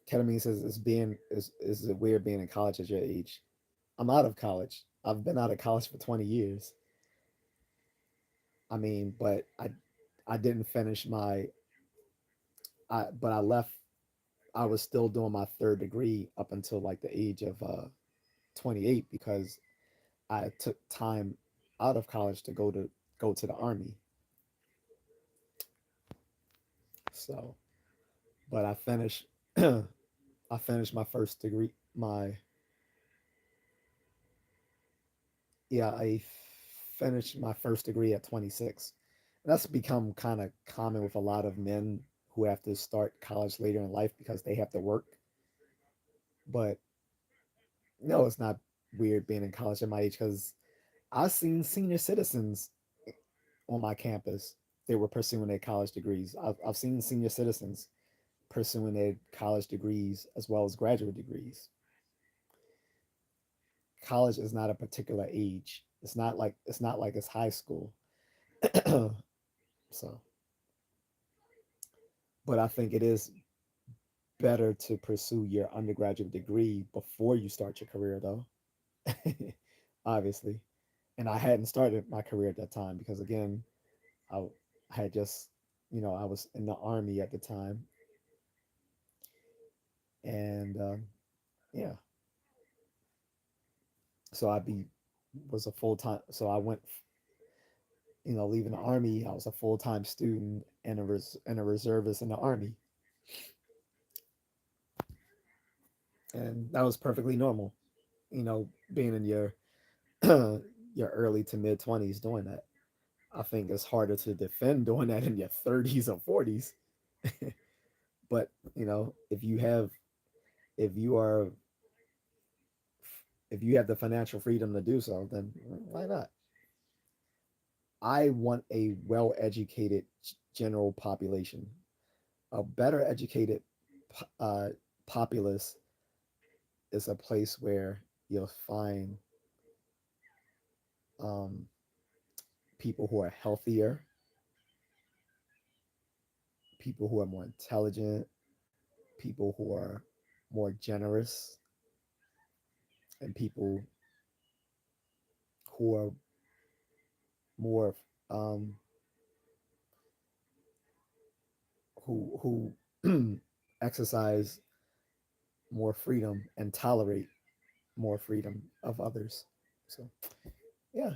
Ketamine says is it weird being in college at your age? I'm out of college. I've been out of college for 20 years. I mean, but I didn't finish but I left. I was still doing my third degree up until like the age of 28 because I took time out of college to go to the army. So, but I finished I finished my first degree. My Yeah, I finished my first degree at 26. And that's become kind of common with a lot of men who have to start college later in life because they have to work. But no, it's not weird being in college at my age because I've seen senior citizens on my campus. They were pursuing their college degrees. I've seen senior citizens pursuing their college degrees as well as graduate degrees. College is not a particular age. It's not like it's high school. So, but I think it is better to pursue your undergraduate degree before you start your career, though. Obviously. And I hadn't started my career at that time because, again, I had just, I was in the army at the time. And yeah, so was a full time. So I went, leaving the army, I was a full time student and and a reservist in the army. And that was perfectly normal, being in your your early to mid 20s doing that. I think it's harder to defend doing that in your 30s or 40s. But, if you are, if you have the financial freedom to do so, then why not? I want a well educated general population. A better educated uh, populace is a place where you'll find um, people who are healthier, people who are more intelligent, people who are more generous, and people who are more um, who exercise more freedom and tolerate more freedom of others. So yeah,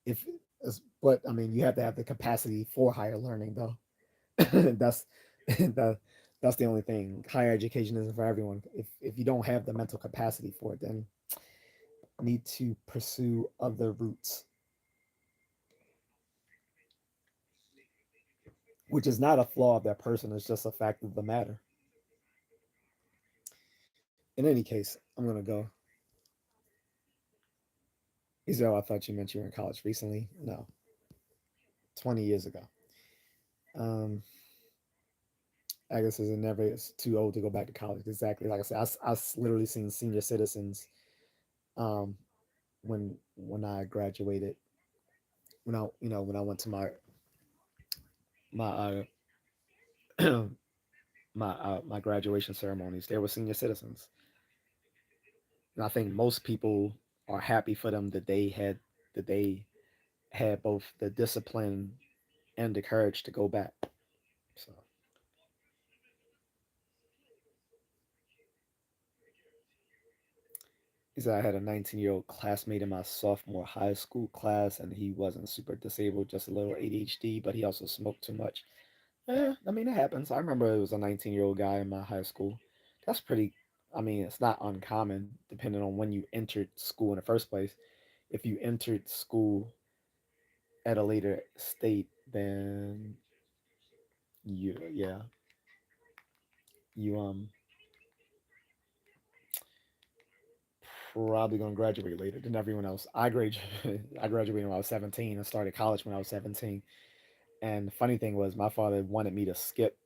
if but I mean, you have to have the capacity for higher learning, though. that's that that's the only thing. Higher education isn't for everyone. If you don't have the mental capacity for it, then need to pursue other routes, which is not a flaw of that person. It's just a fact of the matter. In any case, I'm gonna go. Israel, I thought you meant you were in college recently. No, 20 years ago. Um, I guess it's never it's too old to go back to college. Exactly. Like I said, I literally seen senior citizens um, when I graduated. When I when I went to my my graduation ceremonies, they were senior citizens, and I think most people are happy for them that they had both the discipline and the courage to go back. So he said I had a 19-year-old classmate in my sophomore high school class, and he wasn't super disabled, just a little ADHD, but he also smoked too much. Yeah, I mean, it happens. I remember it was a 19-year-old guy in my high school. That's pretty, I mean, it's not uncommon depending on when you entered school in the first place. If you entered school at a later state, then yeah, you probably gonna graduate later than everyone else. I graduated when I was 17 and started college when I was 17. And the funny thing was, my father wanted me to skip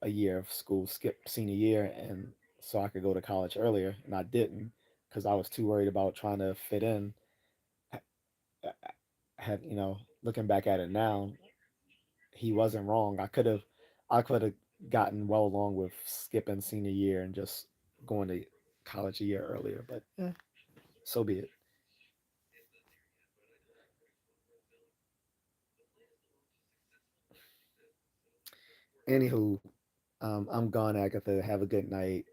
a year of school, skip senior year, and so I could go to college earlier, and I didn't because I was too worried about trying to fit in. Had looking back at it now, he wasn't wrong. I could have gotten well along with skipping senior year and just going to college a year earlier, but yeah, so be it. Anywho, I'm gone, Agatha. Have a good night.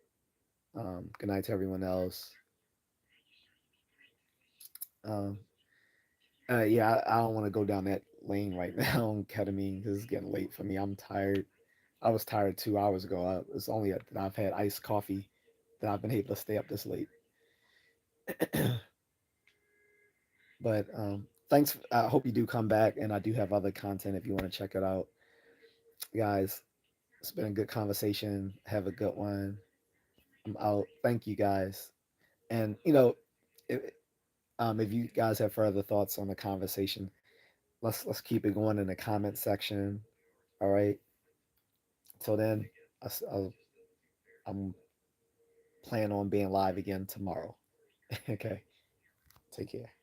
Good night to everyone else. Um, yeah, I don't want to go down that lane right now on ketamine because it's getting late for me. I'm tired. I was tired 2 hours ago. It's only that I've had iced coffee that I've been able to stay up this late. But thanks. I hope you do come back, and I do have other content if you want to check it out, guys. It's been a good conversation. Have a good one. I'm out. Thank you guys. And if, if you guys have further thoughts on the conversation, let's keep it going in the comment section. All right. Till then, I, I'm planning on being live again tomorrow. Okay. Take care.